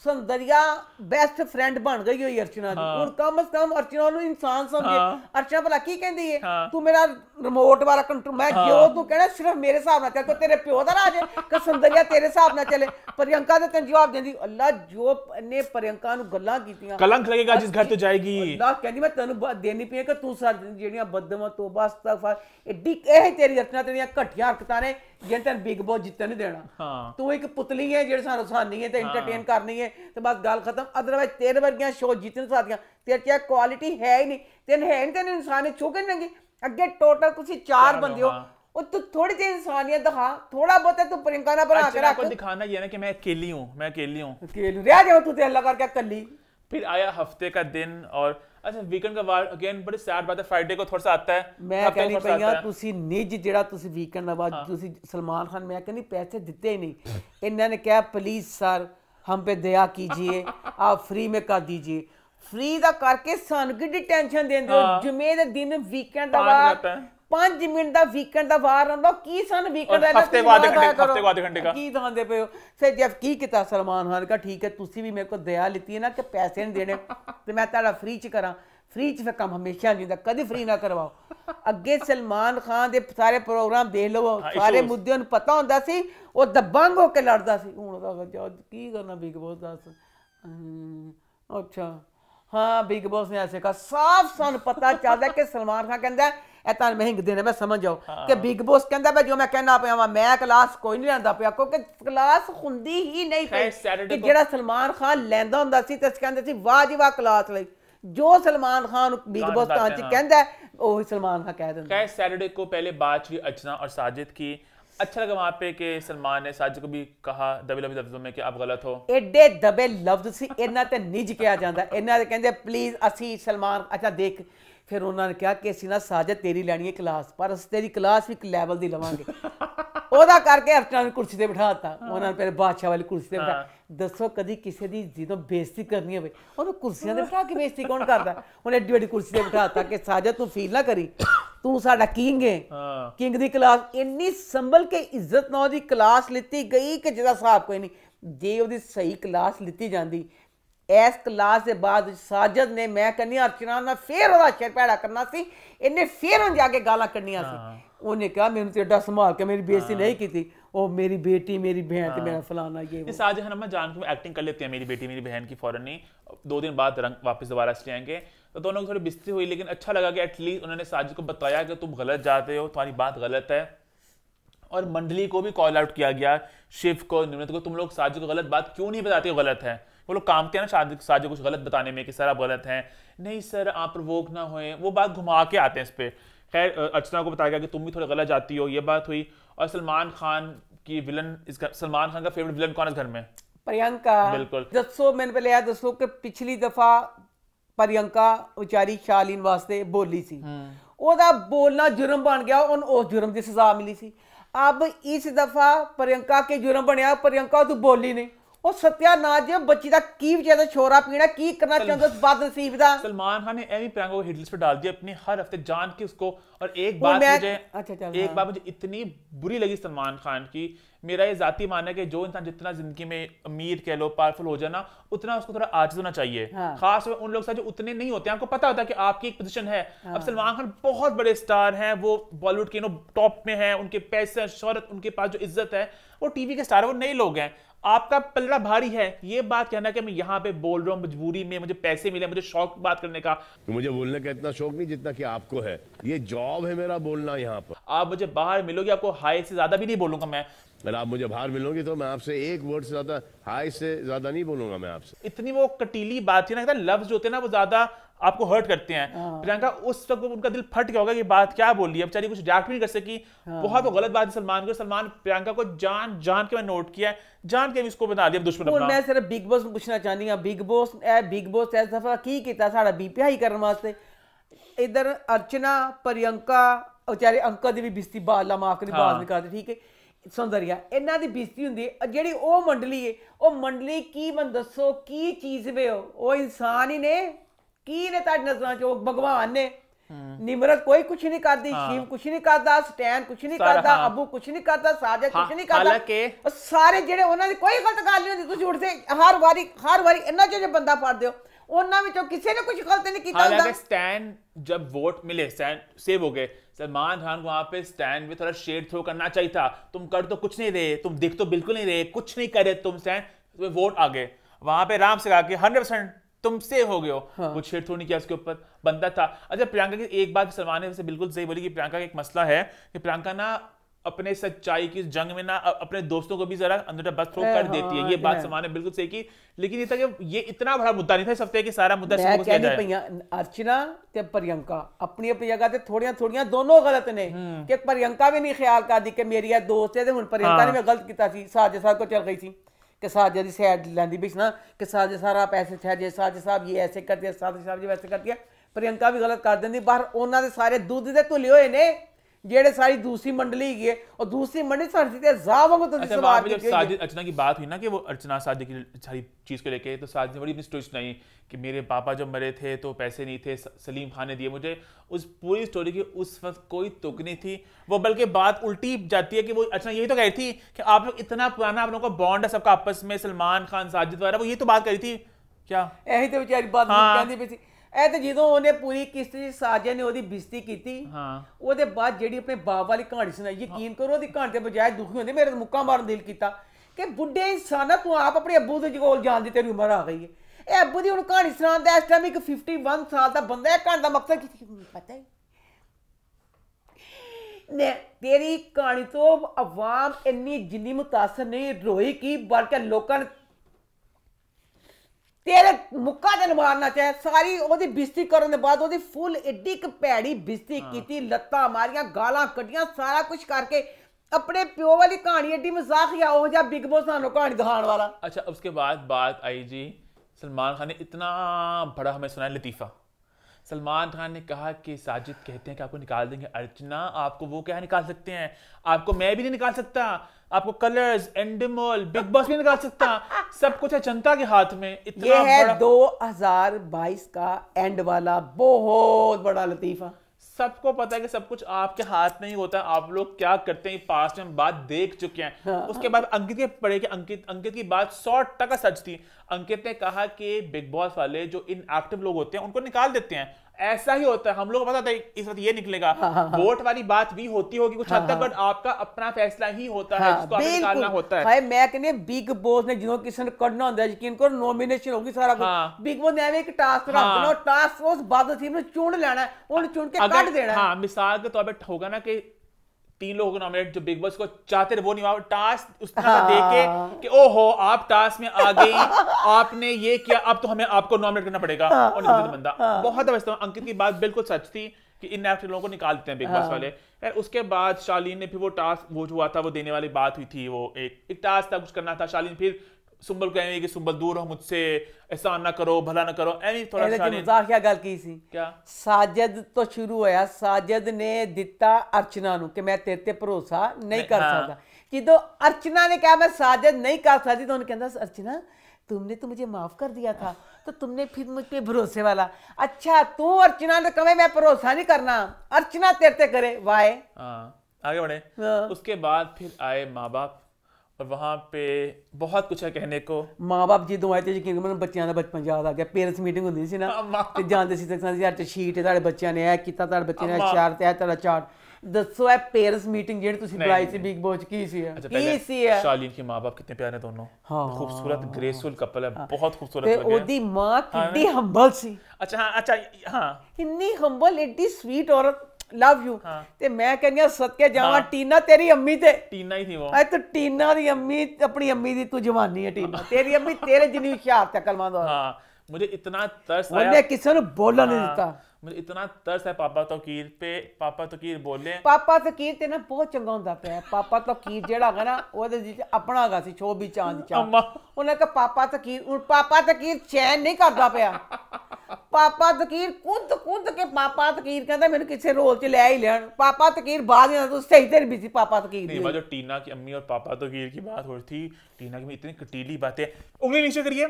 सौंदर्या बेस्ट फ्रेंड बन गई हुई अर्चना दी। हुण कम से कम अर्चना नूं इंसान समझे। अर्चना भला की कहंदी है, तू मेरा रिमोट वाला कंट्रोल, मैं जो तू कहना सिर्फ मेरे हिसाब नाल चल, को तेरे प्यो दा राज है कि सौंदर्या तेरे हिसाब नाल चले। प्रियंका ते तैनूं जवाब देंदी, अल्लाह जो ने प्रियंका नूं गल्लां कीतियां, कलंक लगेगा जिस घर तो जाएगी। अल्लाह कहंदी मैं तैनूं देनी पई कि तू सारी जेड़ियां बददुआ तौबा इस्तगफार एडी एह तेरी अर्चना तेरियां घटिया हरकतां ने जिहड़े तैनूं बिग बॉस जित्तन नहीं देना। तू एक पुतली है जेह्ड़ी सानूं हसानी है ते एंटरटेन करनी है ते बस गल खत्म। अदरवाइज तेरे वर्गियां शो जितने सकदियां, तेरे च क्वालिटी है ही नहीं, तेन है नहीं, तेन इंसान चुके नहीं। अगे टोटल तुसी 4 बंदे हो, और तू थोड़ी सी इंसानियत दिखा, थोड़ा बहुत है तू प्रियंका ना बना के रख। दिखाना ये ना कि मैं अकेली हूँ, मैं अकेली हूँ, रह जाओ तू ते अल्लाह करके कल्ली। फिर आया हफ्ते का दिन, और अच्छा वीकेंड का वार अगेन बड़ी सैड बात है, फ्राइडे को थोड़ा सा आता है। मैं कहनी पईया तुसी निज जेड़ा तुसी वीकेंड दा बाद तुसी सलमान खान, मैं कहनी पैसे दिते ही नहीं, इन्होंने कहा प्लीज सर हम पे दया कीजिए, आप फ्री में कर दीजिए। फ्री दा करके सानू की टेंशन देंदे हो। जुमे दे दिन वीकेंड दा वार 5 मिनट दा वीकेंड दा वार आंदा, की सन वीकेंड हफ्ते को आधे घंटे का की दांदे पे हो। फिर जब की किता सलमान खान का, ठीक है तुसी भी मेरे को दया लेती है ना कि पैसे नहीं देने ते मैं ताड़ा फ्री च करा। फ्री च फिर काम हमेशा नहीं होंदा, कदी फ्री ना करवाओ। अगे सलमान खान दे सारे प्रोग्राम देख लो, सारे मुद्दे उन्हें पता होंदा सी, वो दबंग होके लड़दा सी। हुण दा की करना बिग बॉस दस। अच्छा हाँ बिग बॉस ने ऐसे कहा, साफ सानू पता चलता है कि सलमान खान कहता है मैं हिंग देना, मैं समझ जाओ कि बिग बॉस कहता है जो मैं कहना पाया मैं क्लास कोई नहीं लैंदा पाया, क्योंकि क्लास हुंदी ही नहीं कि जेड़ा सलमान खान लैंदा हुंदा सी ते कहंदे सी वाह जी वाह क्लास लई। जो सलमान खान बिग बॉस कांच कहंदा है वही सलमान खान कह देंदा। खैर सैटरडे को पहले बात हुई अर्चना और साजिद की। अच्छा लगा वहां पे कि सलमान ने साजिद को भी कहा दबे लफ्ज़ों में कि आप गलत हो। एडे दबे लफ्ज़ सी इन्हां ते निज किया जांदा, इन्हां दे कहंदे प्लीज असी सलमान अच्छा देख। फिर उन्होंने कहा कि असीं ना साजिद तेरी लैनी है क्लास, पर असीं तेरी क्लास भी एक लैवल दी लवांगे। ओदा करके अर्चना ने कुर्सी ते बिठाता, उन्होंने फिर बादशाह वाली कुर्सी ते बिठा। दसो कदी किसी दी जिदों बेइज्जती करनी होवे उन्हें कुर्सियां ते बिठा के बेइज्जती कौन करदा? उन्हें एडी बड़ी कुर्सी ते बिठाता कि साजिद तू फील ना करी, तू साडा किंग है, किंग दी क्लास। इन्नी संभल के इज्जत नाल दी क्लास लिती गई कि जिहदा हिसाब कोई नहीं। जे ओदी सही क्लास लिती जांदी इस क्लास के बाद साजिद ने, मैं कहनी अर्चना ने फिर ओदा सिर भैड़ा करना सी, इन्हें फिर उन जाके गालां कढ़नियां सी। उन्हें कहा मैनूं ते एडा संभाल के मेरी बेइज्जती नहीं की, ओ मेरी बेटी मेरी बहन ते मेरा फलाना ये साजिद है ना, जान के एक्टिंग कर लेती है मेरी बेटी मेरी बहन की, फौरन नहीं 2 दिन बाद रंग वापस दोबारा से आएंगे। तो दोनों की थोड़ी बिस्ती हुई, लेकिन अच्छा लगा कि एटलीस्ट उन्होंने साजिद को बताया कि तुम गलत जाते हो, तुम्हारी बात गलत है। और मंडली को भी कॉल आउट किया गया, शिव को, निम्रत को, तुम लोग साजिद को गलत बात क्यों नहीं बताते हो, गलत है। वो लोग काम किया ना साजिद कुछ गलत बताने में कि सर आप गलत हैं, नहीं सर आप प्रवोक ना होए, वो बात घुमा के आते हैं इस पर। खैर अर्चना को बताया गया कि तुम भी थोड़ा गलत जाती हो, ये बात हुई। और सलमान खान की विलन, सलमान खान का फेवरेट विलन कौन है इस घर में? प्रियंका। बिल्कुल। दसो मैंने पहले याद दसो कि पिछली दफा प्रियंका बेचारी शालीन वास्ते बोली सी, ओदा बोलना जुर्म बन गया, उस जुर्म की सजा मिली सी। अब इस दफा प्रियंका के जुर्म बनया, प्रियंका तू बोली नहीं, वो सत्यानाश बच्ची का की बेचारा छोरा पीना की करना चाहता उस बदनसीब दा। सलमान खान ने एवी प्रियंका को हिट लिस्ट पे डाल दिया अपनी हर हफ्ते जान के उसको। और एक बात मुझे इतनी बुरी लगी सलमान खान की, मेरा ये जाती मानना है कि जो इंसान जितना जिंदगी में अमीर कह लो पावरफुल हो जाए ना, उतना उसको थोड़ा आजिज़ होना चाहिए। खास उन लोग साथ जो उतने नहीं होते, आपको पता होता है कि आपकी एक पोजीशन है। अब सलमान खान बहुत बड़े स्टार हैं, वो बॉलीवुड के टॉप में हैं, उनके पैसे शोहरत, उनके पास जो इज्जत है, वो टीवी के स्टार है, वो नए लोग हैं। आपका पलड़ा भारी है। ये बात कहना कि मैं यहाँ पे बोल रहा हूँ मजबूरी में, मुझे पैसे मिले, मुझे शौक बात करने का। मुझे बोलने का इतना शौक नहीं जितना कि आपको है, ये जॉब है मेरा बोलना यहाँ पर। आप मुझे बाहर मिलोगे, आपको हाई से ज्यादा भी नहीं बोलूंगा मैं। अगर आप मुझे बाहर मिलोगे तो मैं आपसे एक वर्ड से ज्यादा, हाई से ज्यादा नहीं बोलूंगा मैं आपसे। इतनी वो कटीली बात थी ना, लफ्ज जो होते हैं ना वो ज्यादा आपको हर्ट करते हैं। प्रियंका उस वक्त उनका दिल फट गया होगा, ये बात क्या बोली है, बेचारी कुछ रिएक्ट भी नहीं कर सकी। बहुत वो गलत बात है सलमान को। सलमान प्रियंका को जान जान के मैं नोट किया है, जान के भी इसको बना दिया दुश्मन अपना। मैं सिर्फ बिग बॉस पूछना चाहनी हां, बिग बॉस इस दफा की कीता साडा बीपी हाई करने वास्ते। इधर अर्चना प्रियंका बेचारे अंका दी भी बेइज्जती बाला माफ करी बात नहीं करते, ठीक है सौंदर्या इन्हां दी बेइज्जती हुंदी है। जेहड़ी ओ मंडली है, ओ मंडली की मन दसो की चीज वे ओ इंसान ही ने की ने ताड़ी नजरां च भगवान ने। निमरत कोई कुछ नहीं करती, शिव कुछ नहीं करता, स्टैन कुछ नहीं करता, अबू कुछ नहीं करता, साजिद कुछ नहीं करता, सारे जेडे उन्हां दी कोई गलत गल नहीं होंदी। तुसीं उठदे हर वारी इन्हां चों जो बंदा फड़दे हो उन्हां विचों किसी ने कुछ गलत नहीं कीता हुंदा। स्टैन जब वोट मिले, स्टैन सेव हो गए, सलमान खान को वहां पे स्टैंड में थोड़ा शेड थ्रो करना चाहिए था। तुम कर तो कुछ नहीं रहे, तुम दिख तो बिल्कुल नहीं रहे, कुछ नहीं करे तुम स्टैंड, वोट आ गए वहां पे राम से कहा कि 100% तुम सेव हो गए हो। कुछ शेड थ्रो नहीं किया उसके ऊपर, बंदा था। अच्छा प्रियंका की एक बात सलमान ने वैसे बिल्कुल सही बोली कि प्रियंका का एक मसला है कि प्रियंका ना अपने सच्चाई की जंग में ना अपने दोस्तों को भी जरा अंदर बस थ्रो कर देती है। ये बात सलमान ने बिल्कुल सही की, लेकिन ये था कि ये इतना बड़ा मुद्दा नहीं था इस हफ्ते कि सारा मुद्दा अर्चना ते प्रियंका अपनी अपनी जगह ते थोड़ियां दोनों गलत ने कि प्रियंका भी नहीं ख्याल करदी कि मेरी दोस्त है, हुण प्रियंका ने भी गलत किया सी। साजिद साहब को चल गई थी कि साजिद दी साइड लैंदी भी ना कि साजिद सारा पैसे ठहर साजिद साहब ये ऐसे कर दिया, साजिद साहब जी वैसे कर दिया। प्रियंका भी गलत कर देंदी, बाहर उन्हां दे सारे दूध दे धुले होए ने जेड़े सारी दूसरी मंडली है और दूसरी मंडली सारी साजिद अर्चना की बात हुई ना कि वो अर्चना साजिद की सारी चीज को लेके, तो साजिद ने बड़ी अपनी स्टोरी सुनाई कि मेरे पापा जब मरे थे तो पैसे नहीं थे, सलीम खान ने दिए मुझे। उस पूरी स्टोरी की उस वक्त कोई तुक नहीं थी। वो बल्कि बात उल्टी जाती है कि वो अर्चना यही तो कह रही थी कि आप लोग इतना पुराना आप लोगों का बॉन्ड है सबका आपस में, सलमान खान साजिद वगैरह, वो यही तो बात करी थी क्या? यही तो बेचारी बात कहती पई थी। ਇਹ ਤੇ ਜਦੋਂ ਉਹਨੇ ਪੂਰੀ ਕਿਸ਼ਤ ਦੀ ਸਾਜਿਦ ਨੇ ਉਹਦੀ ਬੇਇੱਜ਼ਤੀ ਕੀਤੀ, ਉਹਦੇ ਬਾਅਦ ਜਿਹੜੀ ਆਪਣੇ ਬਾਪ ਵਾਲੀ ਕਹਾਣੀ ਸੁਣਾਈ, ਯਕੀਨ ਕਰੋ ਉਹਦੀ ਕਹਾਣੀ ਤੇ ਬਜਾਏ ਦੁਖੀ ਹੁੰਦੇ। ਮੇਰੇ ਮੁੱਕਾ ਮਾਰਨ ਦਿਲ ਕੀਤਾ ਕਿ ਬੁੱਢੇ ਇਨਸਾਨਾ ਤੂੰ ਆਪ ਆਪਣੇ ਅੱਬੂ ਦੇ ਕੋਲ ਜਾਣ ਦੀ ਤੇਰੀ ਉਮਰ ਆ ਗਈ ਹੈ। ਇਹ ਅੱਬੂ ਦੀ ਹੁਣ ਕਹਾਣੀ ਸੁਣਾਉਂਦਾ ਇਸ ਟਾਈਮ ਇੱਕ 51 ਸਾਲ ਦਾ ਬੰਦਾ ਹੈ। ਕਹਾਣੀ ਦਾ ਮਕਸਦ ਕੀ ਪਤਾ ਹੈ ਨੇ? ਤੇਰੀ ਕਹਾਣੀ ਤੋਂ ਆਵਾਮ ਇੰਨੀ ਜਿੰਨੀ ਮੁਤਾਸਰ ਨਹੀਂ रोई कि बल्कि लोगों ने तेरे मुक्का दिन मारना चाहे। सारी ओदी बेइज्जती करने के बाद ओदी फुल एडी क भैड़ी बेइज्जती की, लत्तां मारियां, गालां कड्डियां, सारा कुछ करके अपने प्यो वाली कहानी एडी मजाकिया हो जा बिग बॉस सानू कहानी दिखाने वाला। अच्छा उसके बाद बात आई जी, सलमान खान ने इतना बड़ा हमें सुनाया लतीफा। सलमान खान ने कहा कि साजिद कहते हैं कि आपको निकाल देंगे। अर्चना आपको वो क्या निकाल सकते हैं? आपको मैं भी नहीं निकाल सकता, आपको कलर्स, एंडमोल, बिग बॉस भी निकाल सकता, सब कुछ है जनता के हाथ में। इतना ये है 2022 का एंड वाला बहुत बड़ा लतीफा। सबको पता है कि सब कुछ आपके हाथ में ही होता है, आप लोग क्या करते हैं पास्ट में बात देख चुके हैं। उसके बाद अंकित के पढ़े कि अंकित की बात 100% सच थी। अंकित ने कहा कि बिग बॉस वाले जो इनएक्टिव लोग होते हैं उनको निकाल देते हैं, ऐसा ही होता है। हम लोग को पता था इस वक्त ये निकलेगा। वोट वाली बात भी होती होगी कुछ हद तक, बट आपका अपना फैसला ही होता है जिसको आपको निकालना होता है। मैं कहने बिग बॉस ने जिन्हों किसी ने करना होता है, यकीन करो नॉमिनेशन होगी सारा कुछ। बिग बॉस ने एक टास्क रख देना, टास्क फोर्स बाद टीम ने चुन लेना है, उन्हें चुन के काट देना है। हाँ, मिसाल के तौर पे होगा ना कि 3 लोगों को नॉमिनेट जो बिग बॉस को चाहते थे वो नहीं, टास्क उस तरह देके कि ओहो आप टास्क में आ गई, आपने ये किया, अब तो हमें आपको नॉमिनेट करना पड़ेगा। और बंदा बहुत समझता हूँ, अंकित की बात बिल्कुल सच थी कि इनएक्टिव लोगों को निकाल देते हैं बिग बॉस वाले। उसके बाद शालीन ने फिर वो टास्क वो जो हुआ था वो देने वाली बात हुई थी, वो एक टास्क था कुछ करना था। शालीन फिर सुंबल को कि सुंबल दूर हो मुझसे, ऐसा ना करो, भला ना करो, ऐनी थोड़ा सा मजाकिया गल की सी। क्या साजिद तो शुरू होया, साजिद ने दिता अर्चना नु कि मैं तेरे ते भरोसा नहीं कर सकता। जो अर्चना ने कहा मैं साजिद नहीं कर सकती, तो उन्होंने कहता अर्चना तुमने तो मुझे माफ कर दिया था, तो तुमने फिर मुझ पे भरोसे वाला। अच्छा तू अर्चना ने कहे मैं भरोसा नहीं करना, अर्चना तेरे ते करे, वाए आगे बढ़े। उसके बाद फिर आए माँ बाप और वहां पे बहुत कुछ है कहने को। माँ बाप जो आए थे यकीन मैंने बच्चों का बचपन याद आ गया। पेरेंट्स मीटिंग होती सी ना, जानते सी शीट है बच्चों ने यह किया, बच्चे ने शरारत है तेरा चार्ट, ਦੱਸੋ ਇਹ ਪੇਰੈਂਟਸ ਮੀਟਿੰਗ ਜਿਹੜੀ ਤੁਸੀਂ ਬੁਲਾਈ ਸੀ ਬਿਗ ਬੌਸ ਕੀ ਸੀ अच्छा ਕੀ पहले ਸੀ ਹੈ शालीन के माँ बाप कितने प्यारे दोनों खूबसूरत ग्रेसफुल कपल है बहुत खूबसूरत ਤੇ लगे हैं। ਉਹਦੀ ਮਾਂ ਕਿੰਨੀ ਹੰਬਲ ਸੀ अच्छा हाँ ਇੰਨੀ ਹੰਬਲ ਏਡੀ ਸਵੀਟ ਔਰਤ ਲਵ ਯੂ ਤੇ ਮੈਂ ਕਹਿੰਦੀ ਆ ਸਦਕੇ ਜਾਵਾਂ ਟੀਨਾ ਤੇਰੀ ਅੰਮੀ ਤੇ टीना ही थी वो ਐ ਤੂੰ ਟੀਨਾ ਦੀ ਅੰਮੀ ਆਪਣੀ ਅੰਮੀ ਦੀ ਤੂੰ ਜਵਾਨੀ ਹੈ ਟੀਨਾ ਤੇਰੀ ਅੰਮੀ ਤੇਰੇ ਜਿੰਨੀ ਹੁਸ਼ਿਆਰ ਤੇ ਅਕਲਮੰਦ ਹੋ हाँ मुझे इतना तरस आया ਉਹਨੇ ਕਿਸੇ ਨੂੰ ਬੋਲਣ ਨਹੀਂ ਦਿੱਤਾ मुझे इतना तरस है पापा तौकीर पे पापा तौकीर बोले ਪਾਪਾ ਤਕੀਰ ਤੇ ਨਾ ਬਹੁਤ ਚੰਗਾ ਹੁੰਦਾ ਪਿਆ ਪਾਪਾ ਤਕੀਰ ਜਿਹੜਾ ਹੈਗਾ ਨਾ ਉਹਦੇ ਵਿੱਚ ਆਪਣਾ ਹੈਗਾ ਸੀ ਸ਼ੋਭੀ ਚਾਂਦ ਚਾਂਦ ਅੰਮਾ। ਉਹਨੇ ਕਿਹਾ ਪਾਪਾ ਤਕੀਰ ਹੁਣ ਪਾਪਾ ਤਕੀਰ ਚੈਨ ਨਹੀਂ ਕਰਦਾ ਪਿਆ ਪਾਪਾ ਤਕੀਰ ਕੁੱਦ ਕੇ ਪਾਪਾ ਤਕੀਰ ਕਹਿੰਦਾ ਮੈਨੂੰ ਕਿਸੇ ਰੋਲ 'ਚ ਲੈ ਹੀ ਲੈਣ ਪਾਪਾ ਤਕੀਰ ਬਾਅਦ में तू सही तेरी भी थी पापा तकीर नहीं जो टीना की अम्मी और पापा तौकीर की बात हो रही थी टीना की इतनी कटीली बातें उंगली नीचे करिए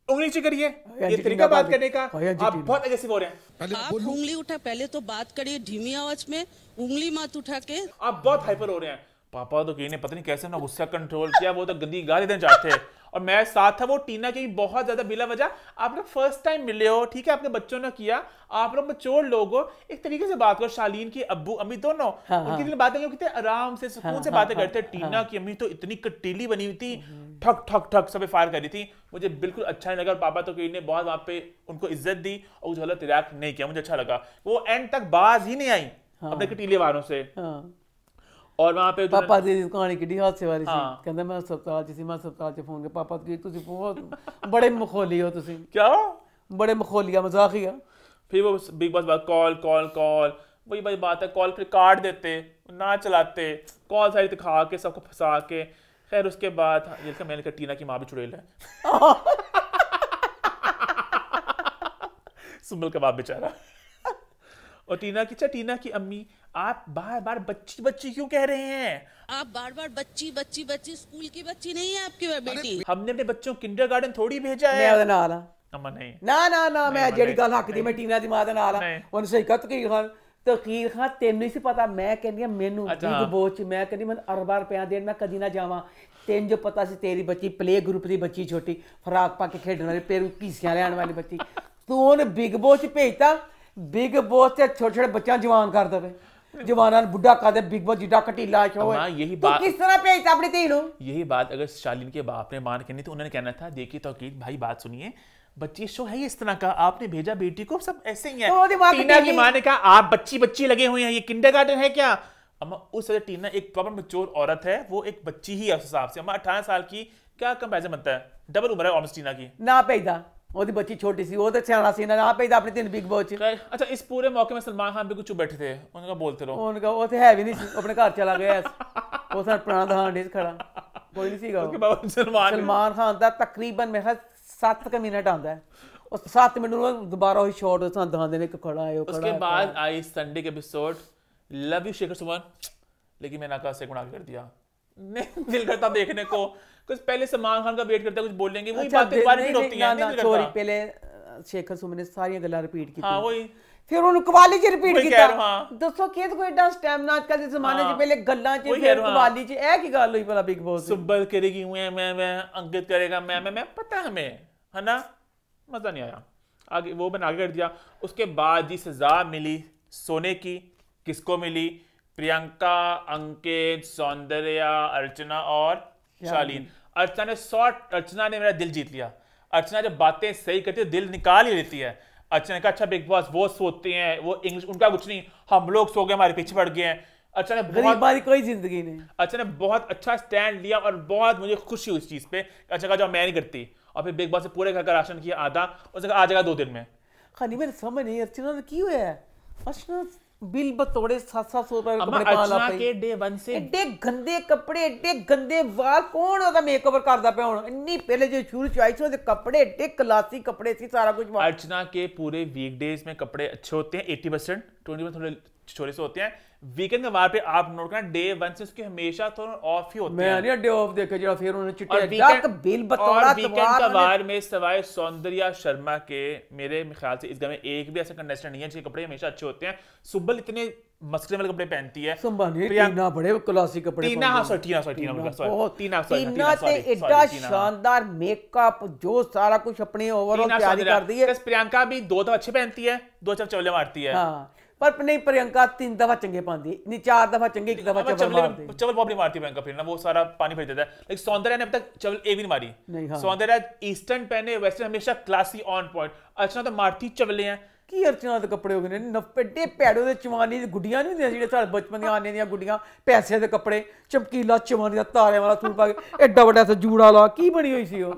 उंगली नीचे करिए ये तरीका बात करने का आप बहुत एग्रेसिव हो रहे हैं आप उंगली उठा पहले तो बात करिए धीमी आवाज में उंगली मत उठा के आप बहुत हाइपर हो रहे हैं पापा तो ने पता नहीं कैसे ना गुस्सा कंट्रोल किया वो तो गंदी गाली देना चाहते हैं और मैं साथ था वो टीना की बहुत ज्यादा बिला वजह आप लोग फर्स्ट टाइम मिले हो ठीक है आपने बच्चों ने किया आप लोग मैच्योर लोग हो एक तरीके से बात करो शालीन की अब्बू अम्मी दोनों उनकी दिल बातें कितने आराम से सुकून से बातें करते टीना की अम्मी तो इतनी कटीली बनी हुई थी ठक ठक ठक सब फायर कर रही थी मुझे बिल्कुल अच्छा नहीं लगा पापा तो ने बहुत वहां पे उनको इज्जत दी और उस गलत रिएक्ट नहीं किया मुझे अच्छा लगा वो एंड तक बाज ही नहीं आई अपने कटीले वालों से और वहां पे ਪਾਪਾ ਦੀ ਕਹਾਣੀ ਕਿੱਡੀ ਹਾਸੇ ਵਾਲੀ ਸੀ ਕਹਿੰਦਾ ਮੈਂ ਹਸਪਤਾਲ 'ਚ ਸੀ ਮੈਂ ਹਸਪਤਾਲ 'ਚ ਫੋਨ ਕਰ ਪਾਪਾ ਕੀ ਤੁਸੀਂ ਬਹੁਤ ਬੜੇ ਮਖੌਲੀ ਹੋ ਤੁਸੀਂ क्या बड़े मखौलिया मजाकिया फिर वो बिग बॉस बात कॉल कॉल कॉल वही वही बात है कॉल फिर काट देते ना चलाते कॉल सारी दिखा के सबको फंसा के खैर उसके बाद ये मैंने कहा टीना की माँ भी चुड़ैल है सुम्बल कबाब बेचारा और टीना की अम्मी आप बार बार बच्ची बच्ची क्यों कह रहे हैं आप बार बार बच्ची स्कूल की बच्ची नहीं है आपकी बेटी हमने अपने बच्चों को किंडरगार्टन थोड़ी भेजा है मैं ਉਹਦੇ ਨਾਲ ਆ अम्मा नहीं ਨਾ ਮੈਂ ਜਿਹੜੀ ਗੱਲ ਹੱਕਦੀ ਮੈਂ ਟੀਨਾ ਦੀ ਮਾਂ ਦੇ ਨਾਲ ਆ ਉਹਨੂੰ ਸਹੀ ਕਹਤ ਕੀ ਖਾਨ ਤਕੀਰ ਖਾਨ ਤੈਨੂੰ ਨਹੀਂ ਸੀ ਪਤਾ ਮੈਂ ਕਹਿੰਦੀ ਮੈਨੂੰ ਬਿਗ ਬੌਸ ਚ ਮੈਂ ਕਹਿੰਦੀ ਮੈਨੂੰ ਅਰਬਾਂ ਰੁਪਿਆ ਦੇਣ ਮੈਂ ਕਦੀ ਨਾ ਜਾਵਾਂ ਤੈਨੂੰ ਜੋ ਪਤਾ ਸੀ ਤੇਰੀ ਬੱਚੀ ਪਲੇ ਗਰੁੱਪ ਦੀ ਬੱਚੀ ਛੋਟੀ ਫਰਾਕ ਪਾ ਕੇ ਖੇਡਣ ਵਾਲੀ ਪੇਰੂ ਪੀਸੀਆਂ ਲੈਣ ਵਾਲੀ ਬੱਚੀ ਤੂੰ ਉਹਨੇ ਬਿਗ ਬੌਸ ਚ ਭੇਜਤਾ ਬਿਗ ਬੌਸ ਤੇ ਛੋਟੇ ਛੋਟੇ ਬੱਚਿਆਂ ਜਵਾਨ ਕਰ ਦਵੇ जवाना बुढ़ा कर दे बिग बॉस जिटा कटीला शो है यही बात किस तरह भेजता अपनी ती यही बात अगर शालीन के बाप ने मान करनी तो उन्होंने कहना था देखिए तौकीर भाई बात सुनिए बच्ची शो है इस तरह का आपने भेजा बेटी को सब ऐसे ही है टीना की माँ ने कहा आप बच्ची लगे हुए हैं ये किंडरगार्टन है क्या अम्मा उस वजह टीना एक प्रॉपर मैच्योर औरत है वो एक बच्ची ही है उस हिसाब से अम्मा 18 साल की क्या कंपैरिजन बनता है डबल उम्र है ऑलमोस्ट टीना की ना भेजदा ਉਹਦੀ ਬੱਚੀ ਛੋਟੀ ਸੀ ਉਹ ਤੇ ਸਿਆਣਾ ਸੀ ਨਾ ਭੇਜਦਾ ਆਪਣੀ ਤਿੰਨ ਬਿਗ ਬੌਸ ਚ अच्छा इस पूरे मौके में सलमान खान भी कुछ चुप बैठे थे उनका बोलते रहो उनका वो तो है भी नहीं अपने घर चला गया वो सारा पुराना दहान डेज खड़ा कोई नहीं सीगा सलमान खान ਦਾ ਤਕਰੀਬਨ ਮੇਰਾ 7 ਮਿੰਟ ਆਉਂਦਾ ਹੈ और 7 मिनट में दोबारा वही शॉट दहान देने को खड़ा है उसके बाद आई संडे के episode love you Shekhar Suman लेकिन मैंने कहा सेकंड आगे कर दिया दिल करता देखने को कुछ पहले सलमान खान का वेट करता कुछ बोलेंगे वही बातें रिपीट होती हैं नहीं सॉरी पहले शेखर सुमन ने सारी गल्लां रिपीट की हां वही फिर उन्होंने कवाली च रिपीट किया दसो कि कोई एडा स्टैमिना आजकल के जमाने च पहले गल्लां च फिर कवाली च ए की गल हुई भला बिग बॉस सुब्बल करेगी मैं अंकित करेगा मैं पता हमें है ना मजा नहीं आया आगे वो मैंने आगे कर दिया उसके बाद जी सजा मिली सोने की किसको मिली प्रियंका अंकित सौंदर्या अर्चना और शालीन अर्चना ने मेरा दिल जीत लिया अर्चना जब बातें सही करती है दिल निकाल ही लेती है अर्चना ने कहा अच्छा बिग बॉस वो सोते हैं वो इंग्लिश उनका कुछ नहीं हम लोग सो गए हमारे पीछे पड़ गए हैं अर्चना ने बहुत कोई जिंदगी नहीं अर्चना ने बहुत अच्छा स्टैंड लिया और बहुत मुझे खुशी हुई इस चीज पे अच्छा कहा जो मैं नहीं करती और फिर बिग बॉस से पूरे घर का राशन किया आधा उसने कहा आ जाएगा 2 दिन में खानी मेरे समझ नहीं अर्चना ने की हुआ है अर्चना बिल बतौड़े 700 रुपए कपड़े पाला पे के डे 1 से एडे गंदे कपड़े एडे गंदे वाल कौन ओदा मेकओवर करदा पे हुन इन्नी पहले जो शुरू च आई सी ओदे कपड़े एडे क्लासी कपड़े सी सारा कुछ अर्चना के पूरे वीकडेज में कपड़े अच्छे होते हैं 80% 20% थोड़े छोटे से होते हैं वीकेंड के वार पे आप नोट करना डे 1 से उसके हमेशा थोड़ा ऑफ ही होते हैं मैं नहीं डे ऑफ देखे जरा फिर उन्होंने चिट्टे डक बिल बतौड़ा वीकेंड का वार में सवाए सौंदर्या शर्मा के मेरे ख्याल से इस घर में एक भी ऐसा कंटेस्टेंट नहीं है जिसके कपड़े हमेशा अच्छे होते हैं सुब्बल इतने मस्कुलिन वाले कपड़े पहनती है टीना बड़े क्लासिक कपड़े टीना ते एडा शानदार मेकअप जो सारा कुछ अपने ओवरऑल तैयारी कर दी है प्रियंका भी 2 तो अच्छे पहनती है 2 चवले मारती है हां पर नहीं प्रियंका 3 दफा चंगे पाती नहीं 4 दफा चंगे 1 दफा चवल मारती चवल बहुत नहीं मारती प्रियंका फिर ना वो सारा पानी फेंक देता है लेकिन सौंदर्या ने अब तक चवल एक भी नहीं मारी सौंदर्या ईस्टर्न पहने वेस्टर्न हमेशा क्लासी ऑन पॉइंट अर्चना तो मारती चवले हैं की अर्चना के कपड़े हो गए ने एडे पैड़ो दे चवानी दी गुड्डियां नहीं होंदियां जेडे साडे बचपन दी आने दी गुड्डियां पैसे दे कपड़े चमकीला चवानी दा तारे वाला सूट पा के एडा बड़ा सा जूड़ा ला की बनी हुई सी वो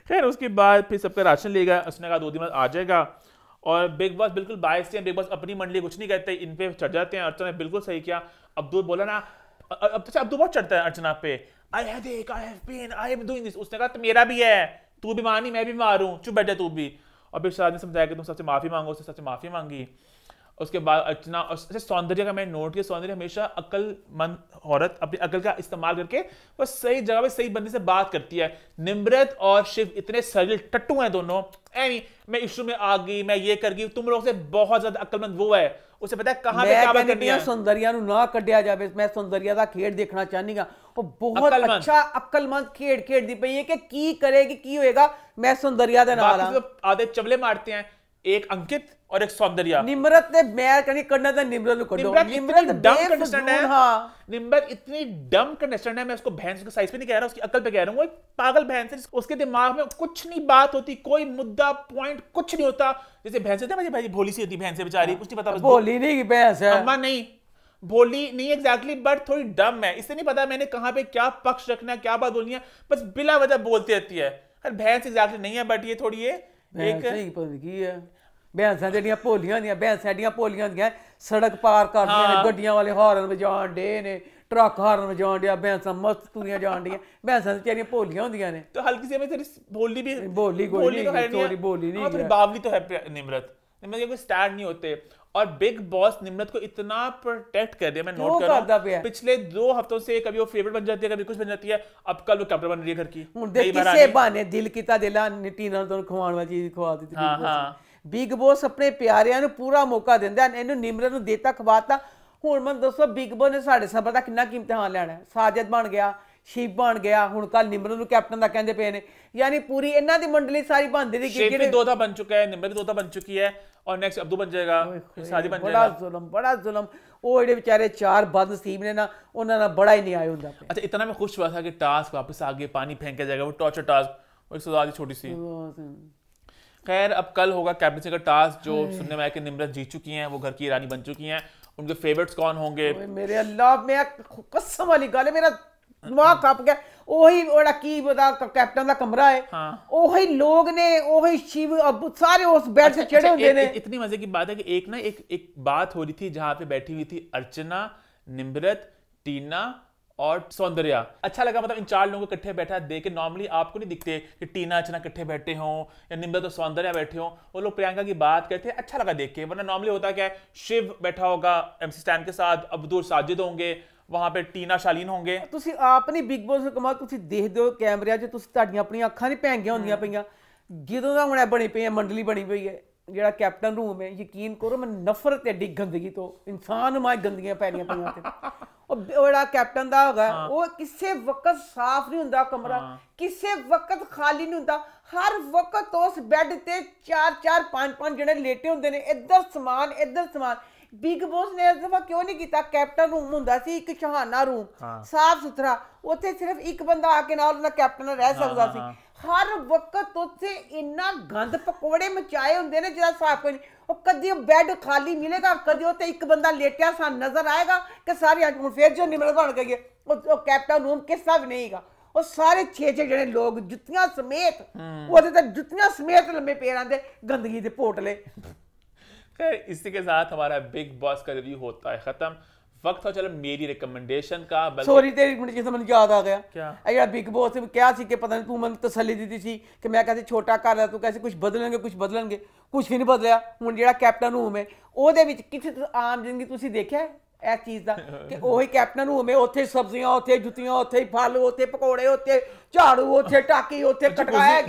खैर उसके बाद फिर सबका राशन लेगा उसने कहा 2 दिन बाद आ जाएगा और बिग बॉस बिल्कुल बायस थे बिग बॉस अपनी मंडली कुछ नहीं कहते इन पे चढ़ जाते हैं अर्चना ने बिल्कुल सही किया अब्दुल बोला ना अब्दुल बहुत चढ़ता है अर्चना पे आई हैव डूइंग दिस उसने कहा तो मेरा भी है तू भी मानी मैं भी मारूं चुप बैठ जा तू भी और फिर शादी ने समझाया कि तुम सबसे माफी मांगो उससे सबसे माफी मांगी उसके बाद अर्चना और सौंदर्य का मैंने नोट किया सौंदर्य हमेशा अक्लमंद औरत अपनी अकल का इस्तेमाल करके वो सही जगह पे सही बंदे से बात करती है निम्रत और शिव इतने सरल टट्टू हैं दोनों मैं इशू में आ गई मैं ये कर गई तुम लोग से बहुत ज्यादा अक्लमंद वो है उसे पता है कहां पे क्या बात करनी है सौंदर्या नु ना कड्डिया जावे मैं सौंदर्या दा खेड देखना चाहनी हां वो बहुत अच्छा अक्लमंद खेड खेडदी पई है कि की करेगी की होएगा मैं सौंदर्या दे नाल हां आधे चवले मारते हैं एक अंकित और एक सौंदर्या निम्रत ने मैं कहनी करना था निम्रत को करो निम्रत डम कंटेस्टेंट है हां निम्रत इतनी डम कंटेस्टेंट है मैं उसको भैंस के साइज पे नहीं कह रहा उसकी अकल पे कह रहा हूं वो एक पागल भैंस है उसके दिमाग में कुछ नहीं बात होती कोई मुद्दा पॉइंट कुछ नहीं होता जैसे भैंस होती है मुझे भाई भोली सी होती भैंस है बेचारी कुछ नहीं पता बस भोली नहीं की भैंस है अम्मा नहीं भोली नहीं एग्जैक्टली बट थोड़ी डम है इससे नहीं पता मैंने कहां पे क्या पक्ष रखना है क्या बात बोलनी है बस बिला वजह बोलती रहती है भैंस एग्जैक्टली नहीं है बट ये थोड़ी ये एक की है भैंसा ਜਿਹੜੀਆਂ ਭੋਲੀਆਂ ਹੁੰਦੀਆਂ ਭੈਂਸਾਂ ਦੀਆਂ ਭੋਲੀਆਂ ਹੁੰਦੀਆਂ ਸੜਕ ਪਾਰ ਕਰਦੀਆਂ ਨੇ ਗੱਡੀਆਂ ਵਾਲੇ ਹਾਰਨ ਵਜਾਣ ਡੇ ਨੇ ट्रक हारन वजाण दिया भैंसा मस्त तुरियां जान दियां भैंसा बेचारियां भोलियां होंदियां ने तो हल्की सी में तेरी बोली भी बोली कोई नहीं सॉरी बोली नहीं थोड़ी बावली तो है निम्रत के कोई स्टैंड नहीं होते और बिग बॉस निम्रत को इतना प्रोटेक्ट कर दिया मैं नोट कर रहा हूं पिछले 2 हफ्तों से कभी वो फेवरेट बन जाती है कभी कुछ बन जाती है अब कल वो कैप्टन बन रही है घर की हुन देख किसे बहाने दिल कीता दिला टीना तो खवाण वाली चीज खवा दी हां हां बिग बॉस अपने प्यारिਆਂ ਨੂੰ ਪੂਰਾ ਮੌਕਾ ਦਿੰਦਾ ਇਹਨੂੰ ਨਿਮਰਤ ਨੂੰ ਦੇਤਾ ਖਵਾਤਾ ਹੁਣ ਮੈਂ ਦੱਸੋ ਬਿਗ ਬॉस ਨੇ ਸਾਡੇ ਸਬਰ ਦਾ ਕਿੰਨਾ ਕੀਮਤਾਨ ਲੈਣਾ ਸਾਜਦ ਬਣ ਗਿਆ ਸ਼ਿਵ ਬਣ ਗਿਆ ਹੁਣ ਕੱਲ ਨਿਮਰਤ ਨੂੰ ਕੈਪਟਨ ਦਾ ਕਹਿੰਦੇ ਪਏ ਨੇ यानी पूरी ਇਹਨਾਂ ਦੀ ਮੰਡਲੀ ਸਾਰੀ ਬੰਦੇ ਦੀ शिव भी दोता बन चुका है निम्रत भी दोता बन चुकी है और नेक्स्ट अब्दू बन जाएगा शादी बन जाएगा बड़ा जुल्म ਉਹ ਜਿਹੜੇ ਵਿਚਾਰੇ 4 बदनसीब ने ना ਉਹਨਾਂ ਨਾਲ बड़ा ही नहीं आया ਹੁੰਦਾ अच्छा इतना मैं खुश हुआ था कि टास्क वापस आगे पानी फेंक के जाएगा वो टॉर्चर टास्क और सजा दी छोटी सी खैर अब कल होगा कैप्टनसी का टास्क जो सुनने में आया कि निम्रत जीत चुकी हैं वो घर की रानी बन चुकी हैं उनके फेवरेट्स कौन होंगे मेरे अल्लाह मैं कसम वाली गल है मेरा दिमाग कप गया ओही ओड़ा की बता कैप्टन दा कमरा है ओही लोग ने ओही शिव अब सारे उस बेड से चढ़े होंगे ने इतनी मजे की बात है कि एक ना एक बात हो रही थी जहां पे बैठी हुई थी अर्चना निम्रत टीना और सौंदर्या अच्छा लगा मतलब इन 4 लोगों को इकट्ठे बैठा देख के नॉर्मली आपको नहीं दिखते कि टीना अर्चना इकट्ठे बैठे हों या निम्रत और सौंदर्या बैठे हों वो लोग प्रियंका की बात करते हैं अच्छा लगा देख के वरना नॉर्मली होता क्या है शिव बैठा होगा MC स्टैन के साथ अब्दुल साजिद होंगे वहां पे टीना शालीन होंगे ਤੁਸੀਂ ਆਪ ਨਹੀਂ ਬਿਗ ਬॉस ਕਮਾ ਤੁਸੀਂ ਦੇਖਦੇ ਹੋ ਕੈਮਰਿਆਂ 'ਚ ਤੁਸੀਂ ਤੁਹਾਡੀਆਂ ਆਪਣੀਆਂ ਅੱਖਾਂ ਨਹੀਂ ਭੈਂਗੀਆਂ ਹੁੰਦੀਆਂ ਪਈਆਂ ਜਦੋਂ ਦਾ ਹੁਣ ਬਣੀ ਪਈ ਹੈ ਮੰਡਲੀ ਬਣੀ ਪਈ ਹੈ ਜਿਹੜਾ ਕੈਪਟਨ ਰੂਮ ਹੈ ਯਕੀਨ ਕਰੋ ਮੈਂ ਨਫ਼ਰਤ ਹੈ ਡੀ ਗੰਦਗੀ ਤੋਂ ਇਨਸਾਨ ਮਾਈ ਗੰਦੀਆਂ ਪੈਰੀਆਂ ਪਈਆਂ ਤੇ ਉਹ ਜਿਹੜਾ ਕੈਪਟਨ ਦਾ ਹੋਗਾ ਉਹ ਕਿਸੇ ਵਕਤ ਸਾਫ਼ ਨਹੀਂ ਹੁੰਦਾ ਕਮਰਾ ਕਿਸੇ ਵਕਤ ਖਾਲੀ ਨਹੀਂ ਹੁੰਦਾ ਹਰ ਵਕਤ ਉਸ ਬੈੱਡ ਤੇ 4 5 ਜਿਹੜੇ ਲੇਟੇ ਹੁੰਦੇ ਨੇ ਇੱਧਰ ਸਮਾਨ ਬਿਗ ਬॉस ਨੇ ਇਸ ਦਫਾ ਕਿਉਂ ਨਹੀਂ ਕੀਤਾ ਕੈਪਟਨ ਰੂਮ ਹੁੰਦਾ ਸੀ ਇੱਕ ਸ਼ਹਾਨਾ ਰੂਮ ਸਾਫ਼ ਸੁਥਰਾ ਉੱਥੇ ਸਿਰਫ ਇੱਕ ਬੰਦਾ ਆ ਕੇ ਨਾਲ ਉਹਦਾ ਕੈਪਟਨ ਰਹਿ ਸਕਦਾ ਸੀ हर वक्त उत्थे इन्ना गंद पकौड़े मचाए होंगे ने जिहदा साफ कोई नहीं कदी बैड खाली मिलेगा कदी उत्थे एक बंदा लेटिया सा नजर आएगा कि सारे हुण फिर जो निम्रत बन गई है कैप्टन रूम किसा भी नहींगा वो सारे 6 जने लोग जुत्तियां समेत ओहदे ते जुत्तियां समेत लम्बे पेरां दे गंदगी दे पोटले खैर इसी के साथ हमारा बिग बॉस का रिव्यू होता है खत्म वक्त हो चलो मेरी रिकमेंडेशन का सॉरी तेरी मिनट जिस मैंने याद आ गया क्या यार बिग बॉस से क्या सी कि पता नहीं तू मैंने तसल्ली दी थी कि मैं कहते छोटा कर लिया तू कैसे कुछ बदलेंगे कुछ भी नहीं बदलिया हुण जेड़ा कैप्टन रूम है ओहदे विच किथे आम जिंदगी तुसी देखिया इस चीज का कि ओही कैप्टन रूम है उत्थे सब्जियां उत्थे जुत्तियां उत्थे फल उत्थे पकौड़े उत्थे झाड़ू उत्थे टाकी उत्थे कटकाया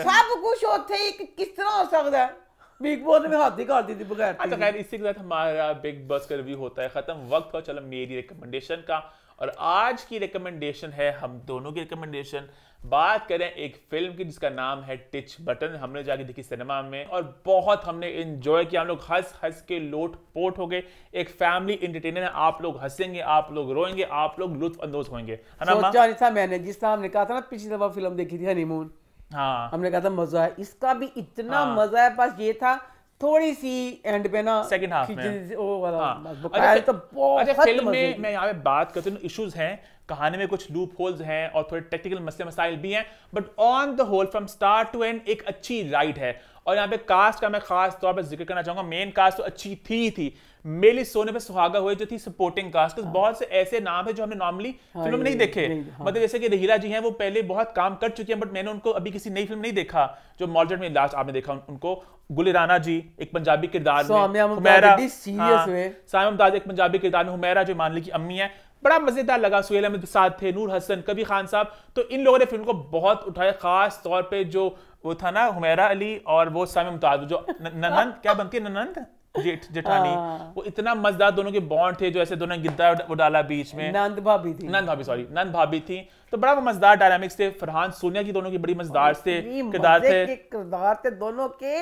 सब कुछ उत्थे किस तरह हो सकता है बिग बॉस में हाथ ही काट दी थी बगैर अच्छा खैर इसी के साथ हमारा बिग बॉस का रिव्यू होता है खत्म। वक्त हो चलो मेरी रिकमेंडेशन का, और आज की रिकमेंडेशन है हम दोनों की रिकमेंडेशन। बात करें एक फिल्म की जिसका नाम है टिच बटन। हमने जाके देखी सिनेमा में और बहुत हमने एंजॉय किया। हम लोग हंस हंस के लोट पोट हो गए। एक फैमिली एंटरटेनर है, आप लोग हंसेंगे, आप लोग रोएंगे, आप लोग लुत्फ अंदोज होंगे, है ना अम्मा? सोचा नहीं था मैंने, जिस तरह हमने कहा था ना पिछली दफा फिल्म देखी थी हनीमून, हाँ हमने कहा था मजा है, इसका भी इतना मजा है, बस ये था थोड़ी सी एंड पे ना सेकंड हाफ में ओ वाला अच्छा, तो बहुत अच्छा फिल्म मजे में की। मैं यहाँ पे बात करते हूँ इश्यूज हैं, कहानी में कुछ लूप होल्स हैं और थोड़े टेक्निकल मसले मसाइल भी हैं, but on the whole from start to end एक अच्छी राइड है। और यहाँ पे कास्ट का मैं खास तौर पर जिक्र करना चाहूंगा। मेन कास्ट तो अच्छी थी मेली सोने पे सुहागा हुए जो थी सपोर्टिंग कास्ट। बहुत से ऐसे नाम है जो हमने नॉर्मली फिल्म में नहीं देखे, मतलब जैसे कि रहीला जी हैं, वो पहले बहुत काम कर चुके हैं बट मैंने उनको अभी किसी नई फिल्म नहीं देखा। जो मॉडर्न में लास्ट आपने देखा उनको, गुल राना जी एक पंजाबी किरदार में, हुमैरा सायमा मुमताज एक पंजाबी किरदार में, हुमैरा जो मान ली की अम्मी है, बड़ा मजेदार लगा। सुहेल अहमद साथ थे, नूर हसन, कबीर खान साहब, तो इन लोगों ने फिल्म को बहुत उठाया। खास तौर पे जो वो था ना हुमैरा अली और वो सायमा मुमताज जो ननंद क्या बनती है, ननंद जेठानी, वो इतना मजेदार दोनों के बॉन्ड थे, जो ऐसे दोनों गिद्दा वो डाला बीच में, नंद भाभी थी, तो बड़ा मजेदार डायनामिक्स थे। फरहान सोनिया की दोनों की बड़ी मजेदार थे किरदार थे दोनों के,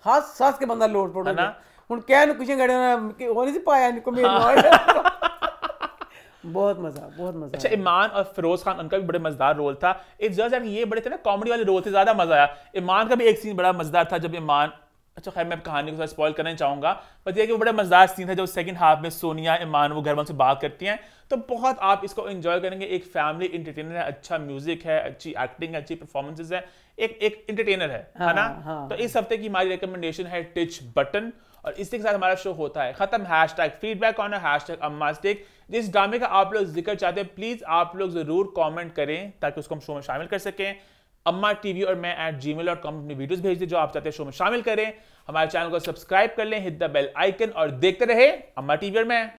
हंस हंस के बंदा लोट पड़ा ना। हुन क्या कुछ गड़े हो नहीं पाया इनको मेरे बहुत मजा। अच्छा ईमान और फिरोज खान उनका भी बड़े मजेदार रोल था। इट्स जस्ट दैट ये बड़े थे ना कॉमेडी वाले रोल थे, ज्यादा मजा आया। ईमान का भी एक सीन बड़ा मजेदार था जब ईमान, अच्छा खैर मैं कहानी को स्पॉइल करना चाहूंगा, बस ये कि वो बड़ा मजेदार सीन था जो सेकंड हाफ में सोनिया ईमान वो घर वालों से बात करती हैं, तो बहुत आप इसको एंजॉय करेंगे। एक फैमिली एंटरटेनर है, अच्छा म्यूजिक है, अच्छी एक्टिंग है, अच्छी परफॉर्मेंसेज है, एक एंटरटेनर है ना। तो इस हफ्ते की हमारी रिकमेंडेशन है टिच बटन, और इसी के साथ हमारा शो होता है खत्म। #फीडबैक ऑन #अम्मास टेक। जिस ड्रामे का आप लोग जिक्र चाहते हैं प्लीज आप लोग जरूर कमेंट करें ताकि उसको हम शो में शामिल कर सकें। अम्मा टीवी और मैं @gmail.com अपनी वीडियोस भेज दें जो आप चाहते हैं शो में शामिल करें। हमारे चैनल को सब्सक्राइब कर लें, हिट द बेल आइकन, और देखते रहे अम्मा टीवी और मैं।